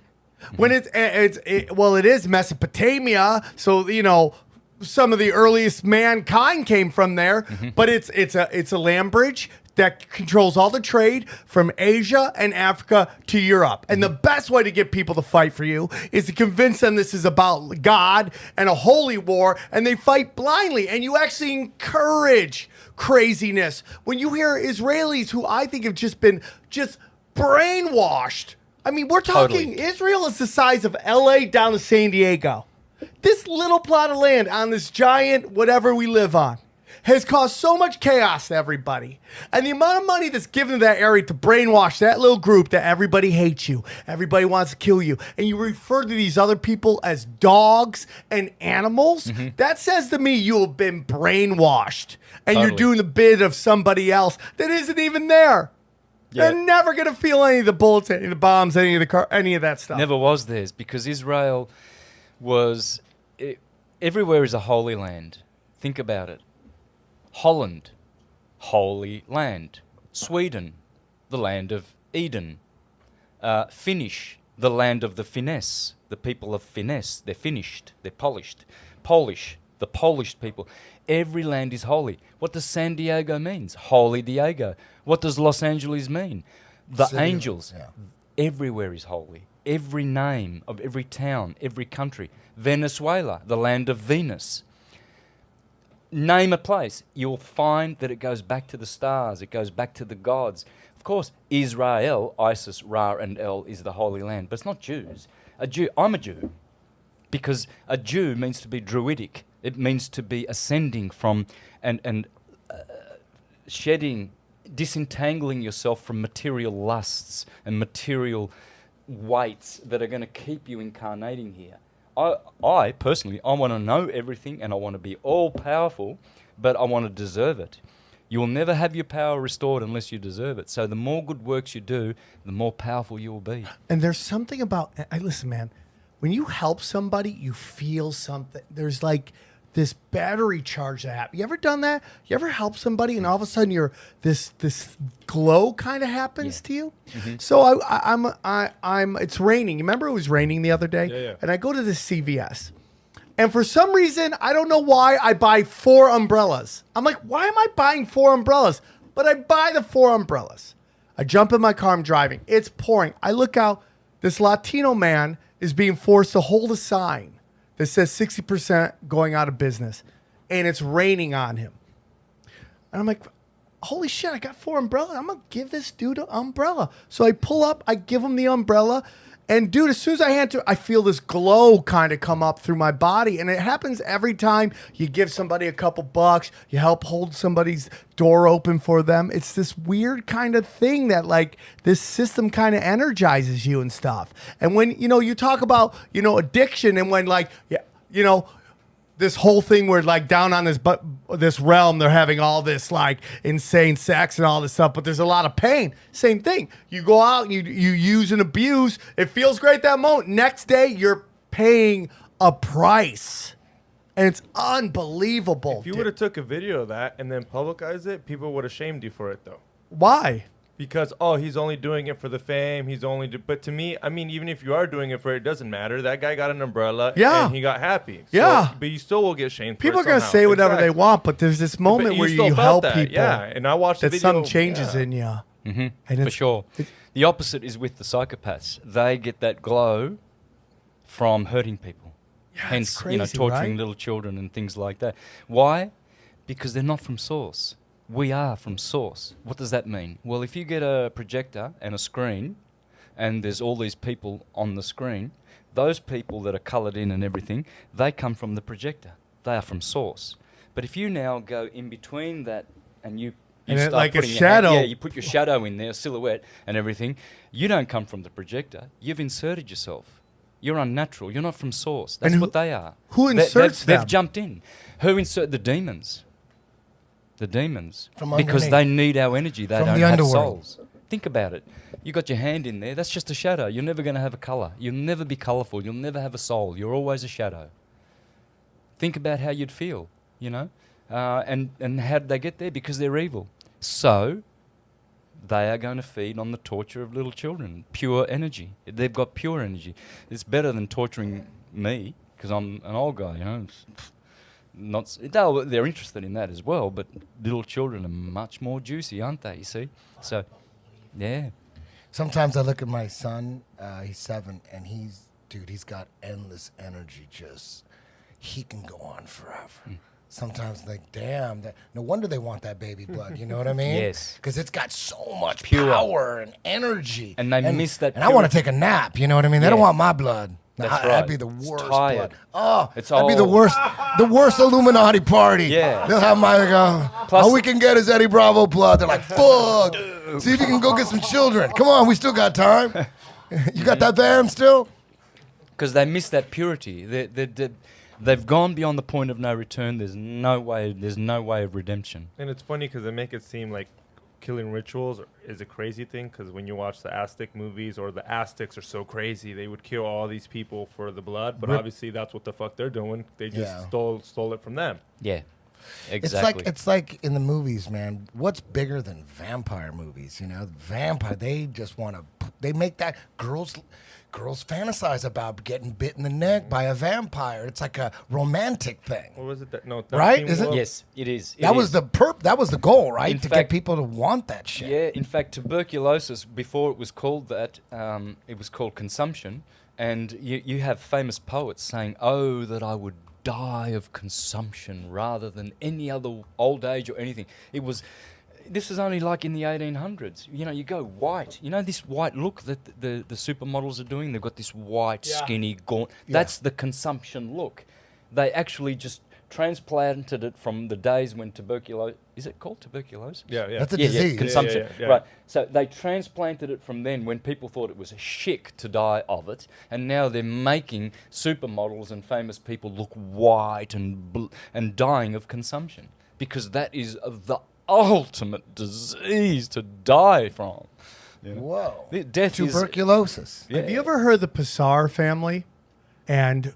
when it is Mesopotamia, so, you know, some of the earliest mankind came from there, but it's a land bridge that controls all the trade from Asia and Africa to Europe. And the best way to get people to fight for you is to convince them this is about God and a holy war, and they fight blindly. And you actually encourage craziness when you hear Israelis who I think have just been brainwashed. I mean, we're talking Israel is the size of LA down to San Diego. This little plot of land on this giant whatever we live on has caused so much chaos to everybody. And the amount of money that's given to that area to brainwash that little group that everybody hates you, everybody wants to kill you, and you refer to these other people as dogs and animals, that says to me you have been brainwashed. And you're doing the bid of somebody else that isn't even there. Yeah. They're never going to feel any of the bullets, any of the bombs, any of that stuff. Never was theirs, because Israel was... everywhere is a holy land. Think about it. Holland, holy land. Sweden, the land of Eden. Finnish, the land of the finesse. The people of finesse. They're finished. They're polished. Polish, the Polish people. Every land is holy. What does San Diego means? Holy Diego. What does Los Angeles mean? The City of- angels. yeah. Everywhere is holy. Every name of every town, every country. Venezuela, the land of Venus. Name a place, you'll find that it goes back to the stars, it goes back to the gods. Of course, Israel, Isis, Ra, and El is the Holy Land, but it's not Jews. I'm a Jew. Because a Jew means to be druidic. It means to be ascending from and shedding, disentangling yourself from material lusts and material weights that are going to keep you incarnating here. I personally, I want to know everything and I want to be all powerful, but I want to deserve it. You will never have your power restored unless you deserve it. So the more good works you do, the more powerful you will be. And there's something about, listen, man, when you help somebody, you feel something. There's like this battery charge that happens. You ever done that? You ever help somebody and all of a sudden this glow kind of happens to you? Mm-hmm. So I'm it's raining. You remember it was raining the other day? Yeah. And I go to this CVS. And for some reason, I don't know why, I buy 4 umbrellas. I'm like, why am I buying 4 umbrellas? But I buy the 4 umbrellas. I jump in my car, I'm driving. It's pouring. I look out. This Latino man is being forced to hold a sign that says 60% going out of business. And it's raining on him. And I'm like, holy shit, I got 4 umbrellas. I'm going to give this dude an umbrella. So I pull up, I give him the umbrella. And dude, as soon as I hand to, I feel this glow kind of come up through my body. And it happens every time you give somebody a couple bucks, you help hold somebody's door open for them. It's this weird kind of thing that like this system kind of energizes you and stuff. And when, you talk about, addiction and when like, this whole thing where like down on this realm, they're having all this like insane sex and all this stuff, but there's a lot of pain. Same thing. You go out and you use and abuse. It feels great that moment. Next day, you're paying a price. And it's unbelievable. If you would have took a video of that and then publicized it, people would have shamed you for it though. Why? Because, he's only doing it for the fame. But to me, I mean, even if you are doing it for it, doesn't matter. That guy got an umbrella and he got happy. So, but you still will get shamed for people it are going to say whatever they want, but there's this moment where you help people. Yeah, and I watched the video. Something changes in you. Mm-hmm. And for sure. The opposite is with the psychopaths. They get that glow from hurting people. Yeah, hence, crazy, torturing right? little children and things like that. Why? Because they're not from source. We are from source. What does that mean? Well, if you get a projector and a screen and there's all these people on the screen, those people that are coloured in and everything, they come from the projector. They are from source. But if you now go in between that and you start like a putting shadow. you put your shadow in there, silhouette and everything, you don't come from the projector. You've inserted yourself. You're unnatural. You're not from source. That's what they are. Who inserts them? They've jumped in. Who insert the demons? The demons. From because underneath. they need our energy. They From don't the have underworld. souls. Think about it. You got your hand in there. That's just a shadow. You're never going to have a color. You'll never be colorful. You'll never have a soul. You're always a shadow. Think about how you'd feel, and how did they get there? Because they're evil. So they are going to feed on the torture of little children. Pure energy. They've got pure energy. It's better than torturing me because I'm an old guy, They're interested in that as well, but little children are much more juicy, aren't they? You see, so yeah. Sometimes I look at my son. He's 7, and he's got endless energy. He can go on forever. Sometimes like, damn, no wonder they want that baby blood. You know what I mean? Yes. Because it's got so much Pure. power and energy. And they miss that. And I want to take a nap. You know what I mean? They don't want my blood. That's That'd right. be the It's worst tired. blood. Oh, It's that'd be the all- worst. The worst Illuminati party. Yeah. They'll have my Plus- all we can get is Eddie Bravo blood. They're like, fuck. See if you can go get some children. Come on, we still got time. You got that van still? Because they miss that purity. They've gone beyond the point of no return. There's no way of redemption. And it's funny because they make it seem like killing rituals is a crazy thing, because when you watch the Aztec movies, or the Aztecs are so crazy, they would kill all these people for the blood, but obviously that's what the fuck they're doing. They just stole it from them. Yeah, exactly. It's like in the movies, man. What's bigger than vampire movies? Vampire. They just want to. They make that girls fantasize about getting bit in the neck by a vampire. It's like a romantic thing. What was it? Right? Is it? Yes, it is. That was the goal, right? In to fact- get people to want that shit. Yeah, in fact, tuberculosis, before it was called that, it was called consumption. And you have famous poets saying, "Oh, that I would die of consumption rather than any other old age or anything." It was this is only like in the 1800s. You know, you go white. You know this white look that the supermodels are doing? They've got this white, skinny, gaunt. That's the consumption look. They actually just transplanted it from the days when tuberculosis... Is it called tuberculosis? Yeah. That's a disease. Consumption. Yeah. Right. So they transplanted it from then when people thought it was chic to die of it. And now they're making supermodels and famous people look white and dying of consumption. Because that is the ultimate disease to die from. You know? Whoa. Death Tuberculosis. Have you ever heard the Pissar family? And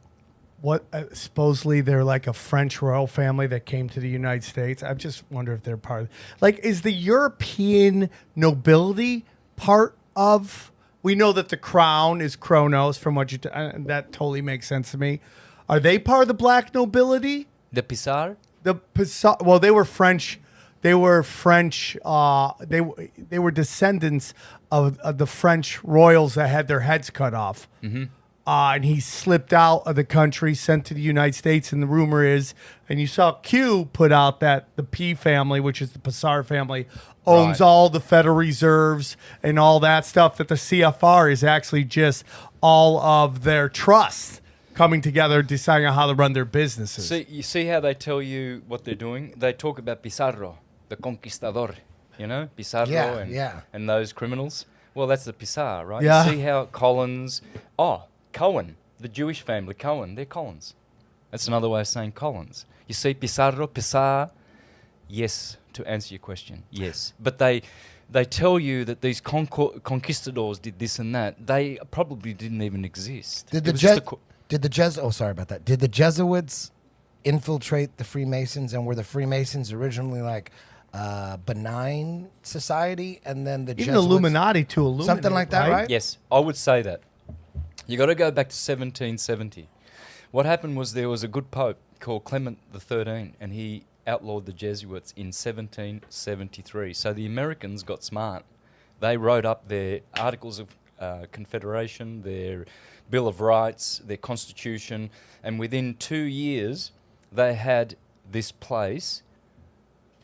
what supposedly they're like a French royal family that came to the United States. I just wonder if they're part of, like, is the European nobility part of? We know that the crown is Kronos, from what you that totally makes sense to me. Are they part of the black nobility? The Pissar? The Pissar. Well, they were French. They were French. They were descendants of the French royals that had their heads cut off. Mm-hmm. And he slipped out of the country, sent to the United States. And the rumor is, and you saw Q put out that the P family, which is the Pissar family, owns all the Federal Reserves and all that stuff, that the CFR is actually just all of their trusts coming together, deciding on how to run their businesses. See, you see how they tell you what they're doing? They talk about Pizarro, the conquistador, you know, Pizarro and those criminals. Well, that's the Pissar, right? Yeah. You see how Collins... Cohen, the Jewish family, Cohen, they're Collins. That's another way of saying Collins. You see Pizarro, Pissar, yes, to answer your question, yes. But they tell you that these conquistadors did this and that. They probably didn't even exist. Did the Jesuits infiltrate the Freemasons, and were the Freemasons originally like benign society, and then the even Jesuits, Illuminati to illuminate, something like that, right? Yes, I would say that. You got to go back to 1770. What happened was there was a good pope called Clement XIII, and he outlawed the Jesuits in 1773. So the Americans got smart. They wrote up their Articles of Confederation, their Bill of Rights, their Constitution, and within 2 years they had this place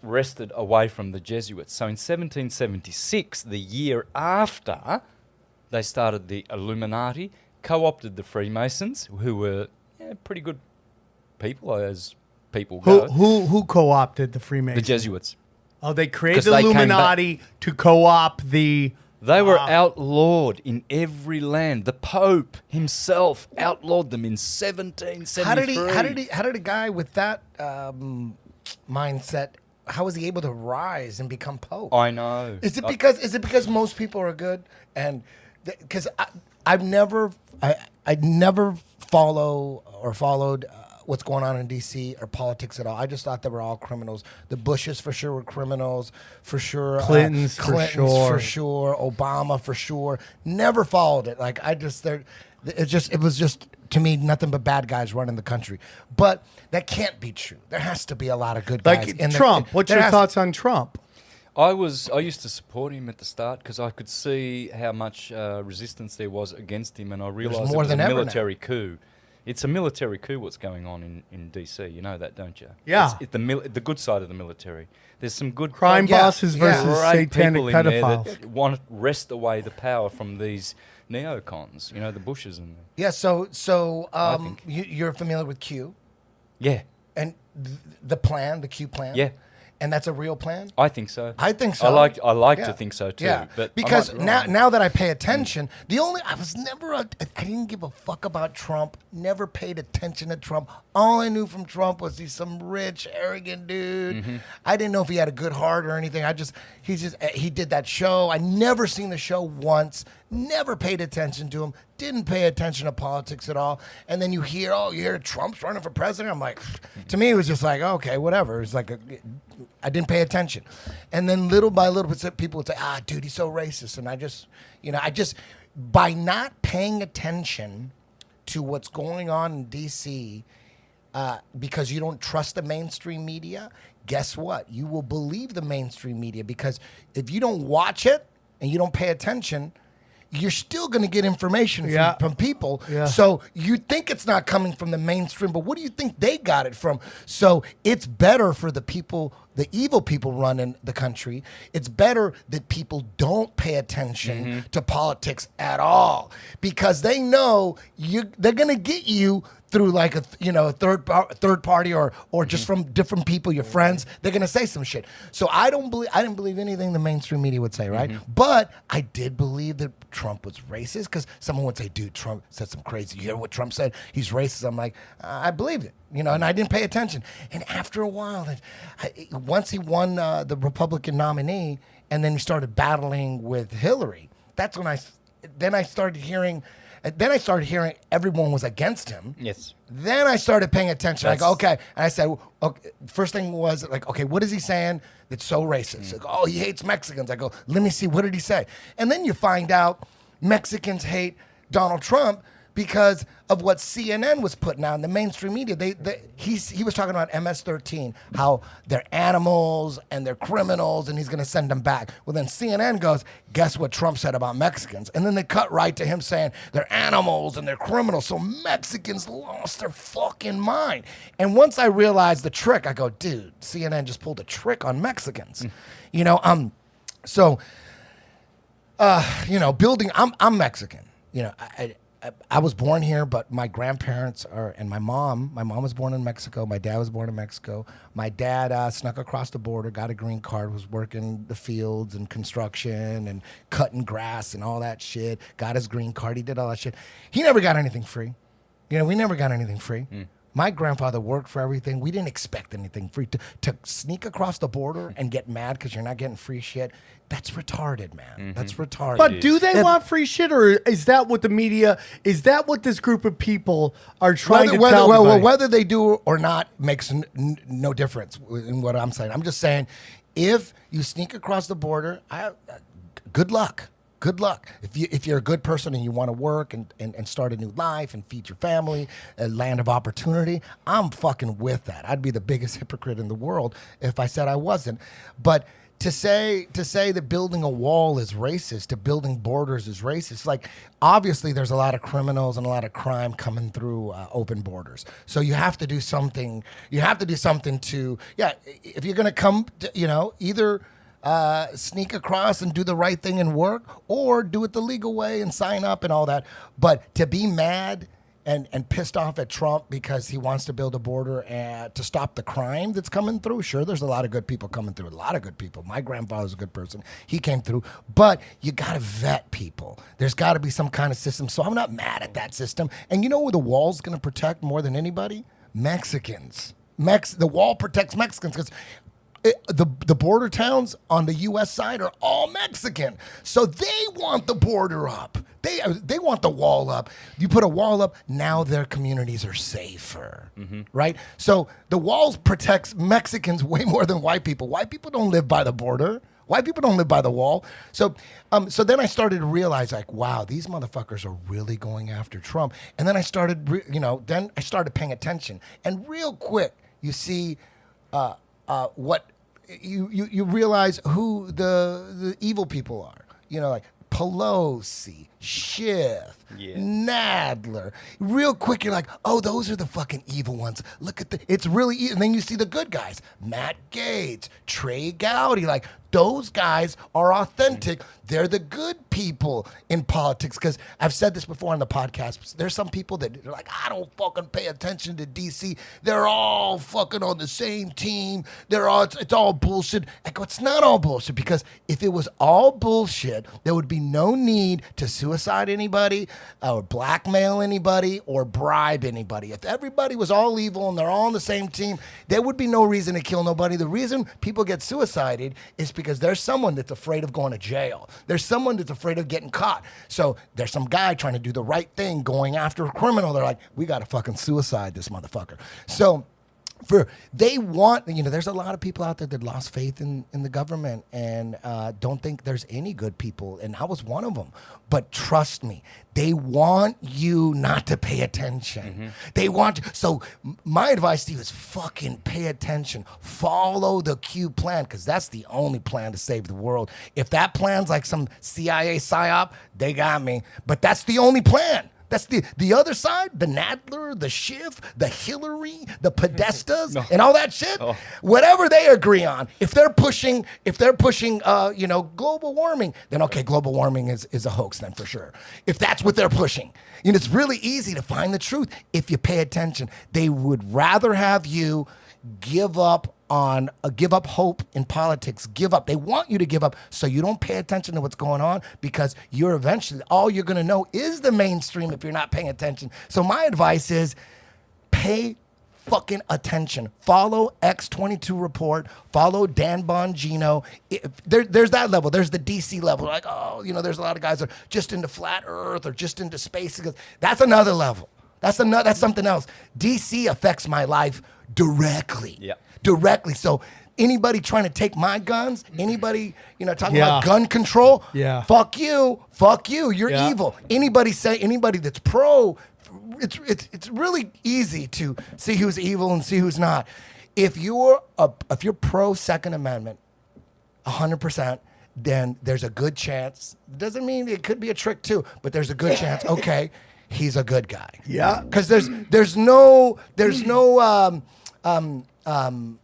wrested away from the Jesuits. So in 1776, the year after, they started the Illuminati, co-opted the Freemasons, who were pretty good people, as people go. Who co-opted the Freemasons? The Jesuits. Oh, they created 'Cause the they came Illuminati to co-opt the... They were outlawed in every land. The Pope himself outlawed them in 1773. How did a guy with that mindset, how was he able to rise and become Pope? I know. Is it because most people are good? And because I never followed what's going on in D.C. or politics at all. I just thought they were all criminals. The Bushes for sure were criminals, for sure. Clintons for sure. Obama for sure. Never followed it. Like it was just to me nothing but bad guys running the country. But that can't be true. There has to be a lot of good guys. Like Trump. What's your thoughts on Trump? I used to support him at the start because I could see how much resistance there was against him, and I realised it was a military coup. It's a military coup what's going on in D.C. You know that, don't you? Yeah. It's the good side of the military. There's some good crime bosses versus great satanic people in there pedophiles that want to wrest away the power from these neocons. You know, the Bushes and you're familiar with Q? Yeah. And the plan, the Q plan? Yeah. And that's a real plan? I think so. I think so. I like to think so too. Yeah. But because now that I pay attention, I didn't give a fuck about Trump. Never paid attention to Trump. All I knew from Trump was he's some rich, arrogant dude. Mm-hmm. I didn't know if he had a good heart or anything. He did that show. I never seen the show once. Never paid attention to him. Didn't pay attention to politics at all. And then you hear Trump's running for president. I'm like, to me, it was just like, okay, whatever. It's like I didn't pay attention. And then little by little, people would say, dude, he's so racist. And I just, by not paying attention to what's going on in D.C., because you don't trust the mainstream media, guess what? You will believe the mainstream media, because if you don't watch it and you don't pay attention, you're still going to get information from people. Yeah. So you think it's not coming from the mainstream, but what do you think they got it from? So it's better for the people, the evil people running the country. It's better that people don't pay attention to politics at all, because they know they're going to get you through like a third party or just from different people, your friends. They're gonna say some shit. So I didn't believe anything the mainstream media would say, right? But I did believe that Trump was racist, because someone would say, "Dude, Trump said some crazy. You hear what Trump said? He's racist." I'm like, I believed it, and I didn't pay attention. And after a while, once he won the Republican nominee, and then he started battling with Hillary, that's when I started hearing. Then I started hearing everyone was against him. Yes. Then I started paying attention. I go, okay. And I said, okay. First thing was like, okay, what is he saying that's so racist? Like, oh, he hates Mexicans. I go, let me see, what did he say? And then you find out Mexicans hate Donald Trump because of what CNN was putting out in the mainstream media. He was talking about MS-13, how they're animals and they're criminals, and he's going to send them back. Well, then CNN goes, guess what Trump said about Mexicans? And then they cut right to him saying they're animals and they're criminals. So Mexicans lost their fucking mind. And once I realized the trick, I go, dude, CNN just pulled a trick on Mexicans. Building. I'm Mexican. I was born here, but my grandparents and my mom was born in Mexico. My dad was born in Mexico. My dad snuck across the border, got a green card, was working the fields and construction and cutting grass and all that shit. Got his green card. He did all that shit. He never got anything free. We never got anything free. My grandfather worked for everything. We didn't expect anything free. To sneak across the border and get mad because you're not getting free shit, that's retarded, man. That's retarded. But do they want free shit, or is that what the media, is that what this group of people are trying to tell everybody? Whether they do or not makes no difference in what I'm saying. I'm just saying, if you sneak across the border, good luck. Good luck. If you're a good person and you want to work and start a new life and feed your family, a land of opportunity, I'm fucking with that. I'd be the biggest hypocrite in the world if I said I wasn't. But to say that building a wall is racist, to building borders is racist, like obviously there's a lot of criminals and a lot of crime coming through open borders. So you have to do something. You have to do something to, if you're going to come, either sneak across and do the right thing and work, or do it the legal way and sign up and all that. But to be mad and pissed off at Trump because he wants to build a border to stop the crime that's coming through. Sure, there's a lot of good people coming through. A lot of good people. My grandfather's a good person. He came through. But you got to vet people. There's got to be some kind of system. So I'm not mad at that system. And you know who the wall's going to protect more than anybody? Mexicans. The wall protects Mexicans because the border towns on the U.S. side are all Mexican. So they want the border up. They want the wall up. You put a wall up, now their communities are safer, right? So the walls protects Mexicans way more than white people. White people don't live by the border. White people don't live by the wall. So then I started to realize, like, wow, these motherfuckers are really going after Trump. And then I started, then I started paying attention. And real quick, you see what you realize who the evil people are. Like Pelosi, Schiff, Nadler. Real quick, you're like, oh, those are the fucking evil ones. Look at it's really, and then you see the good guys, Matt Gaetz, Trey Gowdy, like those guys are authentic. They're the good people in politics. Because I've said this before on the podcast. There's some people that are like, I don't fucking pay attention to DC. They're all fucking on the same team. It's all bullshit. I go, it's not all bullshit, because if it was all bullshit, there would be no need to suicide anybody or blackmail anybody or bribe anybody. If everybody was all evil and they're all on the same team, there would be no reason to kill nobody. The reason people get suicided is because there's someone that's afraid of going to jail. There's someone that's afraid of getting caught. So there's some guy trying to do the right thing, going after a criminal. They're like, we got to fucking suicide this motherfucker. So They want, there's a lot of people out there that lost faith in the government and don't think there's any good people, and I was one of them. But trust me, they want you not to pay attention. They want so my advice to you is fucking pay attention. Follow the Q plan, because that's the only plan to save the world. If that plan's like some CIA psyop, they got me. But that's the only plan. That's the other side, the Nadler, the Schiff, the Hillary, the Podestas, and all that shit. Whatever they agree on, if they're pushing, global warming, then okay, global warming is a hoax then for sure. If that's what they're pushing, it's really easy to find the truth if you pay attention. They would rather have you give up hope in politics. Give up. They want you to give up so you don't pay attention to what's going on, because you're eventually, all you're going to know is the mainstream if you're not paying attention. So my advice is pay fucking attention. Follow X22 Report. Follow Dan Bongino. There's that level. There's the DC level. Like, there's a lot of guys that are just into flat earth or just into space. That's another level. That's something else. DC affects my life directly. Yeah. Directly. So anybody trying to take my guns, anybody, talking about gun control, fuck you. You're evil. Anybody that's pro, it's really easy to see who's evil and see who's not. If you're pro Second Amendment, 100%, then there's a good chance. Doesn't mean it could be a trick too, but there's a good chance. Okay, he's a good guy. Yeah. Because there's no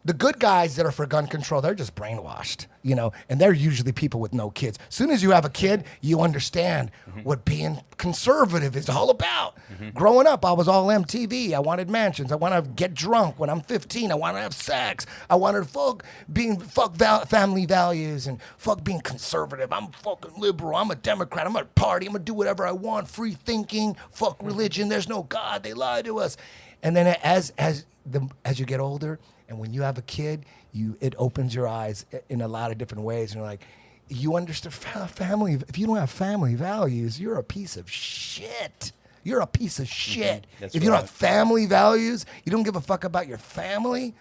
the good guys that are for gun control, they're just brainwashed, and they're usually people with no kids. As soon as you have a kid, you understand what being conservative is all about. Growing up, I was all MTV. I wanted mansions. I want to get drunk when I'm 15. I want to have sex. I wanted to fuck family values and fuck being conservative. I'm fucking liberal. I'm a Democrat. I'm going to party. I'm going to do whatever I want. Free thinking. Fuck religion. There's no God. They lie to us. And then as you get older, and when you have a kid, it opens your eyes in a lot of different ways. And you're like, you understand family. If you don't have family values, you're a piece of shit. You're a piece of shit. If you don't have family values, you don't give a fuck about your family,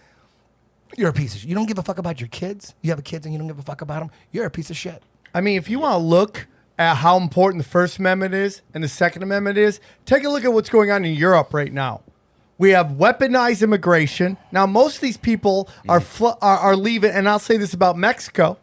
you're a piece of shit. You don't give a fuck about your kids. You have kids and you don't give a fuck about them, you're a piece of shit. I mean, if you want to look at how important the First Amendment is and the Second Amendment is, take a look at what's going on in Europe right now. We have weaponized immigration. Now, most of these people are leaving, and I'll say this about Mexico.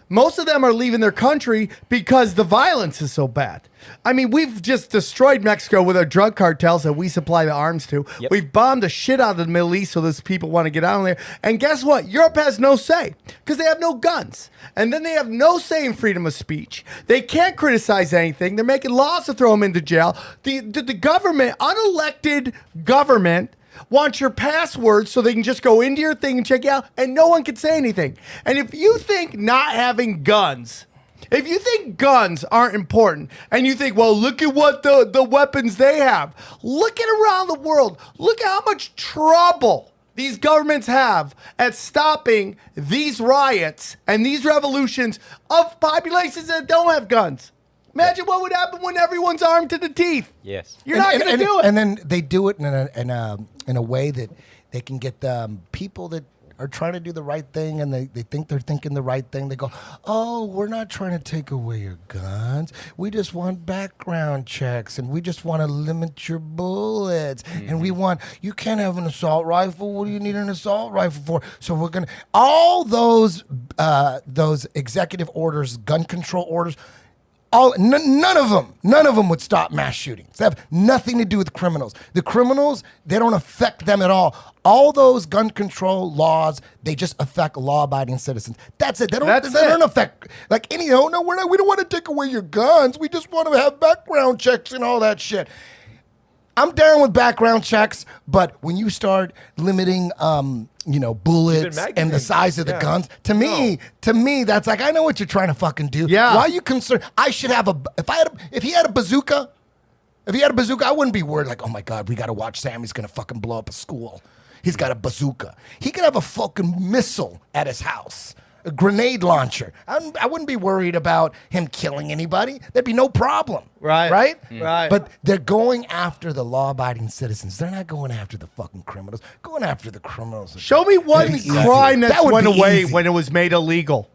Most of them are leaving their country because the violence is so bad. I mean, we've just destroyed Mexico with our drug cartels that we supply the arms to. Yep. We've bombed the shit out of the Middle East so those people want to get out of there. And guess what? Europe has no say because they have no guns. And then they have no say in freedom of speech. They can't criticize anything. They're making laws to throw them into jail. The government, unelected government, wants your password so they can just go into your thing and check you out, and no one can say anything. And if you think not having guns, if you think guns aren't important, and you think, well, look at what the weapons they have. Look at around the world. Look at how much trouble these governments have at stopping these riots and these revolutions of populations that don't have guns. Imagine what would happen when everyone's armed to the teeth. Yes. You're not going to do it. And then they do it in a way that they can get people that are trying to do the right thing, and they think they're thinking the right thing. They go, oh, we're not trying to take away your guns. We just want background checks, and we just want to limit your bullets. And you can't have an assault rifle. What do you need an assault rifle for? So we're going to, all those executive orders, gun control orders, none of them would stop mass shootings. They have nothing to do with criminals. The criminals, they don't affect them at all. All those gun control laws, they just affect law-abiding citizens. That's it. They don't affect like any. No, we don't want to take away your guns. We just want to have background checks and all that shit. I'm down with background checks, but when you start limiting, bullets and the size of the guns, to me, that's like, I know what you're trying to fucking do. Yeah. Why are you concerned? I should have if he had a bazooka, I wouldn't be worried like, oh my God, we got to watch Sammy's going to fucking blow up a school. He's got a bazooka. He could have a fucking missile at his house. a grenade launcher. I wouldn't be worried about him killing anybody. There'd be no problem. Right. Right? Right. But they're going after the law-abiding citizens. They're not going after the fucking criminals. Going after the criminals. Show me one crime that would went be away easy. when it was made illegal.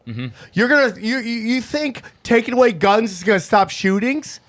You're gonna you think taking away guns is gonna stop shootings?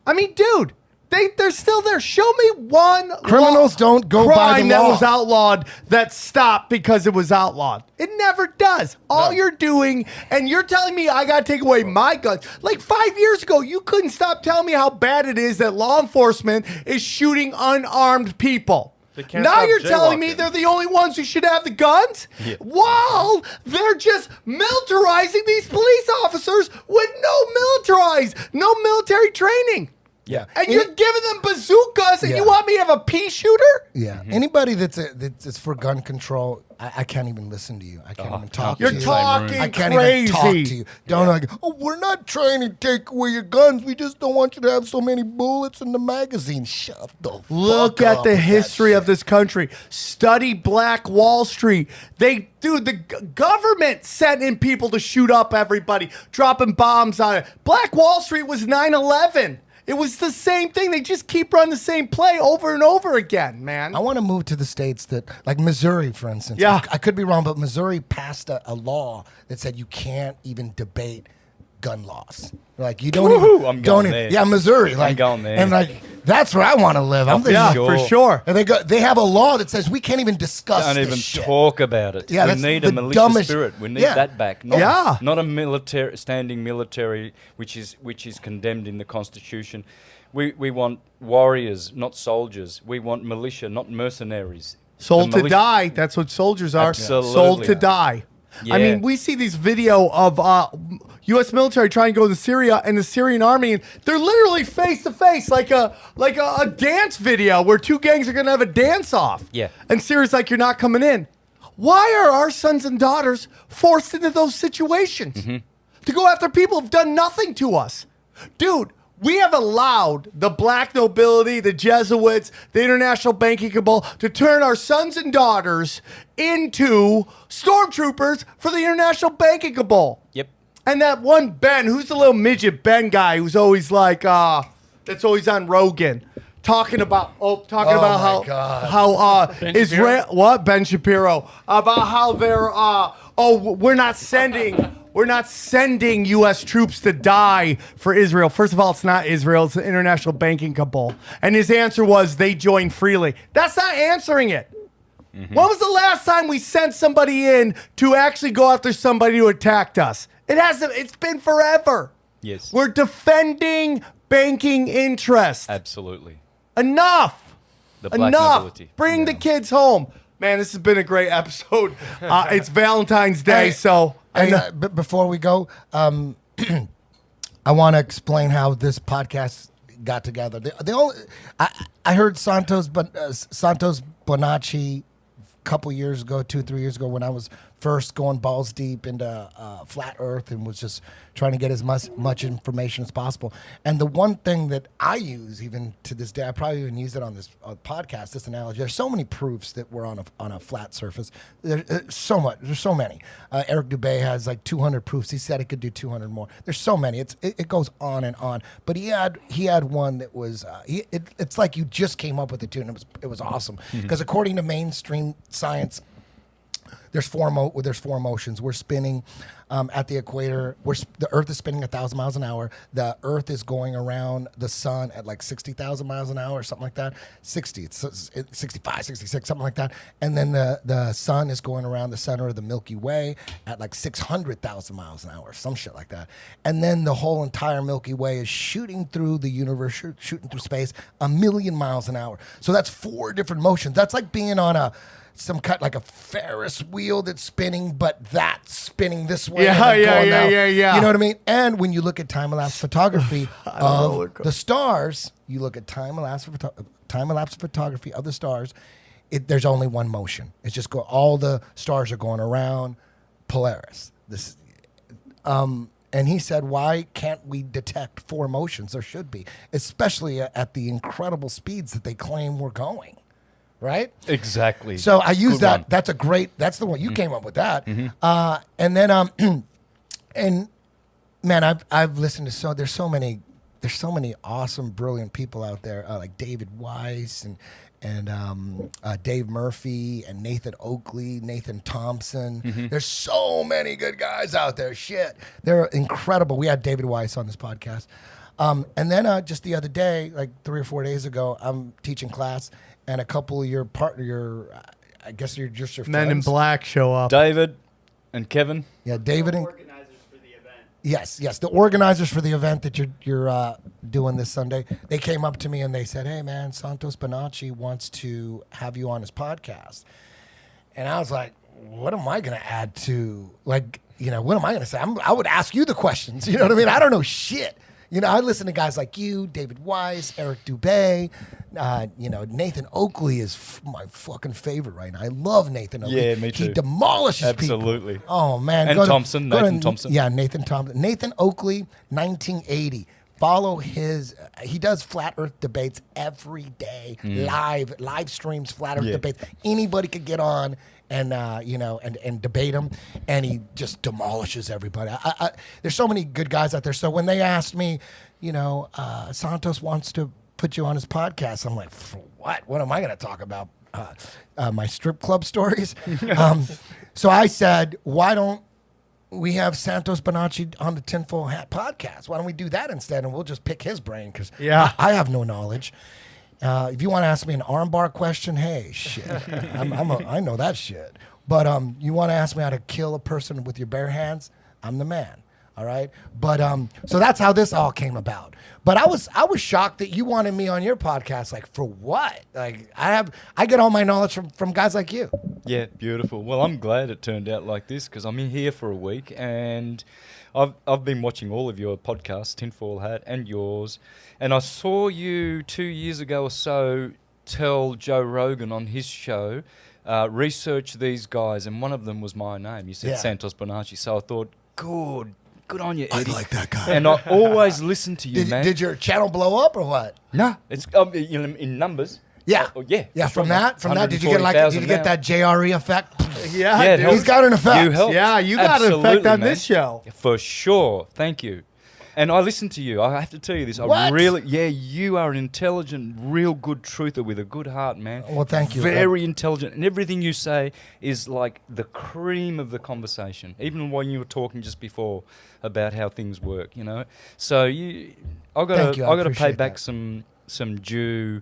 I mean, dude, they're still there. Show me one Criminals don't go by the crime that law. was outlawed that stopped because it was outlawed. It never does. All you're doing, and you're telling me I gotta take away my guns. Like 5 years ago, you couldn't stop telling me how bad it is that law enforcement is shooting unarmed people. can't Now stop you're telling me jaywalking. they're the only ones who should have the guns? Yeah. While they're just militarizing these police officers with no military training. Yeah. And you're giving them bazookas and Yeah. you want me to have a pea shooter? Yeah. Anybody that's for gun control, I can't even listen to you. I can't even talk You're to you. talking I can't crazy. even talk to you. Don't like, oh, we're not trying to take away your guns. We just don't want you to have so many bullets in the magazine. Shut the Look fuck at up the with that history of shit. this country. Study Black Wall Street. The government sent in people to shoot up everybody, dropping bombs on it. Black Wall Street was 9/11. It was the same thing. They just keep running the same play over and over again, man. I want to move to the states that, like Missouri, for instance. Yeah. I could be wrong, but Missouri passed a law that said you can't even debate gun laws. Like you don't Woohoo, even. I'm don't going even- there. Yeah, Missouri. I'm Like going there. and like that's where I want to live. I'm Yeah, thinking, for sure. and they have a law that says we can't even discuss. Don't this even shit. talk about it. Yeah, we that's need the a malicious dumbest- spirit. We need Yeah. that back. Not, Yeah. not a standing military, which is condemned in the Constitution. We want warriors, not soldiers. We want militia, not mercenaries. Sold The to militia- die. That's what soldiers are. Absolutely. Sold to die. I Yeah. mean, we see these video of U.S. military trying to go to Syria and the Syrian army, and they're literally face to face, like a dance video where two gangs are going to have a dance off. Yeah. And Syria's like, you're not coming in. Why are our sons and daughters forced into those situations to go after people who've done nothing to us? Dude, we have allowed the black nobility, the Jesuits, the international banking cabal to turn our sons and daughters into stormtroopers for the international banking cabal. Yep. And that one Ben, who's the little midget Ben guy who's always like, that's always on Rogan, talking about my God. how Ben Israel, Shapiro? what Ben Shapiro, about how they're we're not sending U.S. troops to die for Israel. First of all, it's not Israel; it's the international banking cabal. And his answer was they joined freely. That's not answering it. When was the last time we sent somebody in to actually go after somebody who attacked us? It hasn't. It's been forever. Yes. We're defending banking interests. Absolutely. Enough. The black Enough. nobility. Bring the kids home. Man, this has been a great episode. It's Valentine's Day, Hey, so And before we go, I want to explain how this podcast got together. I heard Santos Bonacci a couple years ago, 2-3 years ago, when I was first going balls deep into flat Earth and was just trying to get as much information as possible. And the one thing that I use even to this day, I probably even use it on this podcast, this analogy. There's so many proofs that we're on a flat surface. There's so much. There's so many. Eric Dubé has like 200 proofs. He said he could do 200 more. There's so many. It goes on and on. But he had one that was it's like you just came up with it too, and it was awesome because according to mainstream science, there's four motions. We're spinning at the equator. The Earth is spinning 1,000 miles an hour. The Earth is going around the sun at like 60,000 miles an hour or something like that. 60, it's 65, 66, something like that. And then the sun is going around the center of the Milky Way at like 600,000 miles an hour, some shit like that. And then the whole entire Milky Way is shooting through the universe, shooting through space 1,000,000 miles an hour. So that's 4 different motions. That's like being on some kind like a Ferris wheel that's spinning, but that's spinning this way. Yeah, and then going out. yeah. You know what I mean? And when you look at time-lapse photography of the stars, you look at time-lapse photography of the stars, there's only one motion. It's just all the stars are going around Polaris. And he said, why can't we detect 4 motions? There should be, especially at the incredible speeds that they claim we're going. right? Exactly. So I use Good that. one. That's a great. That's the one you came up with that. Mm-hmm. And then and man, I've listened to there's so many awesome, brilliant people out there like David Weiss and Dave Murphy and Nathan Oakley, Nathan Thompson. Mm-hmm. There's so many good guys out there. Shit, they're incredible. We had David Weiss on this podcast. And then just the other day, like 3 or 4 days ago, I'm teaching class, and a couple of I guess you're just your Men in friends. Black show up. David and Kevin. Yeah, David and Organizers for the event. yes, the organizers for the event that you're doing this Sunday. They came up to me and they said, "Hey, man, Santos Bonacci wants to have you on his podcast." And I was like, "What am I going to add to like, what am I going to say? I would ask you the questions. You know what I mean? I don't know shit." I listen to guys like you, David Weiss, Eric Dubé. Nathan Oakley is my fucking favorite right now. I love Nathan Oakley. Yeah, me He too. demolishes people. Absolutely. Oh, man. And Thompson, Nathan Thompson. Yeah, Nathan Thompson. Nathan Oakley, 1980. Follow his. He does flat Earth debates every day, live streams flat Earth debates. Anybody could get on and and debate him, and he just demolishes everybody. There's so many good guys out there. So when they asked me, Santos wants to put you on his podcast, I'm like, for what? What am I going to talk about? My strip club stories. So I said, why don't we have Santos Bonacci on the Tinfoil Hat podcast? Why don't we do that instead? And we'll just pick his brain because I have no knowledge. If you want to ask me an armbar question, hey, shit, I know that shit. But you want to ask me how to kill a person with your bare hands? I'm the man. All right. But so that's how this all came about. But I was shocked that you wanted me on your podcast. Like, for what? Like, I get all my knowledge from guys like you. Yeah, beautiful. Well, I'm glad it turned out like this because I'm in here for a week and I've been watching all of your podcasts, Tinfoil Hat and yours, and I saw you 2 years ago or so tell Joe Rogan on his show, research these guys, and one of them was my name. You said Santos Bonacci, so I thought, good on you, Eddie. I like that guy. And I always listen to you, man. Did your channel blow up or what? No, it's in numbers. Yeah. Yeah. From that, did you get that JRE effect? Yeah, dude. He's got an effect. You helped. Yeah, you got an effect Absolutely, on man. this show. For sure. Thank you. And I listen to you. I have to tell you this. What? You are an intelligent, real good truther with a good heart, man. Well, thank you. Very intelligent. And everything you say is like the cream of the conversation. Even when you were talking just before about how things work, So I got to pay appreciate back that. some due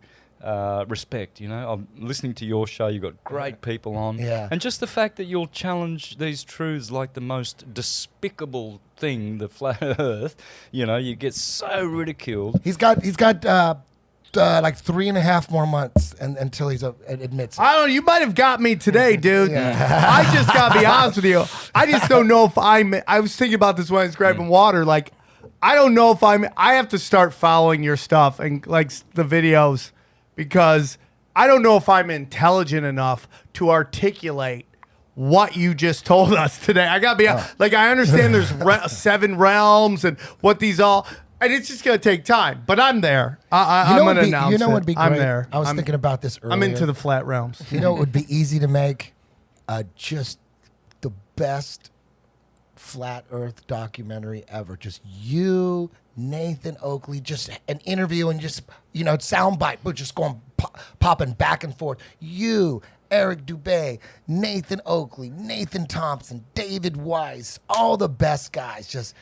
respect, I'm listening to your show. You've got great people on. Yeah. And just the fact that you'll challenge these truths like the most despicable thing, the flat earth, you get so ridiculed. He's got like 3.5 more months until he's admits it. I don't know. You might have got me today, dude. I just got to be honest with you. I just don't know if I was thinking about this when I was grabbing water. Like, I don't know if I have to start following your stuff and like the videos because I don't know if I'm intelligent enough to articulate what you just told us today. I gotta be like, I understand there's 7 realms and what these all, and it's just gonna take time. But I'm there. I'm gonna announce it. You know what would be great? I'm there. I was thinking about this earlier. I'm into the flat realms. You know what would be easy to make? Just the best flat Earth documentary ever. Just you, Nathan Oakley, just an interview and just soundbite, but just going popping back and forth. You, Eric Dubé, Nathan Oakley, Nathan Thompson, David Weiss, all the best guys. Just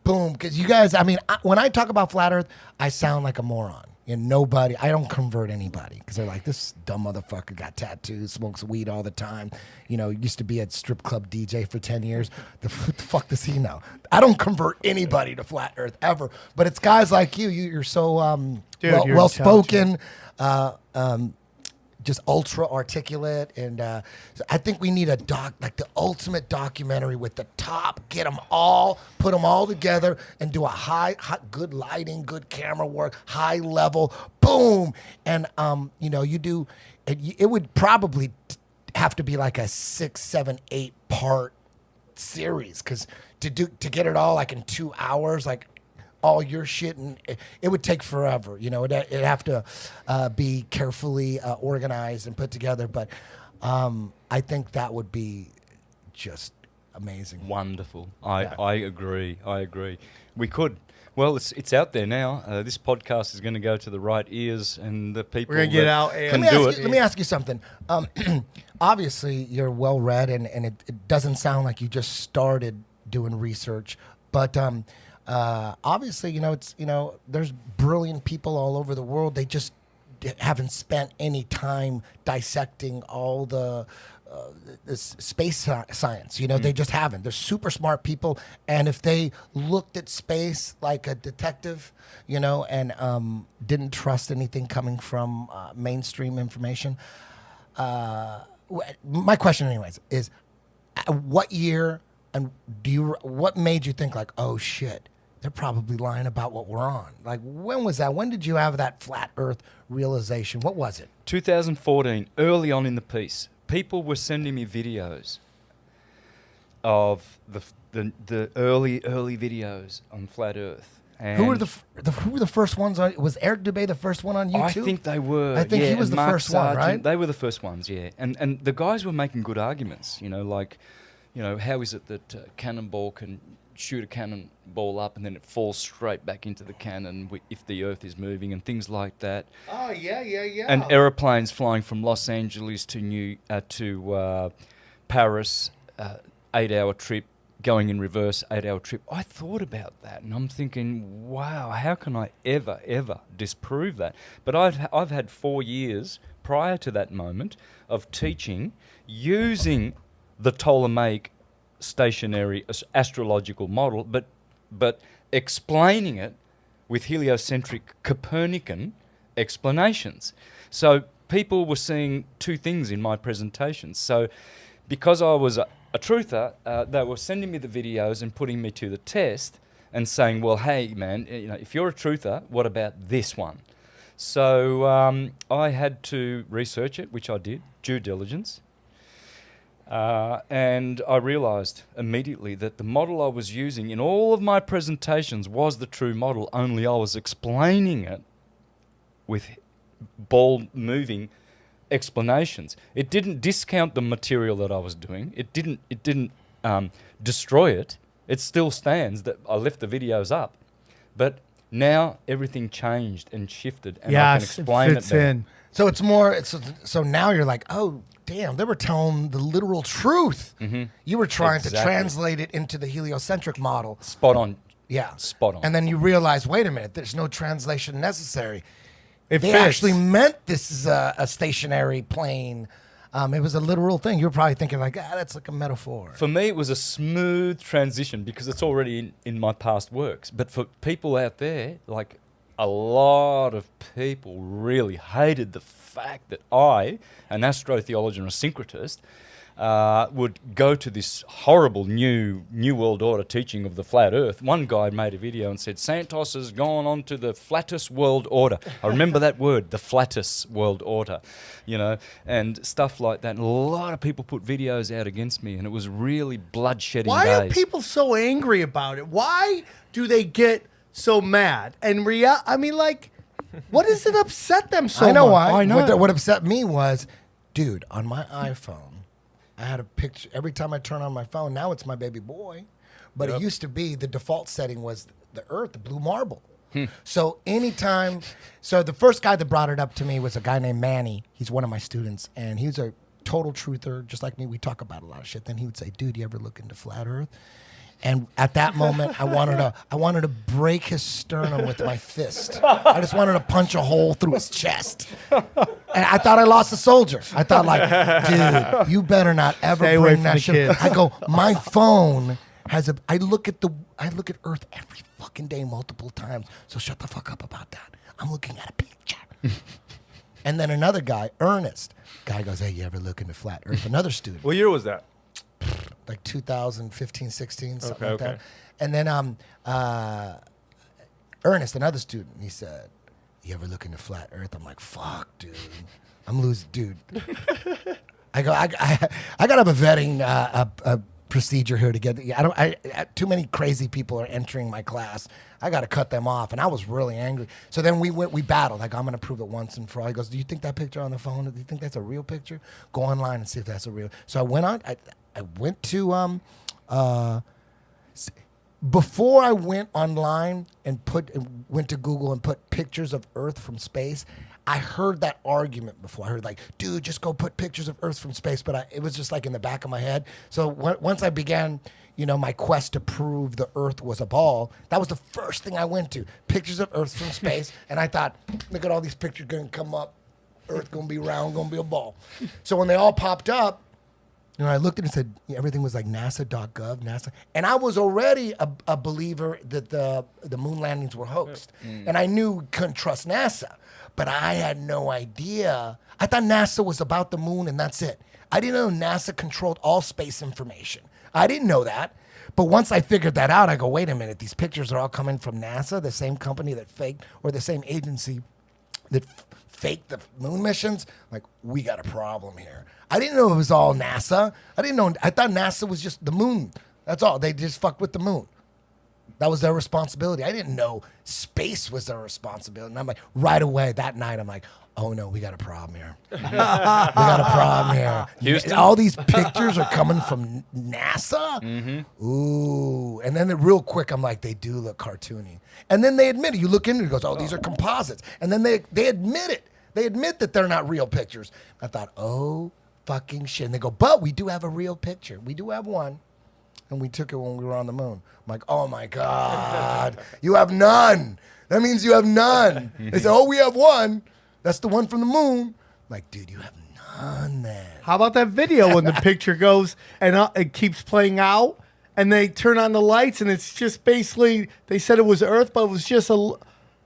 boom, because you guys. When I talk about flat Earth, I sound like a moron. I don't convert anybody because they're like, this dumb motherfucker got tattoos, smokes weed all the time. Used to be a strip club DJ for 10 years. The fuck does he know? I don't convert anybody to flat Earth ever. But it's guys like you. You're so you're well spoken. Just ultra articulate, and so I think we need like the ultimate documentary with the top. Get them all, put them all together, and do a high, good lighting, good camera work, high level, boom. And you do. It would probably have to be like a 6, 7, 8 part series because to get it all like in 2 hours, like all your shit, and it would take forever. You know, it'd have to be carefully organized and put together. But I think that would be just amazing. Wonderful. I agree. I agree. We could. Well, it's out there now. This podcast is going to go to the right ears, and the people We're gonna get that out and can Let do it. me ask you something. Obviously, you're well read, and it doesn't sound like you just started doing research. But obviously, there's brilliant people all over the world. They just haven't spent any time dissecting all the this space science. They just haven't. They're super smart people, and if they looked at space like a detective, and didn't trust anything coming from mainstream information. My question, anyways, is what year and what made you think like, oh shit, they're probably lying about what we're on? Like, when was that? When did you have that flat Earth realization? What was it? 2014, early on in the piece, people were sending me videos of the early videos on flat Earth. And who were the first ones on? Was Eric Dubé the first one on YouTube? I think they were. I think he was the Mark first one, Sargent, right? They were the first ones, yeah. And the guys were making good arguments, how is it that cannonball can shoot a cannonball up and then it falls straight back into the cannon if the Earth is moving and things like that. Oh, yeah. And aeroplanes flying from Los Angeles to Paris, 8-hour trip, going in reverse, 8-hour trip. I thought about that, and I'm thinking, wow, how can I ever disprove that? But I've had 4 years prior to that moment of teaching using the Ptolemaic stationary astrological model, but explaining it with heliocentric Copernican explanations. So people were seeing two things in my presentations. So because I was a truther, they were sending me the videos and putting me to the test and saying, well, hey, man, if you're a truther, what about this one? So I had to research it, which I did, due diligence. And I realized immediately that the model I was using in all of my presentations was the true model, only I was explaining it with ball moving explanations. It didn't discount the material that I was doing. It didn't destroy it. It still stands. That I left the videos up, but now everything changed and shifted, and I can explain it better. So it's more. So now you're like, oh damn, they were telling the literal truth. Mm-hmm. You were trying to translate it into the heliocentric model. Spot on. Yeah, spot on. And then you realize, wait a minute, there's no translation necessary. They actually meant this is a stationary plane. It was a literal thing. You were probably thinking like, that's like a metaphor. For me, it was a smooth transition because it's already in my past works. But for people out there, like a lot of people really hated the fact that I, an astrotheologian or syncretist, would go to this horrible new world order teaching of the flat Earth. One guy made a video and said, Santos has gone on to the flattest world order. I remember that word, the flattest world order, and stuff like that. And a lot of people put videos out against me, and it was really blood-shedding Why days. are people so angry about it? Why do they get so mad? And what does it upset them so much? I know why. I know. What upset me was, dude, on my iPhone, I had a picture. Every time I turn on my phone, now it's my baby boy. But it used to be the default setting was the Earth, the blue marble. So the first guy that brought it up to me was a guy named Manny. He's one of my students, and he's a total truther, just like me. We talk about a lot of shit. Then he would say, dude, you ever look into flat Earth? And at that moment, I wanted to break his sternum with my fist. I just wanted to punch a hole through his chest. And I thought I lost a soldier. I thought like, dude, you better not ever Stay away bring from that the shit. kids. I go, my phone has I look at Earth every fucking day multiple times. So shut the fuck up about that. I'm looking at a picture. And then another guy, Ernest, guy goes, hey, you ever look into flat Earth? Another student. What year was that? Like 2015, 16, something like Okay. that. And then Ernest, another student, he said, you ever look into flat Earth? I'm like, fuck, dude. I'm losing, dude. I go, I got to have a vetting procedure here to get. I too many crazy people are entering my class. I got to cut them off, and I was really angry. So then we battled. Like, I'm going to prove it once and for all. He goes, do you think that picture on the phone? Do you think that's a real picture? Go online and see if that's a real. So I went on. I went to before I went online and went to Google and put pictures of Earth from space. I heard that argument before. I heard like, dude, just go put pictures of Earth from space. But it was just like in the back of my head. So once I began, my quest to prove the Earth was a ball, that was the first thing I went to. Pictures of Earth from space. And I thought, look at all these pictures going to come up. Earth going to be round, going to be a ball. So when they all popped up, I looked at it and said, everything was like NASA.gov, NASA. And I was already a believer that the moon landings were hoaxed. And I knew couldn't trust NASA. But I had no idea. I thought NASA was about the moon and that's it. I didn't know NASA controlled all space information. I didn't know that. But once I figured that out, I go, wait a minute, these pictures are all coming from NASA, the same company that faked, or the same agency that faked the moon missions. Like, we got a problem here. I didn't know it was all NASA. I thought NASA was just the moon. That's all. They just fucked with the moon. That was their responsibility. I didn't know space was their responsibility. And I'm like, right away that night, I'm like, oh no, we got a problem here. We got a problem here. Houston? All these pictures are coming from NASA? Mm-hmm. Ooh. And then real quick, I'm like, they do look cartoony. And then they admit it. You look into it, it goes, oh, these are composites. And then they admit it. They admit that they're not real pictures. I thought, oh, fucking shit. And they go, but we do have a real picture. We do have one. And we took it when we were on the moon. I'm like, oh my God, you have none. That means you have none. They said, oh, we have one. That's the one from the moon. I'm like, dude, you have none then. How about that video when the picture goes and it keeps playing out and they turn on the lights and it's just basically, they said it was Earth, but it was just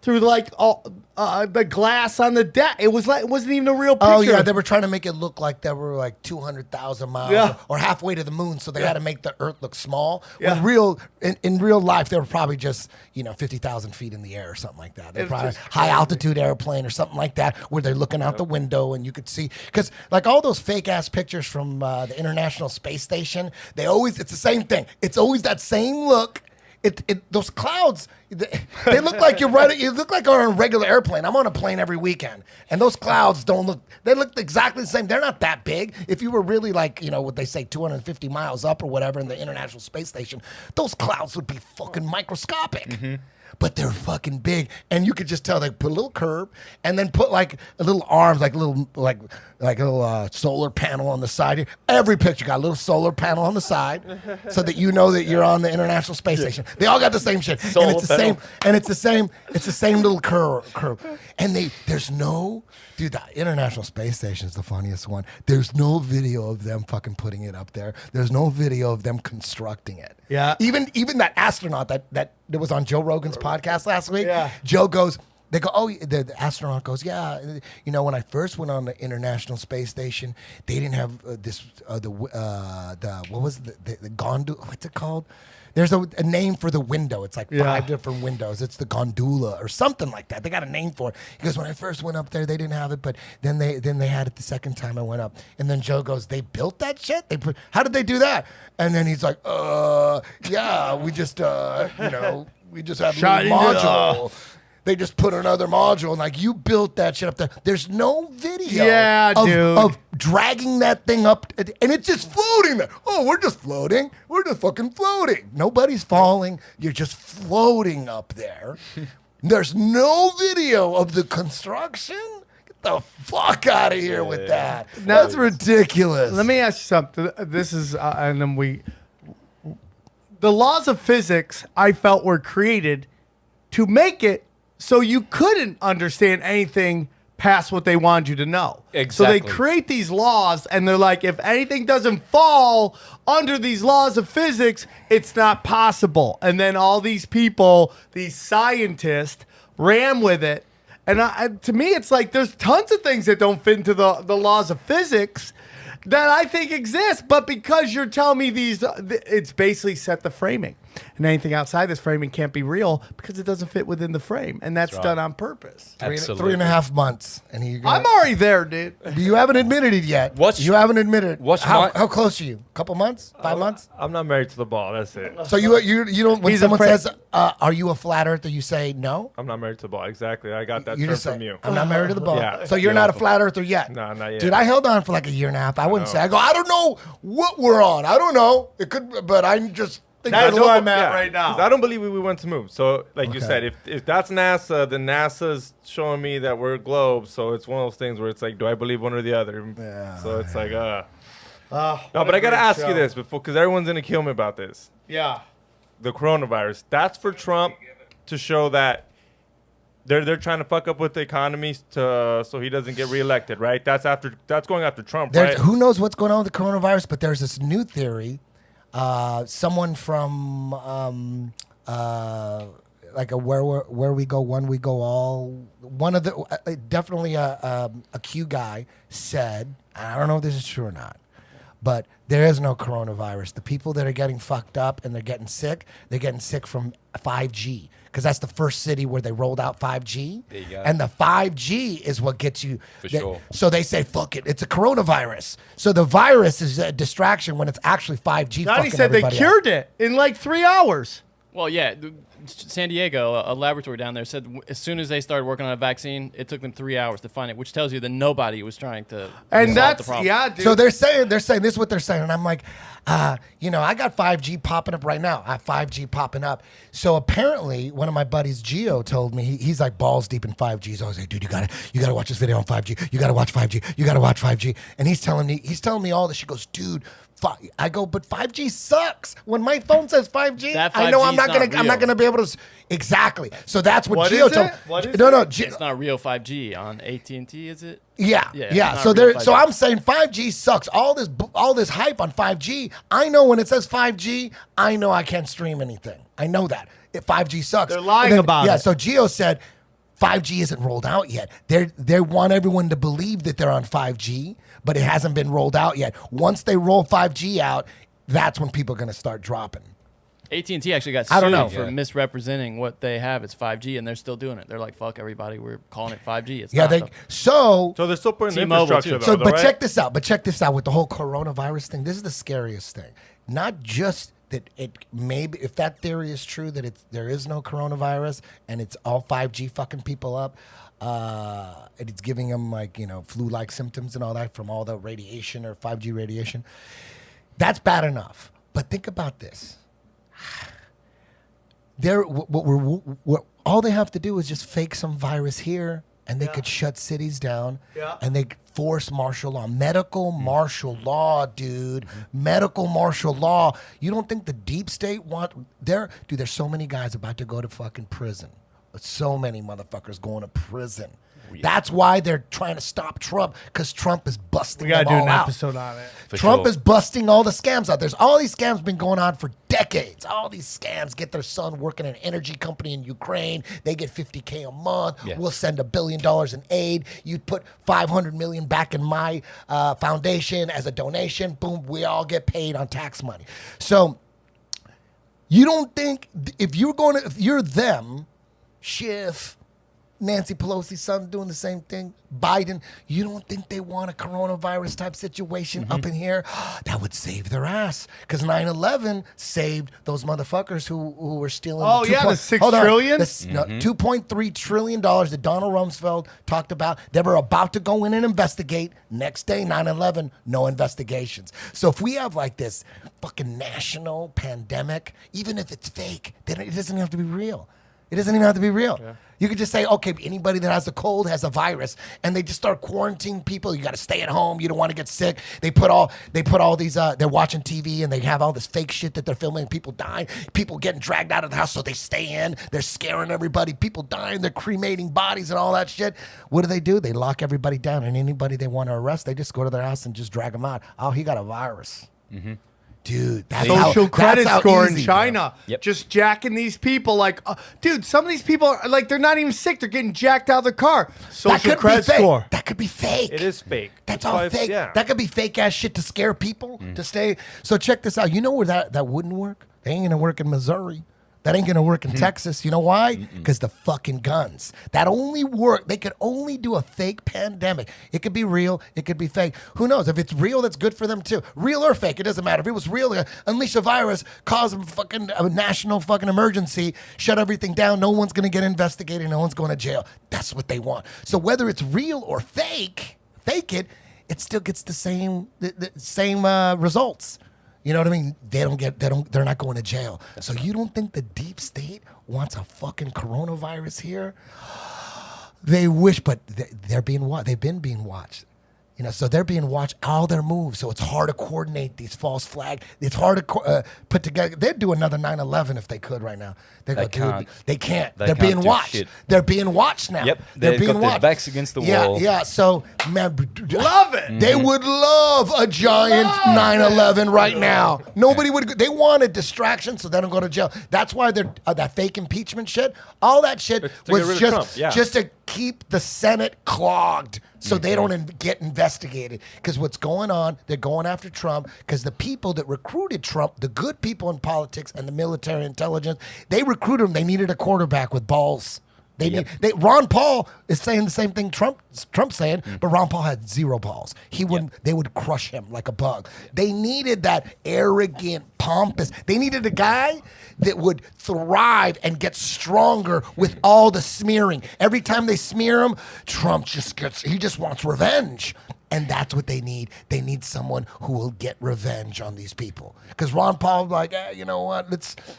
through like the glass on the deck. It wasn't even a real picture. Oh yeah, they were trying to make it look like they were like 200,000 miles or halfway to the moon, so they had to make the Earth look small. Yeah. When in real life, they were probably just 50,000 feet in the air or something like that. They're probably high altitude airplane or something like that, where they're looking out the window and you could see, because like all those fake ass pictures from the International Space Station, it's the same thing. It's always that same look. Those clouds, they look like you look like you're on a regular airplane. I'm on a plane every weekend, and those clouds they look exactly the same. They're not that big. If you were really like, what they say, 250 miles up or whatever in the International Space Station, those clouds would be fucking microscopic. Mm-hmm. But they're fucking big, and you could just tell they put a little curve, and then put like a little arms, like a little solar panel on the side. Every picture got a little solar panel on the side, so that you know that you're on the International Space Station. They all got the same shit, and it's the same, and it's the same little curve. And there's no. Dude, the International Space Station is the funniest one. There's no video of them fucking putting it up there. There's no video of them constructing it. Yeah. Even that astronaut that was on Joe Rogan's podcast last week. Yeah. Joe goes, they go, oh, the astronaut goes, yeah, when I first went on the International Space Station, they didn't have what was the gondola? What's it called? There's a name for the window. It's like 5 different windows. It's the gondola or something like that. They got a name for it. He goes, when I first went up there, they didn't have it, but then they had it the second time I went up. And then Joe goes, they built that shit? How did they do that? And then he's like, yeah, we just have a little module. They just put another module, and like, you built that shit up there. There's no video of dragging that thing up, and it's just floating there. Oh, we're just floating. We're just fucking floating. Nobody's falling. You're just floating up there. There's no video of the construction. Get the fuck out of here with that. That's ridiculous. Let me ask you something. This is, and then the laws of physics, I felt, were created to make it so you couldn't understand anything past what they wanted you to know. Exactly. So they create these laws, and they're like, if anything doesn't fall under these laws of physics, it's not possible. And then all these people, these scientists, ran with it. And to me, it's like there's tons of things that don't fit into the laws of physics that I think exist. But because you're telling me these, it's basically set the framing. and anything outside this framing can't be real because it doesn't fit within the frame, and that's done on purpose. Three and a half months, and I'm already there, dude. You haven't admitted it yet. You haven't admitted. How close are you? Couple months? 5 months? I'm not married to the ball. That's it. So you don't. When someone says, "Are you a flat earther?" You say no. I'm not married to the ball. Exactly. I got that You term just say, from you. I'm not married to the ball. Yeah. So you're not a flat earther yet. No, not yet. Dude, I held on for like a year and a half. I wouldn't say. I go. I don't know what we're on. I don't know. It could, but I'm just. That's where I'm at right now. 'Cause I don't believe we want to move. So, like you said, if that's NASA, then NASA's showing me that we're globes. So it's one of those things where it's like, do I believe one or the other? Yeah. So it's like, no, but I gotta ask you this before, because everyone's gonna kill me about this. Yeah. The coronavirus. That's for Trump to show that they're trying to fuck up with the economy so he doesn't get reelected, right? That's going after Trump, right? Who knows what's going on with the coronavirus? But there's this new theory. Someone from like a where we go one we go all, one of the definitely a Q guy said, I don't know if this is true or not, but there is no coronavirus. The people that are getting fucked up and they're getting sick from 5G, because that's the first city where they rolled out 5G. There you go. And the 5G is what gets you. For sure. So they say, fuck it, it's a coronavirus. So the virus is a distraction when it's actually 5G. Johnny said they cured it in like 3 hours. Well, yeah. San Diego, a laboratory down there, said as soon as they started working on a vaccine, it took them 3 hours to find it, which tells you that nobody was trying to And solve that's the the problem. yeah, dude. So they're saying this is what they're saying, and I'm like, I got 5G popping up right now. I have 5G popping up. So apparently, one of my buddies, Gio, told me he's like balls deep in 5G. He's always like, dude, you gotta watch this video on 5G. You gotta watch 5G. You gotta watch 5G. And he's telling me all this. She goes, dude. I go, but 5G sucks. When my phone says 5G, I know I'm not gonna be able to. Exactly. So that's what Gio told. What is no, it's not real 5G on AT&T, is it? Yeah. it's So not real there. 5G. So I'm saying 5G sucks. All this hype on 5G. I know when it says 5G, I know I can't stream anything. I know that. 5G sucks. They're lying about it. Yeah. So Gio said 5G isn't rolled out yet. They want everyone to believe that they're on 5G, but it hasn't been rolled out yet. Once they roll 5G out, that's when people are going to start dropping. AT&T actually got I don't know. sued for misrepresenting what they have as 5G, and they're still doing it. They're like, fuck everybody, we're calling it 5G. It's not, though. So they're still putting the T-Mobile, infrastructure, too. though, But right? check this out. With the whole coronavirus thing. This is the scariest thing. Not just that it maybe, if that theory is true, that there is no coronavirus and it's all 5G fucking people up, and it's giving them flu-like symptoms and all that from all the radiation or 5G radiation. That's bad enough. But think about this. All they have to do is just fake some virus here, and they could shut cities down, and they force martial law. Medical martial law, dude. Medical martial law. You don't think the deep state there's so many guys about to go to fucking prison. So many motherfuckers going to prison. That's why they're trying to stop Trump, because Trump is busting them all out. We gotta do an episode on it. Trump is busting all the scams out. There's all these scams been going on for decades. All these scams get their son working in an energy company in Ukraine. They get $50K a month. Yeah. We'll send $1 billion in aid. You put $500 million back in my foundation as a donation. Boom, we all get paid on tax money. So you don't think if you're them, Schiff, Nancy Pelosi's son doing the same thing, Biden, you don't think they want a coronavirus type situation up in here? That would save their ass, because 9/11 saved those motherfuckers who were stealing. Oh, the yeah, the $6 trillion? $2.3 trillion that Donald Rumsfeld talked about. They were about to go in and investigate. Next day, 9/11, no investigations. So if we have like this fucking national pandemic, even if it's fake, then it doesn't have to be real. It doesn't even have to be real. Yeah. You could just say, okay, anybody that has a cold has a virus, and they just start quarantining people. You got to stay at home. You don't want to get sick. They put all these. They're watching TV, and they have all this fake shit that they're filming. People dying, people getting dragged out of the house, so they stay in. They're scaring everybody. People dying. They're cremating bodies and all that shit. What do? They lock everybody down, and anybody they want to arrest, they just go to their house and just drag them out. Oh, he got a virus. Mm-hmm. Dude, that's social credit score in easy, China. Yep. Just jacking these people like, dude, some of these people are like, they're not even sick. They're getting jacked out of their car. Social credit score. That could be fake. It is fake. That's all fake. Yeah. That could be fake ass shit to scare people to stay. So check this out. You know where that wouldn't work? They ain't gonna work in Missouri. That ain't gonna work in Texas. You know why? Because the fucking guns. That only work. They could only do a fake pandemic. It could be real. It could be fake. Who knows? If it's real, that's good for them too. Real or fake, it doesn't matter. If it was real, unleash a virus, cause a national fucking emergency, shut everything down. No one's gonna get investigated. No one's going to jail. That's what they want. So whether it's real or fake it still gets the same results. You know what I mean? They're not going to jail. So you don't think the deep state wants a fucking coronavirus here? They wish, but they're being watched. They've been being watched. You know, so they're being watched, all their moves. So it's hard to coordinate these false flags. It's hard to put together. They'd do another 9/11 if they could right now. They can't. They can't. They're being watched. Shit. They're being watched now. Yep. They're being got watched. their backs against the wall. Yeah. So, man, love it. They would love a giant 9/11 right now. Nobody would. They want a distraction so they don't go to jail. That's why they're that fake impeachment shit. All that shit was just to keep the Senate clogged so they don't get investigated. Because what's going on, they're going after Trump because the people that recruited Trump, the good people in politics and the military intelligence, they recruited him. They needed a quarterback with balls. Ron Paul is saying the same thing Trump's saying, but Ron Paul had zero balls. They would crush him like a bug. They needed that arrogant, pompous. They needed a guy that would thrive and get stronger with all the smearing. Every time they smear him, Trump he just wants revenge. And that's what they need. They need someone who will get revenge on these people. Because Ron Paul, like, you know what?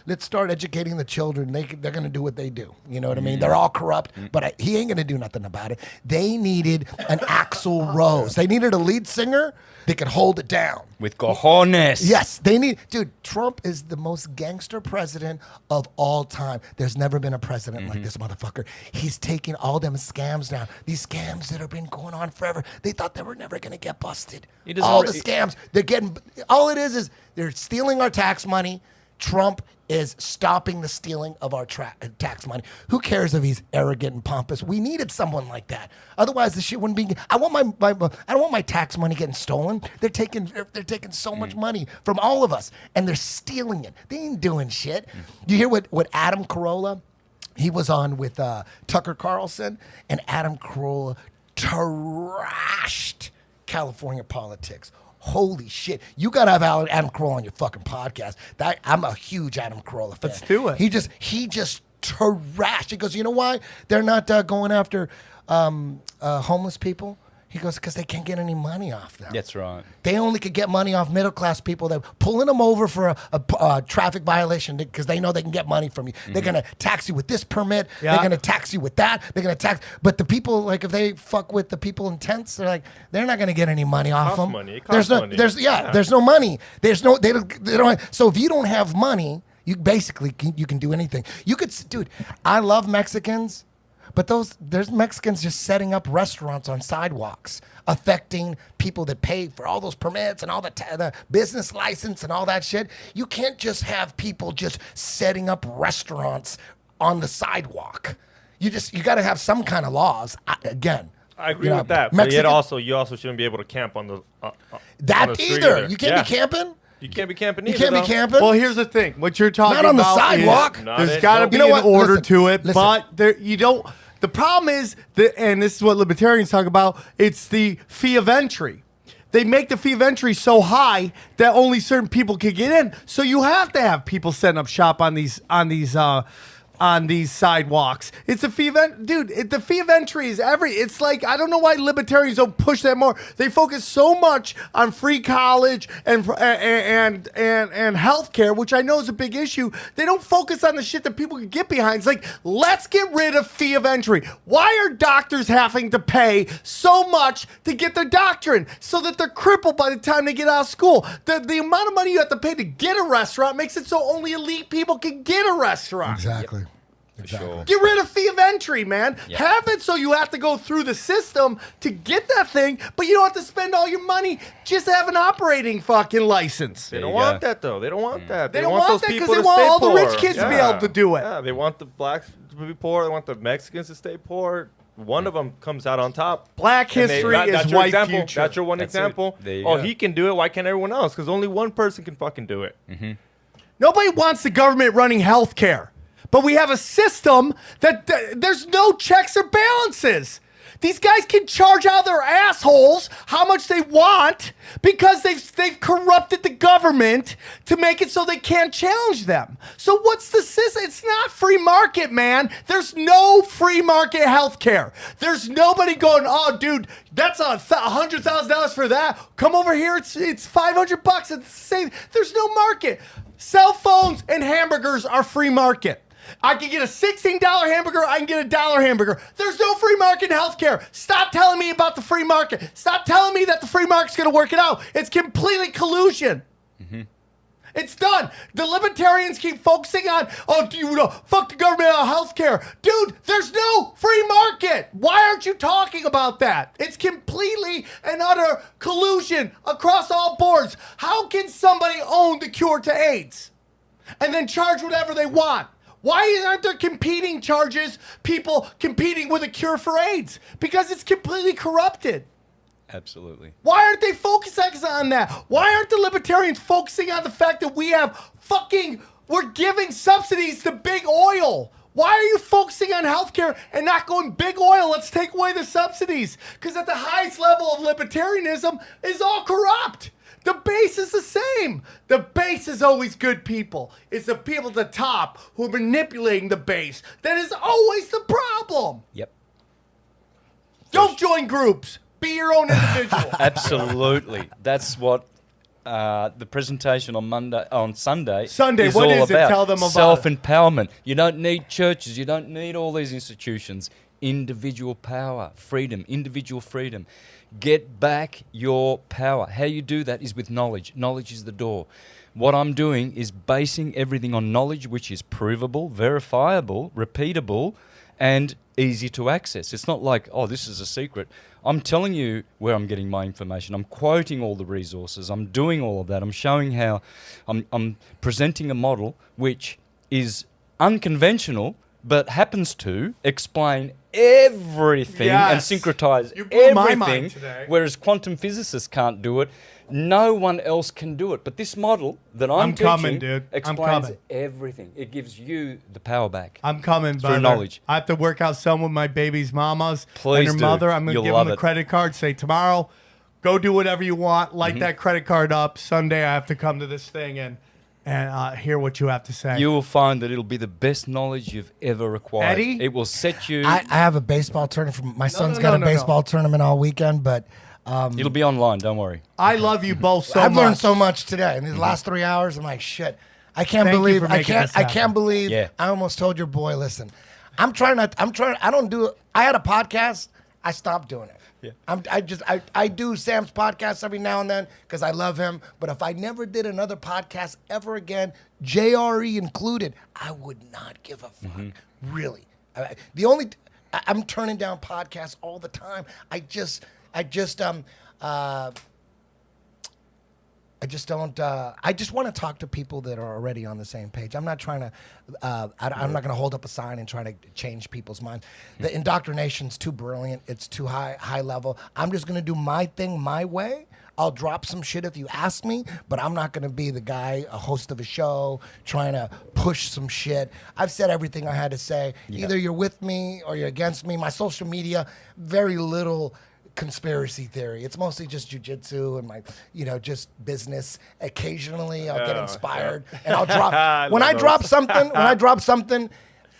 Let's start educating the children. They're going to do what they do. You know what I mean? They're all corrupt, but he ain't going to do nothing about it. They needed an Axl Rose. They needed a lead singer that could hold it down. With cojones. Yes, dude, Trump is the most gangster president of all time. There's never been a president like this motherfucker. He's taking all them scams down. These scams that have been going on forever. They thought they were never going to get busted. All the scams, all it is they're stealing our tax money. Trump is stopping the stealing of our tax money. Who cares if he's arrogant and pompous? We needed someone like that. Otherwise, the shit wouldn't be. I don't want my tax money getting stolen. They're taking so much money from all of us, and they're stealing it. They ain't doing shit. You hear what Adam Carolla? He was on with Tucker Carlson, and Adam Carolla trashed California politics. Holy shit. You got to have Adam Carolla on your fucking podcast. I'm a huge Adam Carolla fan. Let's do it. He just trashed. He goes, you know why they're not going after homeless people? He goes, because they can't get any money off them. That's right. They only could get money off middle-class people. They're pulling them over for a traffic violation because they know they can get money from you. They're going to tax you with this permit. Yeah. They're going to tax you with that. They're going to tax. But the people, like, if they fuck with the people in tents, they're like, they're not going to get any money off them. It costs money. There's no money. They don't. So if you don't have money, you basically you can do anything. Dude, I love Mexicans. But there's Mexicans just setting up restaurants on sidewalks, affecting people that pay for all those permits and all the business license and all that shit. You can't just have people just setting up restaurants on the sidewalk. You got to have some kind of laws. I agree with that. But yet you also shouldn't be able to camp on the either. You can't be camping. You can't be camping either. You can't be camping. Well, here's the thing. What you're talking about not on the sidewalk. There's got to be an order to it, but you don't. The problem is, and this is what libertarians talk about, it's the fee of entry. They make the fee of entry so high that only certain people can get in. So you have to have people setting up shop on these sidewalks. It's a fee of dude. The fee of entry is it's like, I don't know why libertarians don't push that more. They focus so much on free college and healthcare, which I know is a big issue. They don't focus on the shit that people can get behind. It's like, let's get rid of fee of entry. Why are doctors having to pay so much to get their doctorate so that they're crippled by the time they get out of school? The amount of money you have to pay to get a restaurant makes it so only elite people can get a restaurant. Exactly. Yep. Sure. Get rid of fee of entry, man. Yep. Have it so you have to go through the system to get that thing, but you don't have to spend all your money just to have an operating fucking license. They don't want that, though. They don't want that. They don't want that because they want all the rich kids to be able to do it. Yeah, they want the blacks to be poor. They want the Mexicans to stay poor. One of them comes out on top. Black history is white future. That's your one example. He can do it. Why can't everyone else? Because only one person can fucking do it. Nobody wants the government running healthcare. But we have a system that there's no checks or balances. These guys can charge out their assholes how much they want because they've corrupted the government to make it so they can't challenge them. So what's the system? It's not free market, man. There's no free market healthcare. There's nobody going, oh, dude, that's $100,000 for that. Come over here. It's $500. It's the same. There's no market. Cell phones and hamburgers are free market. I can get a $16 hamburger. I can get a $1 hamburger. There's no free market in healthcare. Stop telling me about the free market. Stop telling me that the free market's going to work it out. It's completely collusion. Mm-hmm. It's done. The libertarians keep focusing on, fuck the government on healthcare. Dude, there's no free market. Why aren't you talking about that? It's completely and utter collusion across all boards. How can somebody own the cure to AIDS and then charge whatever they want? Why aren't there competing charges, people competing with a cure for AIDS? Because it's completely corrupted. Absolutely. Why aren't they focusing on that? Why aren't the libertarians focusing on the fact that we're giving subsidies to big oil? Why are you focusing on healthcare and not going big oil? Let's take away the subsidies. Because at the highest level of libertarianism is all corrupt. The base is the same. The base is always good people. It's the people at the top who are manipulating the base. That is always the problem. Yep. Don't join groups. Be your own individual. Absolutely. That's what the presentation on Sunday is what all is it? about. Tell them about Self-empowerment. You don't need churches. You don't need all these institutions. Individual power, freedom, individual freedom. Get back your power. How you do that is with knowledge. Knowledge is the door. What I'm doing is basing everything on knowledge, which is provable, verifiable, repeatable, and easy to access. It's not like, oh, this is a secret. I'm telling you where I'm getting my information. I'm quoting all the resources. I'm doing all of that. I'm showing how I'm presenting a model which is unconventional, but happens to explain everything and syncretize everything, whereas quantum physicists can't do it. No one else can do it. But this model that I'm teaching explains everything. It gives you the power back. I'm coming, through knowledge. I have to work out some with my baby's mamas Please and her mother. I'm going to give them the it. credit card. Say, tomorrow, go do whatever you want. Light that credit card up. Sunday, I have to come to this thing and hear what you have to say. You will find that it'll be the best knowledge you've ever acquired. Eddie? It will set you... I have a baseball tournament. My son's got a baseball tournament all weekend, but... it'll be online, don't worry. I love you both so much. I've learned so much today. In these last 3 hours, I'm like, shit. I can't believe I can't believe I almost told your boy, listen, I had a podcast, I stopped doing it. Yeah. I do Sam's podcast every now and then because I love him. But if I never did another podcast ever again, JRE included, I would not give a fuck. Really. I'm turning down podcasts all the time. I just don't. I just want to talk to people that are already on the same page. I'm not trying to. I'm not going to hold up a sign and try to change people's minds. The indoctrination's too brilliant. It's too high level. I'm just going to do my thing my way. I'll drop some shit if you ask me, but I'm not going to be the guy, a host of a show, trying to push some shit. I've said everything I had to say. Yeah. Either you're with me or you're against me. My social media, very little conspiracy theory. It's mostly just jujitsu and my, just business. Occasionally I'll get inspired and I'll drop. When I drop something,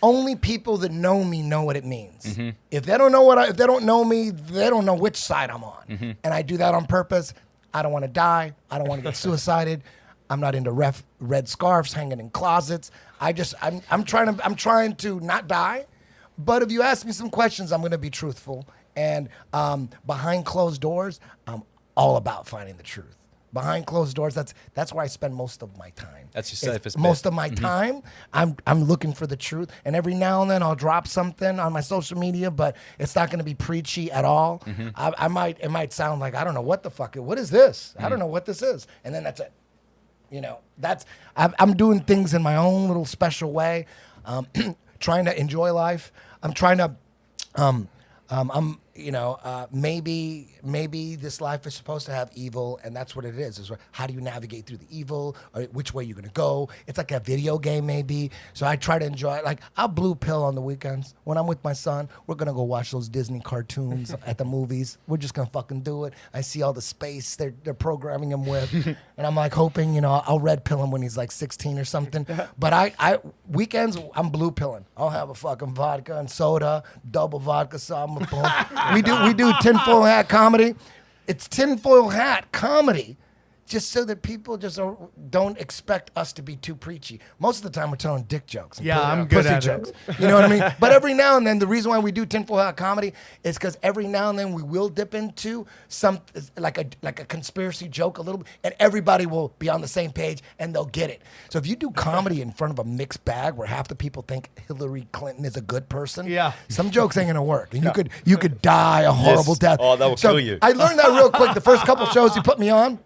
only people that know me know what it means. If they don't know me, they don't know which side I'm on. And I do that on purpose. I don't want to die. I don't want to get suicided. I'm not into red scarves hanging in closets. I'm trying to not die. But if you ask me some questions, I'm going to be truthful. And behind closed doors, I'm all about finding the truth. Behind closed doors, that's where I spend most of my time. That's your safest bet. Most of my time, I'm looking for the truth. And every now and then I'll drop something on my social media, but it's not going to be preachy at all. It might sound like, I don't know what the fuck, what is this? I don't know what this is. And then that's it. I'm doing things in my own little special way, trying to enjoy life. I'm trying to, maybe this life is supposed to have evil, and that's what it is. Is how do you navigate through the evil, or which way you're gonna go? It's like a video game, maybe. So I try to enjoy it. Like I'll blue pill on the weekends when I'm with my son. We're gonna go watch those Disney cartoons at the movies. We're just gonna fucking do it. I see all the space they're programming him with, and I'm like hoping, I'll red pill him when he's like 16 or something. But I weekends I'm blue pilling. I'll have a fucking vodka and soda, double vodka, some. We do tinfoil hat comedy. It's tinfoil hat comedy, just so that people just don't expect us to be too preachy. Most of the time, we're telling dick jokes. And I'm good pussy at jokes. it. You know what I mean? But every now and then, the reason why we do tinfoil hat comedy is because every now and then we will dip into some like a conspiracy joke a little bit, and everybody will be on the same page and they'll get it. So if you do comedy in front of a mixed bag where half the people think Hillary Clinton is a good person, some jokes ain't gonna work, and you could die a horrible death. Oh, that will kill you. I learned that real quick. The first couple shows you put me on.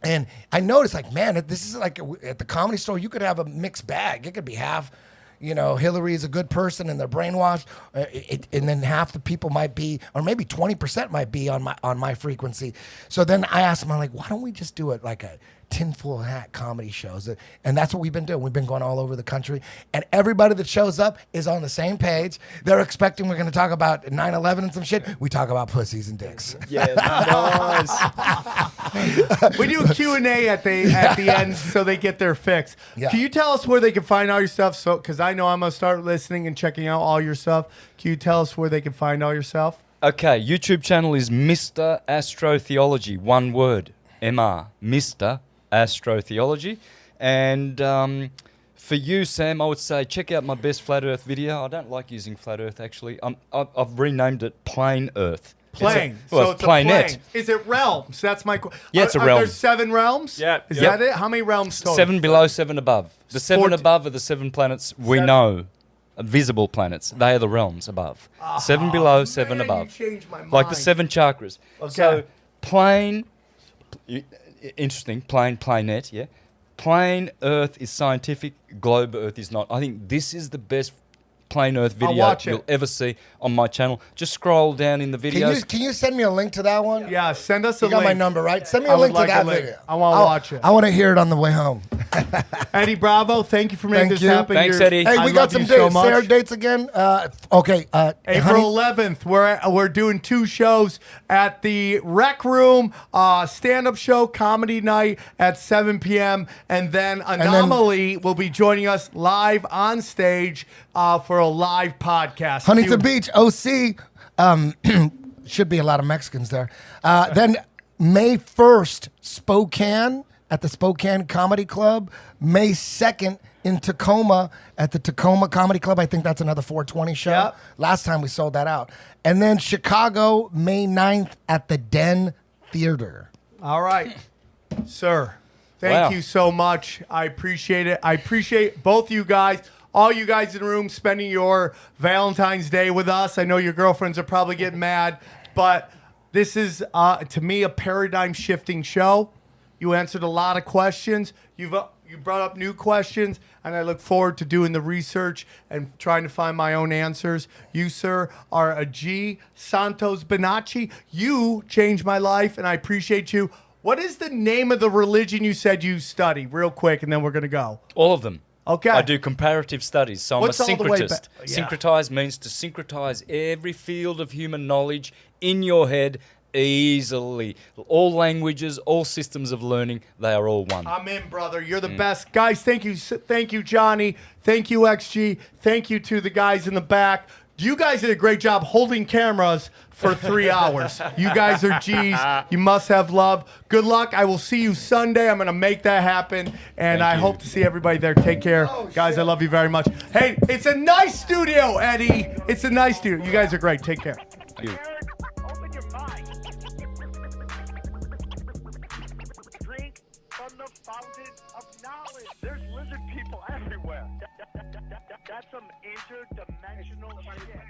And I noticed, like, man, this is like at the Comedy Store, you could have a mixed bag. It could be half, Hillary is a good person and they're brainwashed, and then half the people might be, or maybe 20% might be on my frequency. So then I asked them, I'm like, why don't we just do it like a tinfoil hat comedy shows? And that's what we've been doing. We've been going all over the country, and everybody that shows up is on the same page. They're expecting we're going to talk about 9/11 and some shit. We talk about pussies and dicks. Yeah, nice. We do a Q&A at the end so they get their fix. Yeah. Can you tell us where they can find all your stuff? So, because I know I'm going to start listening and checking out all your stuff. Can you tell us where they can find all your stuff? Okay, YouTube channel is Mr. Astrotheology, one word, MR, Mr. Astrotheology. And for you, Sam, I would say check out my best flat Earth video. I don't like using flat Earth, actually. I've renamed it Plain Earth. Plane. It's it's Planet. a plane. Is it realms? That's my question. Yeah, it's a realm. There's 7 realms? Yeah. Is that it? How many realms total? 7 below, 7 above. The 7 14 above are the 7 planets we know. Visible planets. They are the realms above. 7 below, 7 man, above. you changed my Like the mind. 7 chakras. Okay. So, plane, interesting, planet, yeah. Plain Earth is scientific, globe Earth is not. I think this is the best plain Earth video watch it. you'll ever see on my channel. Just scroll down in the videos. Can you send me a link to that one? Yeah, send us a You got link. my number, right? Send me I a would link to like a that link. video. I wanna watch it. I want to hear it on the way home. Eddie Bravo, thank you for making Thank this you. happen. Thanks, Eddie. Hey, I we got love some you so dates. much. Say our dates again. Okay. April honey, 11th, we're doing 2 shows at the Rec Room, stand-up show, comedy night at 7 p.m. And then Anomaly will be joining us live on stage for a live podcast. Huntington Beach, OC. Should be a lot of Mexicans there. Then May 1st, Spokane at the Spokane Comedy Club. May 2nd in Tacoma at the Tacoma Comedy Club. I think that's another 420 show. Yep. Last time we sold that out. And then Chicago, May 9th at the Den Theater. All right, sir. Wow. Thank you so much. I appreciate it. I appreciate both you guys, all you guys in the room, spending your Valentine's Day with us. I know your girlfriends are probably getting mad, but this is, to me, a paradigm-shifting show. You answered a lot of questions. You brought up new questions, and I look forward to doing the research and trying to find my own answers. You, sir, are a G. Santos Bonacci. You changed my life, and I appreciate you. What is the name of the religion you said you study? Real quick, and then we're going to go. All of them. Okay. I do comparative studies, so What's all I'm a the way syncretist. back? Yeah. Syncretize means to syncretize every field of human knowledge in your head easily. All languages, all systems of learning, they are all one. I'm in, brother. You're the best. Guys, thank you. Thank you, Johnny. Thank you, XG. Thank you to the guys in the back. You guys did a great job holding cameras for 3 hours. You guys are G's. You must have love. Good luck. I will see you Sunday. I'm going to make that happen. And I hope to see everybody there. Take care. Guys, I love you very much. Hey, it's a nice studio, Eddie. It's a nice studio. You guys are great. Take care. You. Open your mind. Drink from the fountain of knowledge. There's lizard people everywhere. That's some interdimensional shit.